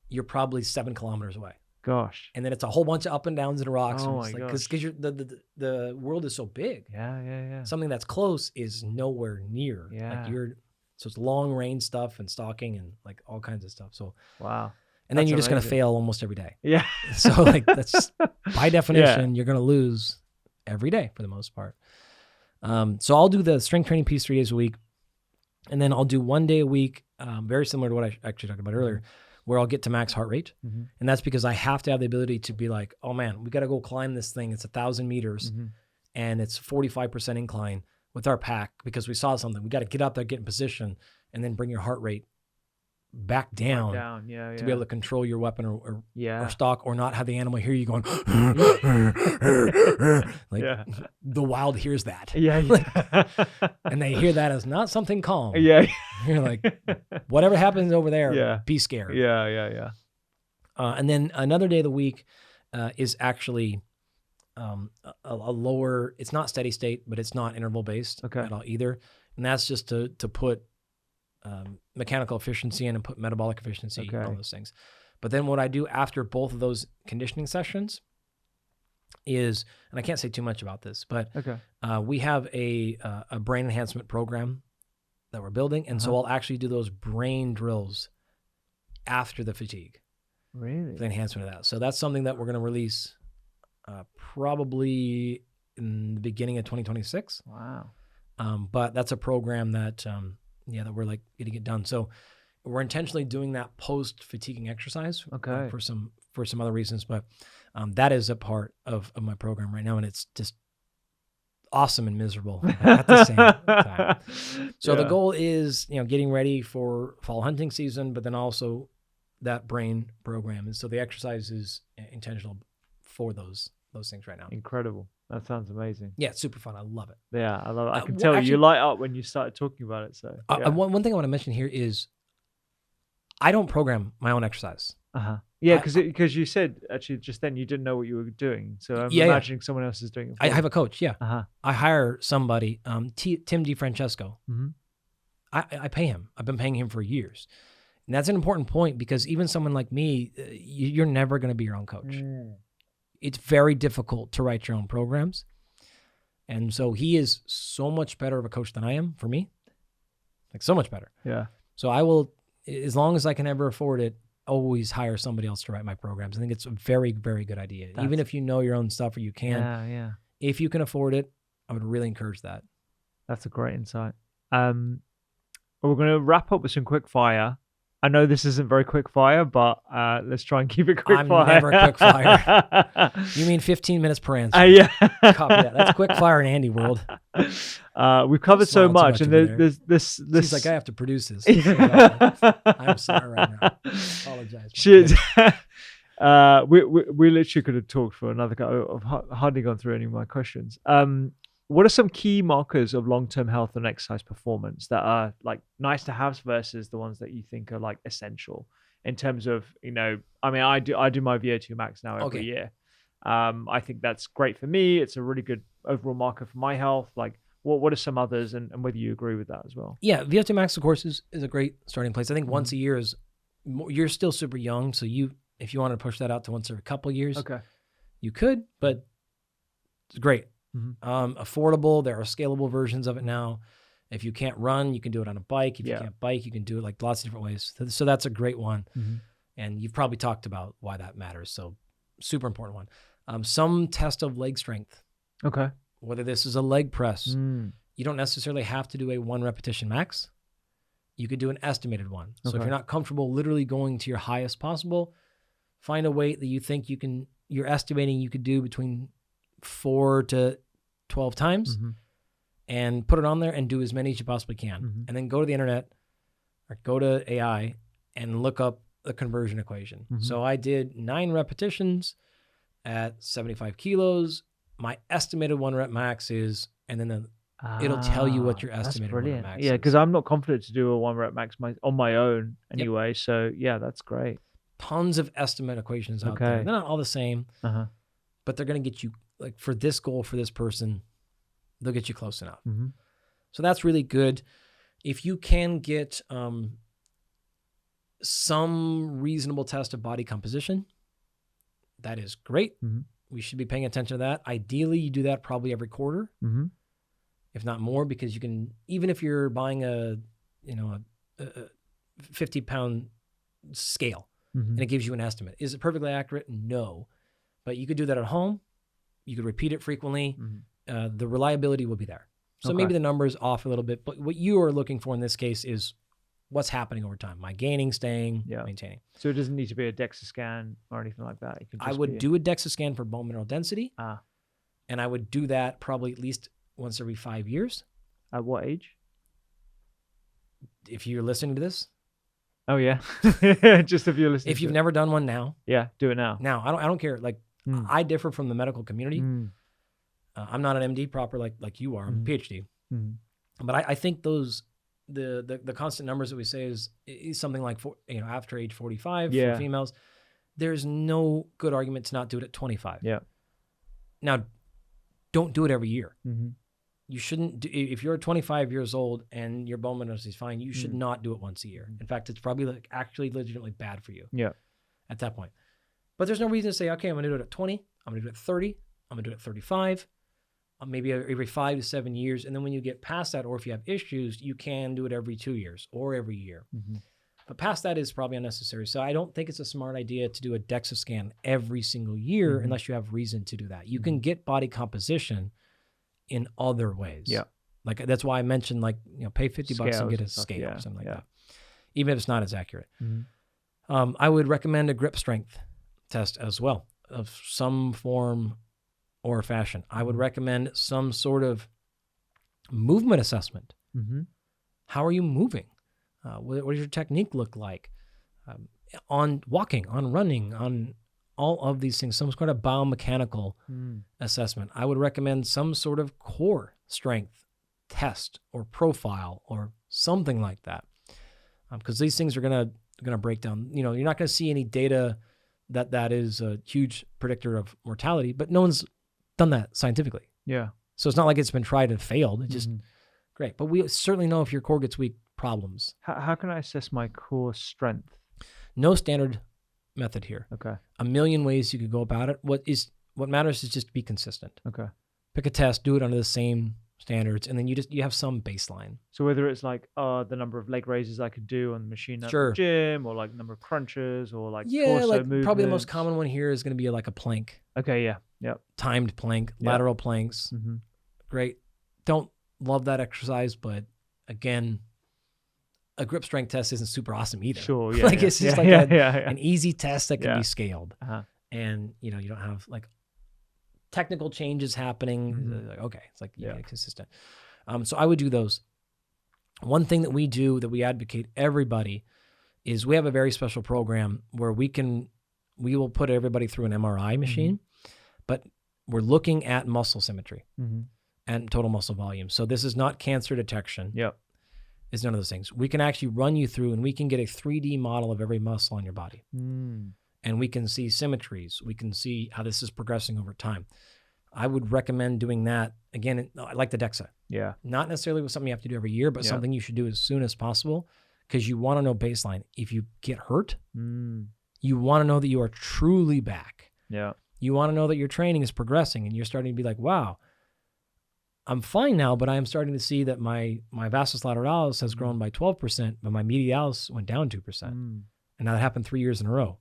you're probably 7 kilometers away. Gosh. And then it's a whole bunch of up and downs and rocks. Oh my gosh. Because the world is so big. Yeah. Something that's close is nowhere near. Yeah. So it's long range stuff and stalking and like all kinds of stuff. So wow. And then you're just going to fail almost every day. Yeah. So like that's just, by definition, you're going to lose every day for the most part. So I'll do the strength training piece 3 days a week. And then I'll do 1 day a week, very similar to what I actually talked about earlier, where I'll get to max heart rate. And that's because I have to have the ability to be like, oh man, we got to go climb this thing. It's 1,000 meters and it's 45% incline with our pack because we saw something. We got to get up there, get in position, and then bring your heart rate back down, to be able to control your weapon or stalk, or not have the animal hear you going like the wild hears that. And they hear that as not something calm. You're like, whatever happens over there, be scared. And then another day of the week is actually a lower, it's not steady state, but it's not interval based at all either. And that's just to put mechanical efficiency in and put metabolic efficiency and all those things. But then what I do after both of those conditioning sessions is, and I can't say too much about this, but we have a brain enhancement program that we're building. And so I'll actually do those brain drills after the fatigue. Really? For the enhancement of that. So that's something that we're going to release probably in the beginning of 2026. Wow. But that's a program that, that we're like getting it done. So we're intentionally doing that post-fatiguing exercise for some other reasons. But that is a part of my program right now. And it's just awesome and miserable at the same time. So the goal is, getting ready for fall hunting season, but then also that brain program. And so the exercise is intentional for those things right now. Incredible. That sounds amazing. Yeah, it's super fun. I love it. Yeah, I love it. I can tell you light up when you started talking about it. So one thing I want to mention here is I don't program my own exercise. Yeah, because you said actually just then you didn't know what you were doing. So I'm imagining someone else is doing it. I have a coach. Yeah. I hire somebody, Tim DiFrancesco. I pay him. I've been paying him for years. And that's an important point because even someone like me, you're never going to be your own coach. It's very difficult to write your own programs. And so he is so much better of a coach than I am for me. Like so much better. Yeah. So I will, as long as I can ever afford it, always hire somebody else to write my programs. I think it's a very, very good idea. Even if you know your own stuff or you can. If you can afford it, I would really encourage that. That's a great insight. We're going to wrap up with some quick fire. I know this isn't very quick fire, but let's try and keep it quick fire. I'm never quick fire. You mean 15 minutes per answer? Yeah. Copy that. That's quick fire in Andy world. We've covered so much, and there's this. She's like, I have to produce this. I'm sorry right now. Apologize. Shit. We literally could have talked for another. I've hardly gone through any of my questions. What are some key markers of long-term health and exercise performance that are like nice to have versus the ones that you think are like essential in terms of, I do my VO2 max now every year. I think that's great for me. It's a really good overall marker for my health. Like what are some others and whether you agree with that as well? Yeah. VO2 max, of course, is a great starting place. I think once a year is, you're still super young. So if you want to push that out to once every couple of years, you could, but it's great. Affordable. There are scalable versions of it now. If you can't run, you can do it on a bike. If you can't bike, you can do it like lots of different ways. So that's a great one. And you've probably talked about why that matters. So super important one. Some test of leg strength. Whether this is a leg press, you don't necessarily have to do a 1 repetition max. You could do an estimated one. So if you're not comfortable literally going to your highest possible, find a weight that you think you're estimating you could do between 4 to 12 times and put it on there and do as many as you possibly can. And then go to the internet or go to AI and look up the conversion equation. So I did 9 repetitions at 75 kilos. My estimated 1 rep max is, and then it'll tell you what your estimated 1 rep max is. Yeah, because I'm not confident to do a 1 rep max on my own anyway. So yeah, that's great. Tons of estimate equations out there. They're not all the same, but they're going to get you, like for this goal, for this person, they'll get you close enough. So that's really good. If you can get some reasonable test of body composition, that is great. We should be paying attention to that. Ideally, you do that probably every quarter, if not more, because you can, even if you're buying a 50-pound scale and it gives you an estimate. Is it perfectly accurate? No. But you could do that at home. You could repeat it frequently. The reliability will be there. So maybe the number is off a little bit, but what you are looking for in this case is what's happening over time. Am I gaining, staying, maintaining? So it doesn't need to be a DEXA scan or anything like that. It can just I would do a DEXA scan for bone mineral density. And I would do that probably at least once every 5 years. At what age? If you're listening to this. Oh yeah. Just if you're listening. If you've never done one now. Yeah, do it now. Now, I don't care. Like I differ from the medical community. I'm not an MD proper like you are. I'm a PhD. But I think those the constant numbers that we say is something like after age 45 for females. There's no good argument to not do it at 25. Yeah. Now, don't do it every year. You shouldn't. If you're 25 years old and your bone mineral density is fine, you should not do it once a year. In fact, it's probably actually legitimately bad for you. Yeah. at that point. But there's no reason to say, okay, I'm going to do it at 20. I'm going to do it at 30. I'm going to do it at 35. Maybe every 5 to 7 years. And then when you get past that, or if you have issues, you can do it every 2 years or every year. But past that is probably unnecessary. So I don't think it's a smart idea to do a DEXA scan every single year unless you have reason to do that. You can get body composition in other ways. Yeah. Like that's why I mentioned pay $50 and get a scale or something like that. Even if it's not as accurate. I would recommend a grip strength test as well of some form or fashion. I would recommend some sort of movement assessment. How are you moving? What does your technique look like? On walking, on running, on all of these things, some sort of biomechanical assessment. I would recommend some sort of core strength test or profile or something like that. Because these things are gonna break down. You're not gonna see any data that is a huge predictor of mortality, but no one's done that scientifically. Yeah. So it's not like it's been tried and failed. It's just great. But we certainly know if your core gets weak, problems. How can I assess my core strength? No standard method here. Okay. A million ways you could go about it. What matters is just to be consistent. Okay. Pick a test, do it under the same standards, and then you have some baseline. So whether it's like the number of leg raises I could do on the machine at the gym, or like number of crunches, or like torso movements. Probably the most common one here is going to be like a plank. Okay, yeah. Yep. Timed plank, lateral planks. Great. Don't love that exercise, but again, a grip strength test isn't super awesome either. Sure, yeah. It's just an easy test that can be scaled. And you don't have like technical changes happening. Like, okay, it's like consistent. So I would do those. One thing that we do that we advocate everybody is we have a very special program where we will put everybody through an MRI machine, but we're looking at muscle symmetry and total muscle volume. So this is not cancer detection. Yep. It's none of those things. We can actually run you through and we can get a 3D model of every muscle on your body. And we can see symmetries. We can see how this is progressing over time. I would recommend doing that. Again, I like the DEXA. Yeah. Not necessarily with something you have to do every year, but something you should do as soon as possible because you want to know baseline. If you get hurt, you want to know that you are truly back. Yeah. You want to know that your training is progressing and you're starting to be like, wow, I'm fine now, but I'm starting to see that my vastus lateralis has grown by 12%, but my medialis went down 2%. And now that happened 3 years in a row.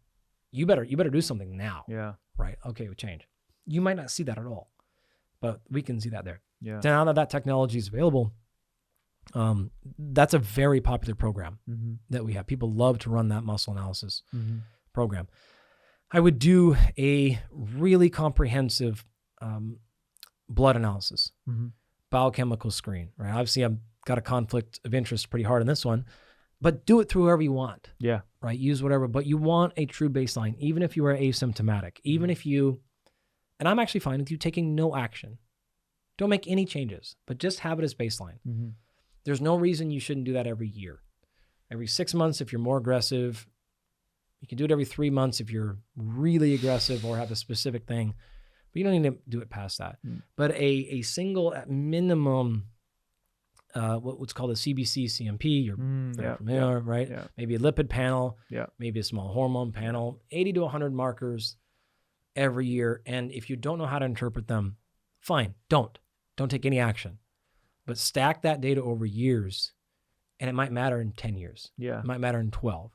You better do something now. Yeah. Right. Okay, we change. You might not see that at all, but we can see that there. Yeah. So now that technology is available, that's a very popular program that we have. People love to run that muscle analysis program. I would do a really comprehensive blood analysis, biochemical screen, right? Obviously, I've got a conflict of interest pretty hard on this one, but do it through whoever you want. Yeah. Right? Use whatever, but you want a true baseline, even if you are asymptomatic, even if you, and I'm actually fine with you taking no action. Don't make any changes, but just have it as baseline. There's no reason you shouldn't do that every year. Every 6 months, if you're more aggressive. You can do it every 3 months if you're really aggressive or have a specific thing, but you don't need to do it past that. But a single, at minimum, what's called a CBC CMP, you're very familiar, right? Yeah. Maybe a lipid panel, maybe a small hormone panel, 80 to 100 markers every year. And if you don't know how to interpret them, fine, don't take any action. But stack that data over years, and it might matter in 10 years. Yeah. It might matter in 12.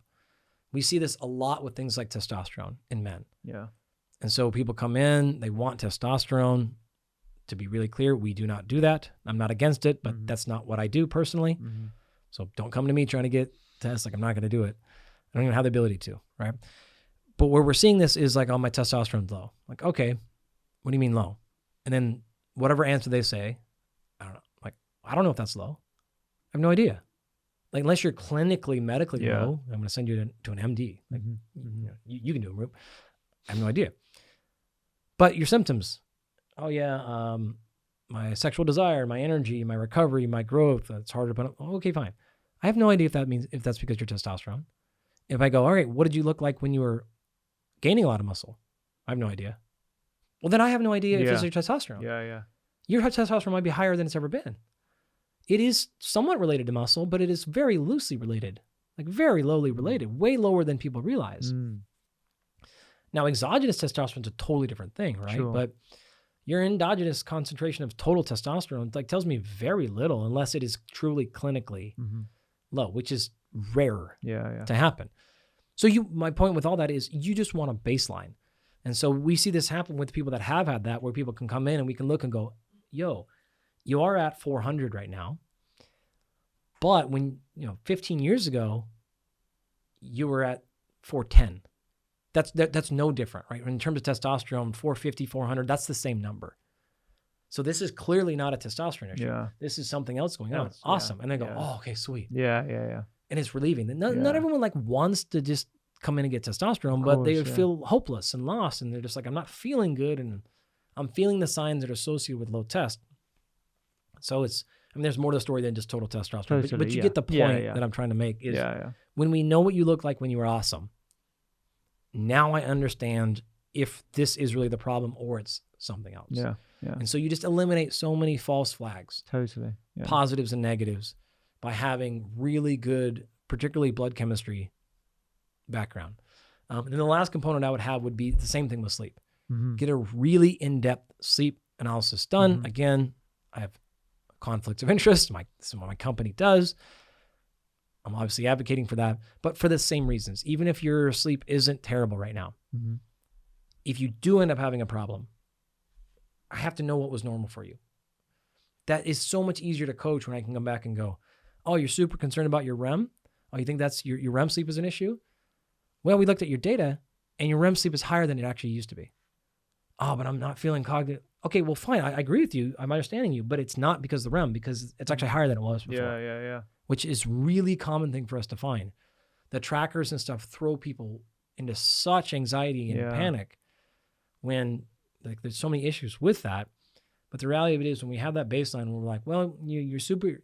We see this a lot with things like testosterone in men. Yeah. And so people come in, they want testosterone. To be really clear, we do not do that. I'm not against it, but that's not what I do personally. So don't come to me trying to get tests. Like, I'm not going to do it. I don't even have the ability to, right? But where we're seeing this is like, oh, my testosterone's low. Like, okay, what do you mean low? And then whatever answer they say, I don't know. Like, I don't know if that's low. I have no idea. Like, unless you're clinically, medically low, I'm going to send you to an MD. Like, you can do a group. I have no idea. But your symptoms, oh yeah, my sexual desire, my energy, my recovery, my growth, it's harder to put up. Okay, fine. I have no idea if that's because your testosterone. If I go, all right, what did you look like when you were gaining a lot of muscle? I have no idea. Well, then I have no idea if it's your testosterone. Yeah. Your testosterone might be higher than it's ever been. It is somewhat related to muscle, but it is very loosely related, like very lowly related, way lower than people realize. Now, exogenous testosterone is a totally different thing, right? Sure. But your endogenous concentration of total testosterone like tells me very little unless it is truly clinically low, which is rare to happen. So my point with all that is you just want a baseline. And so we see this happen with people that have had that, where people can come in and we can look and go, yo, you are at 400 right now. But when, 15 years ago, you were at 410. That's no different, right? In terms of testosterone, 450, 400, that's the same number. So this is clearly not a testosterone issue. Yeah. This is something else going on. Awesome. And then go, oh, okay, sweet. Yeah. And it's relieving. Not everyone wants to just come in and get testosterone, but they feel hopeless and lost. And they're just like, I'm not feeling good. And I'm feeling the signs that are associated with low test. So there's more to the story than just total testosterone. Totally, but you get the point that I'm trying to make is when we know what you look like when you were awesome, now I understand if this is really the problem or it's something else. Yeah. And so you just eliminate so many false flags. Totally. Yeah. Positives and negatives by having really good, particularly blood chemistry background. And then the last component I would have would be the same thing with sleep. Get a really in-depth sleep analysis done. Again, I have conflicts of interest. This is what my company does. I'm obviously advocating for that, but for the same reasons. Even if your sleep isn't terrible right now, if you do end up having a problem, I have to know what was normal for you. That is so much easier to coach when I can come back and go, oh, you're super concerned about your REM? Oh, you think that's your REM sleep is an issue? Well, we looked at your data and your REM sleep is higher than it actually used to be. Oh, but I'm not feeling cognitive. Okay, well, fine. I agree with you. I'm understanding you, but it's not because of the REM, because it's actually higher than it was before. Yeah. Which is really common thing for us to find. The trackers and stuff throw people into such anxiety and panic when there's so many issues with that. But the reality of it is when we have that baseline, we're like, well, you're super,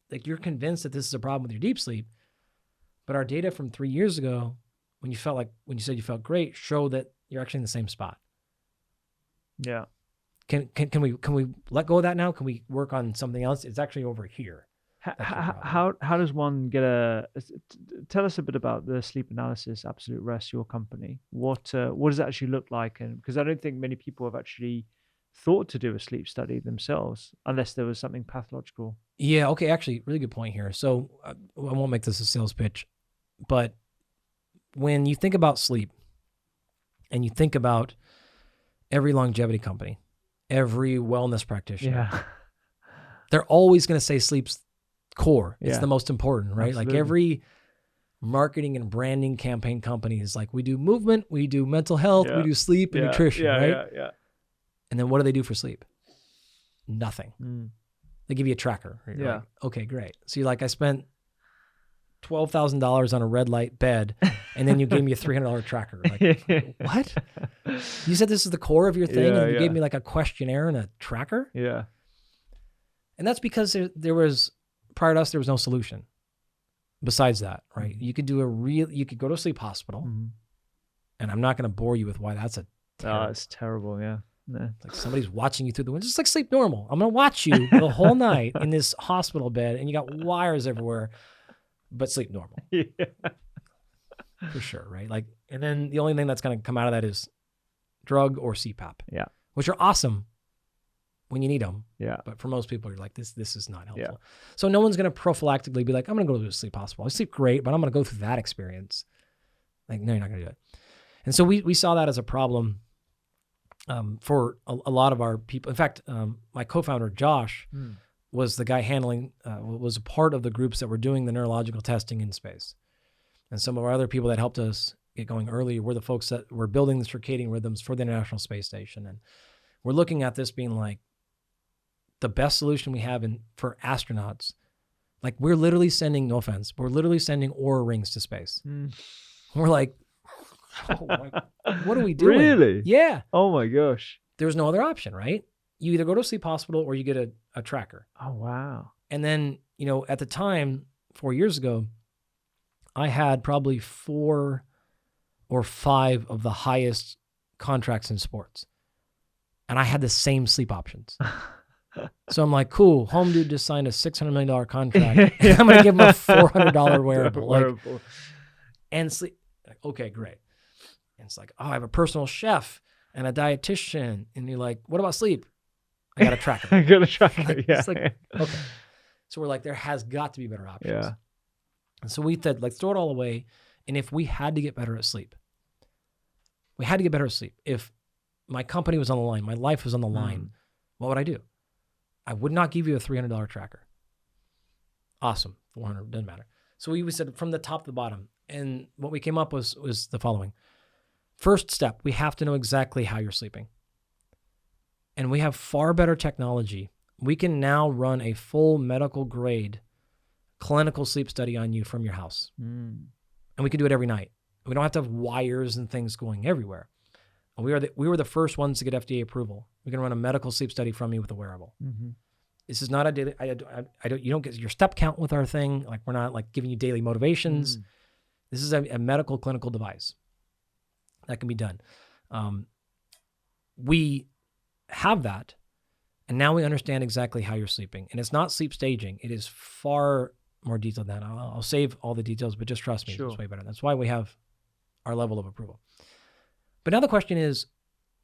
you're convinced that this is a problem with your deep sleep. But our data from 3 years ago, when you said you felt great, show that you're actually in the same spot. Yeah. Can we let go of that now? Can we work on something else? It's actually over here. How does one get tell us a bit about the sleep analysis, Absolute Rest, your company. What does it actually look like? And because I don't think many people have actually thought to do a sleep study themselves unless there was something pathological. Yeah. Okay. Actually, really good point here. So I won't make this a sales pitch, but when you think about sleep and you think about every longevity company, every wellness practitioner, they're always going to say sleep's core. It's the most important, right? Absolutely. Like every marketing and branding campaign company is like, we do movement, we do mental health, we do sleep and nutrition, right? Yeah. And then what do they do for sleep? Nothing. They give you a tracker. You're like, okay, great. So you're like, I spent $12,000 on a red light bed, and then you gave me a $300 tracker. Like, what? You said this is the core of your thing, and you gave me like a questionnaire and a tracker? Yeah. And that's because there was, prior to us, there was no solution besides that, right? You could you could go to a sleep hospital, and I'm not going to bore you with why that's it's terrible, yeah. It's like somebody's watching you through the window. Just like sleep normal. I'm going to watch you the whole night in this hospital bed, and you got wires everywhere, but sleep normal. Yeah. For sure, right? And then the only thing that's going to come out of that is drug or CPAP. Yeah. Which are awesome when you need them. Yeah. But for most people, you're like, this is not helpful. Yeah. So no one's going to prophylactically be like, I'm going to go to a sleep hospital. I sleep great, but I'm going to go through that experience. Like, no, you're not going to do it. And so we saw that as a problem for a lot of our people. In fact, my co-founder, Josh, was the guy was a part of the groups that were doing the neurological testing in space. And some of our other people that helped us get going early were the folks that were building the circadian rhythms for the International Space Station. And we're looking at this being like the best solution we have for astronauts. Like we're literally sending, no offense, we're literally sending Oura rings to space. We're like, oh my, what are we doing? Really? Yeah. Oh my gosh. There was no other option, right? You either go to a sleep hospital or you get a tracker. Oh, wow. And then, at the time, 4 years ago, I had probably 4 or 5 of the highest contracts in sports. And I had the same sleep options. So I'm like, cool, home dude just signed a $600 million contract. And I'm going to give him a $400 wearable. And sleep. Okay, great. And it's like, oh, I have a personal chef and a dietitian. And you're like, what about sleep? I got to track it. I got to track it. Yeah. It's like, okay. So we're like, there has got to be better options. Yeah. And so we said, like, throw it all away. And if we had to get better at sleep, we had to get better at sleep. If my company was on the line, my life was on the line, what would I do? I would not give you a $300 tracker. Awesome. 400, doesn't matter. So we said from the top to the bottom. And what we came up with was the following. First step, we have to know exactly how you're sleeping. And we have far better technology. We can now run a full medical grade clinical sleep study on you from your house. And we can do it every night. We don't have to have wires and things going everywhere. And we were the first ones to get FDA approval. We're going to run a medical sleep study from you with a wearable. This is not a daily, you don't get your step count with our thing. Like, we're not like giving you daily motivations. This is a medical clinical device that can be done. We have that, and now we understand exactly how you're sleeping. And it's not sleep staging. It is far more detailed than that. I'll save all the details, but just trust me, It's way better. That's why we have our level of approval. But now the question is,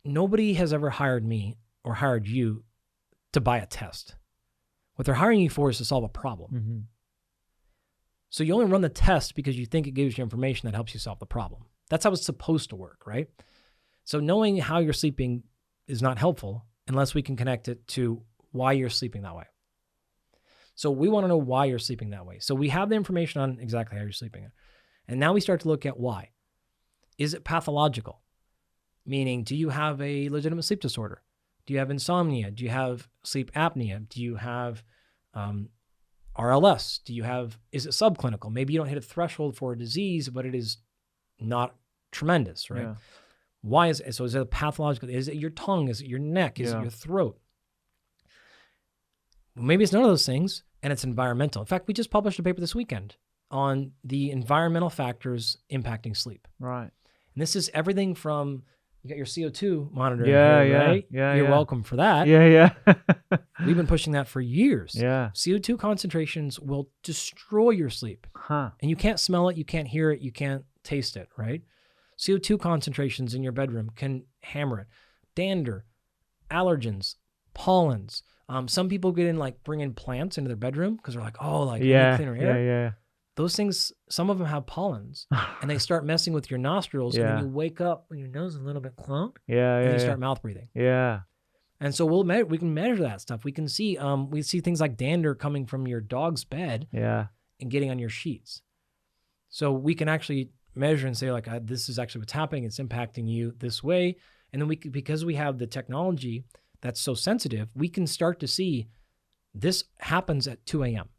nobody has ever hired me or hired you to buy a test. What they're hiring you for is to solve a problem. So you only run the test because you think it gives you information that helps you solve the problem. That's how it's supposed to work, right? So knowing how you're sleeping is not helpful unless we can connect it to why you're sleeping that way. So we want to know why you're sleeping that way. So we have the information on exactly how you're sleeping. And now we start to look at why. Is it pathological? Meaning, do you have a legitimate sleep disorder? Do you have insomnia? Do you have sleep apnea? Do you have RLS? Is it subclinical? Maybe you don't hit a threshold for a disease, but it is not tremendous, right? Why is it? So is it pathological? Is it your tongue? Is it your neck? Is it your throat? Well, maybe it's none of those things, and it's environmental. In fact, we just published a paper this weekend on the environmental factors impacting sleep. Right. And this is everything from, you got your CO2 monitor here, right? You're welcome for that. We've been pushing that for years. CO2 concentrations will destroy your sleep. And you can't smell it, you can't hear it, you can't taste it, right? CO2 concentrations in your bedroom can hammer it. Dander, allergens, pollens. Some people bring in plants into their bedroom because they're like, oh, like cleaner air. Those things, some of them have pollens, and they start messing with your nostrils, and then you wake up when your nose is a little bit clogged, and you start mouth breathing. And so we can measure that stuff. We can see things like dander coming from your dog's bed and getting on your sheets. So we can actually measure and say, like, this is actually what's happening. It's impacting you this way. And then because we have the technology that's so sensitive, we can start to see this happens at 2 a.m.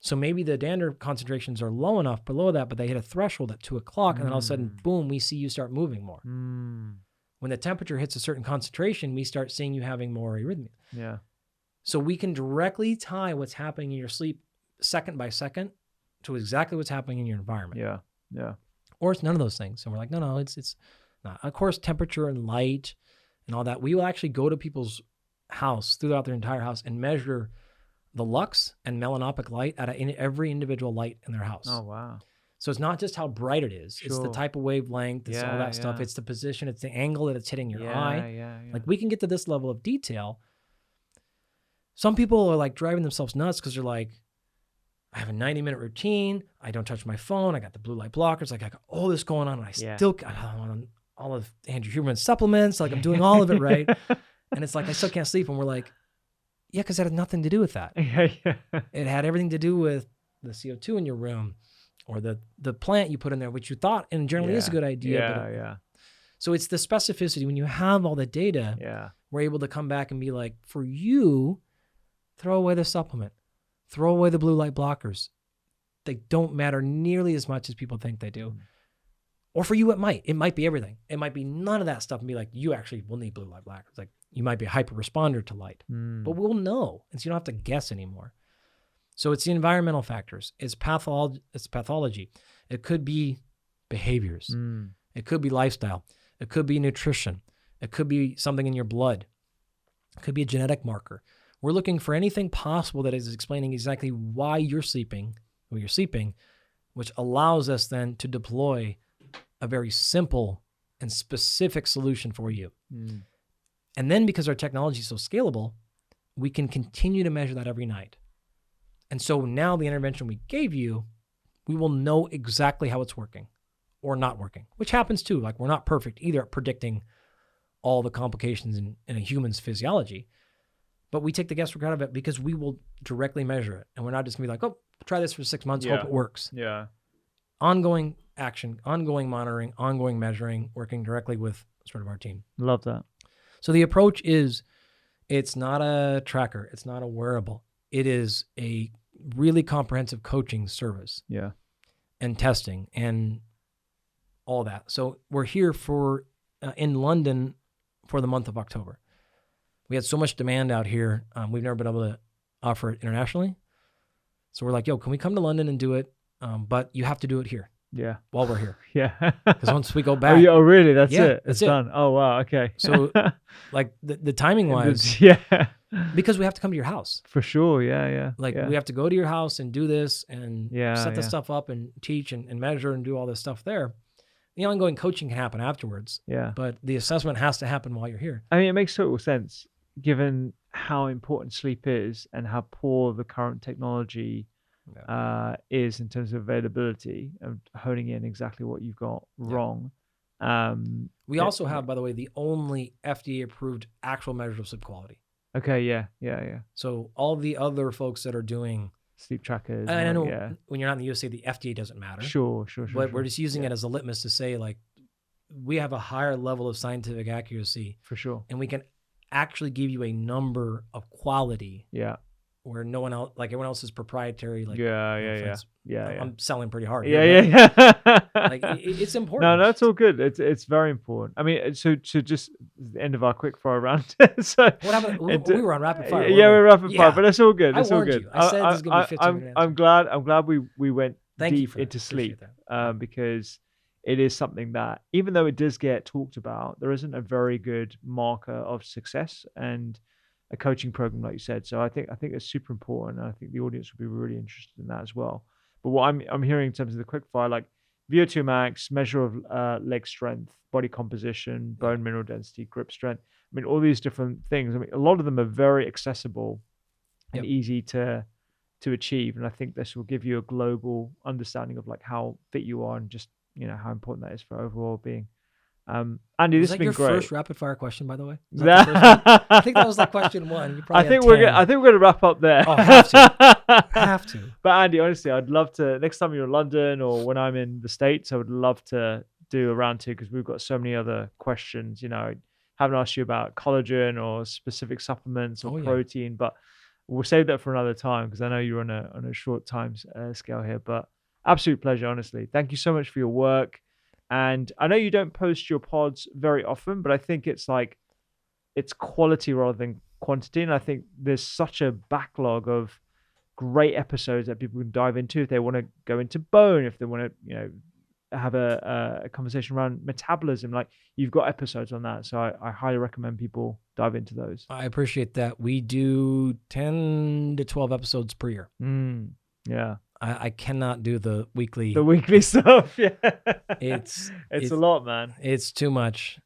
So maybe the dander concentrations are low enough below that, but they hit a threshold at 2 o'clock, and then all of a sudden, boom, we see you start moving more. When the temperature hits a certain concentration, we start seeing you having more arrhythmia. So we can directly tie what's happening in your sleep second by second to exactly what's happening in your environment. Or it's none of those things. And we're like, no, it's not. Of course, temperature and light and all that. We will actually go to people's house throughout their entire house and measure the lux and melanopic light at every individual light in their house. Oh, wow. So it's not just how bright it is. It's the type of wavelength. It's all that stuff. It's the position. It's the angle that it's hitting your eye. Like, we can get to this level of detail. Some people are like driving themselves nuts because they're like, I have a 90-minute routine. I don't touch my phone. I got the blue light blockers. Like, I got all this going on, and I still I'm on all of Andrew Huberman's supplements. Like, I'm doing all of it right. And it's like, I still can't sleep. And we're like, yeah, because it had nothing to do with that. It had everything to do with the CO2 in your room, or the plant you put in there, which you thought and generally is a good idea. So it's the specificity. When you have all the data, we're able to come back and be like, for you, throw away the supplement. Throw away the blue light blockers. They don't matter nearly as much as people think they do. Or for you, it might. It might be everything. It might be none of that stuff and be like, you actually will need blue light blockers. Like, you might be a hyper responder to light. But we'll know. And so you don't have to guess anymore. So it's the environmental factors. It's pathology. It could be behaviors. It could be lifestyle. It could be nutrition. It could be something in your blood. It could be a genetic marker. We're looking for anything possible that is explaining exactly why you're sleeping, which allows us then to deploy a very simple and specific solution for you. And then because our technology is so scalable, we can continue to measure that every night. And so now the intervention we gave you, we will know exactly how it's working or not working, which happens too. Like we're not perfect either at predicting all the complications in a human's physiology, but we take the guesswork out of it because we will directly measure it. And we're not just gonna be like, oh, try this for 6 months, hope it works. Yeah. Ongoing action, ongoing monitoring, ongoing measuring, working directly with sort of our team. Love that. So the approach is, it's not a tracker. It's not a wearable. It is a really comprehensive coaching service. Yeah. And testing and all that. So we're here for in London for the month of October. We had so much demand out here. We've never been able to offer it internationally. So we're like, yo, can we come to London and do it? But you have to do it here. Yeah. While we're here. Yeah. Because once we go back. Oh, really? That's it? It's done. Oh, wow. Okay. So like the timing wise. Yeah. Because we have to come to your house. For sure. Yeah. Like we have to go to your house and do this and set the stuff up and teach and measure and do all this stuff there. The ongoing coaching can happen afterwards. Yeah. But the assessment has to happen while you're here. I mean, it makes total sense given how important sleep is and how poor the current technology is in terms of availability of honing in exactly what you've got wrong. We also have, by the way, the only FDA approved actual measure of sleep quality. Okay. Yeah. So all the other folks that are doing sleep trackers. And I know when you're not in the USA, the FDA doesn't matter. Sure. But we're just using it as a litmus to say, like, we have a higher level of scientific accuracy. For sure. And we can actually give you a number of quality. Yeah. Where no one else, like everyone else is proprietary. Like, yeah. I'm selling pretty hard. Yeah. Like it's important. No, it's all good. It's very important. I mean, so just the end of our quick fire round. So what happened? We were on rapid fire. Yeah, we're rapid fire, but it's all good. It's all good. You. I said this is gonna be 15 minutes. I'm glad we went deep into sleep because it is something that, even though it does get talked about, there isn't a very good marker of success and a coaching program, like you said. So I think it's super important. And I think the audience will be really interested in that as well. But what I'm hearing in terms of the quickfire, like VO2 max, measure of leg strength, body composition, bone mineral density, grip strength. I mean, all these different things. I mean, a lot of them are very accessible and easy to achieve. And I think this will give you a global understanding of like how fit you are and just, how important that is for overall being. Andy, this has been great. Was that your first rapid fire question, by the way? I think that was like question one. You probably I think we're gonna wrap up there. Oh, have to. But Andy, honestly, I'd love to next time you're in London or when I'm in the States, I would love to do a round two because we've got so many other questions. Haven't asked you about collagen or specific supplements or protein, but we'll save that for another time because I know you're on a short time scale here. But absolute pleasure, honestly. Thank you so much for your work. And I know you don't post your pods very often, but I think it's quality rather than quantity. And I think there's such a backlog of great episodes that people can dive into if they want to go into bone, if they want to, have a conversation around metabolism. Like you've got episodes on that. So I highly recommend people dive into those. I appreciate that. We do 10 to 12 episodes per year. Yeah. I cannot do the weekly stuff. Yeah, it's a lot, man. It's too much.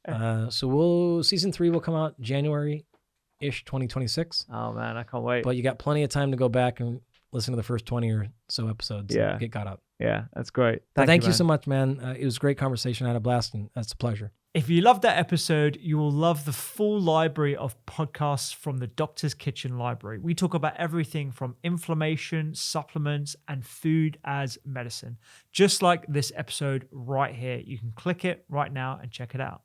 So season 3 will come out January-ish 2026. Oh man, I can't wait. But you got plenty of time to go back and listen to the first 20 or so episodes. And get caught up. Yeah, that's great. Thank you so much, man. It was a great conversation. I had a blast, and that's a pleasure. If you loved that episode, you will love the full library of podcasts from the Doctor's Kitchen Library. We talk about everything from inflammation, supplements, and food as medicine. Just like this episode right here. You can click it right now and check it out.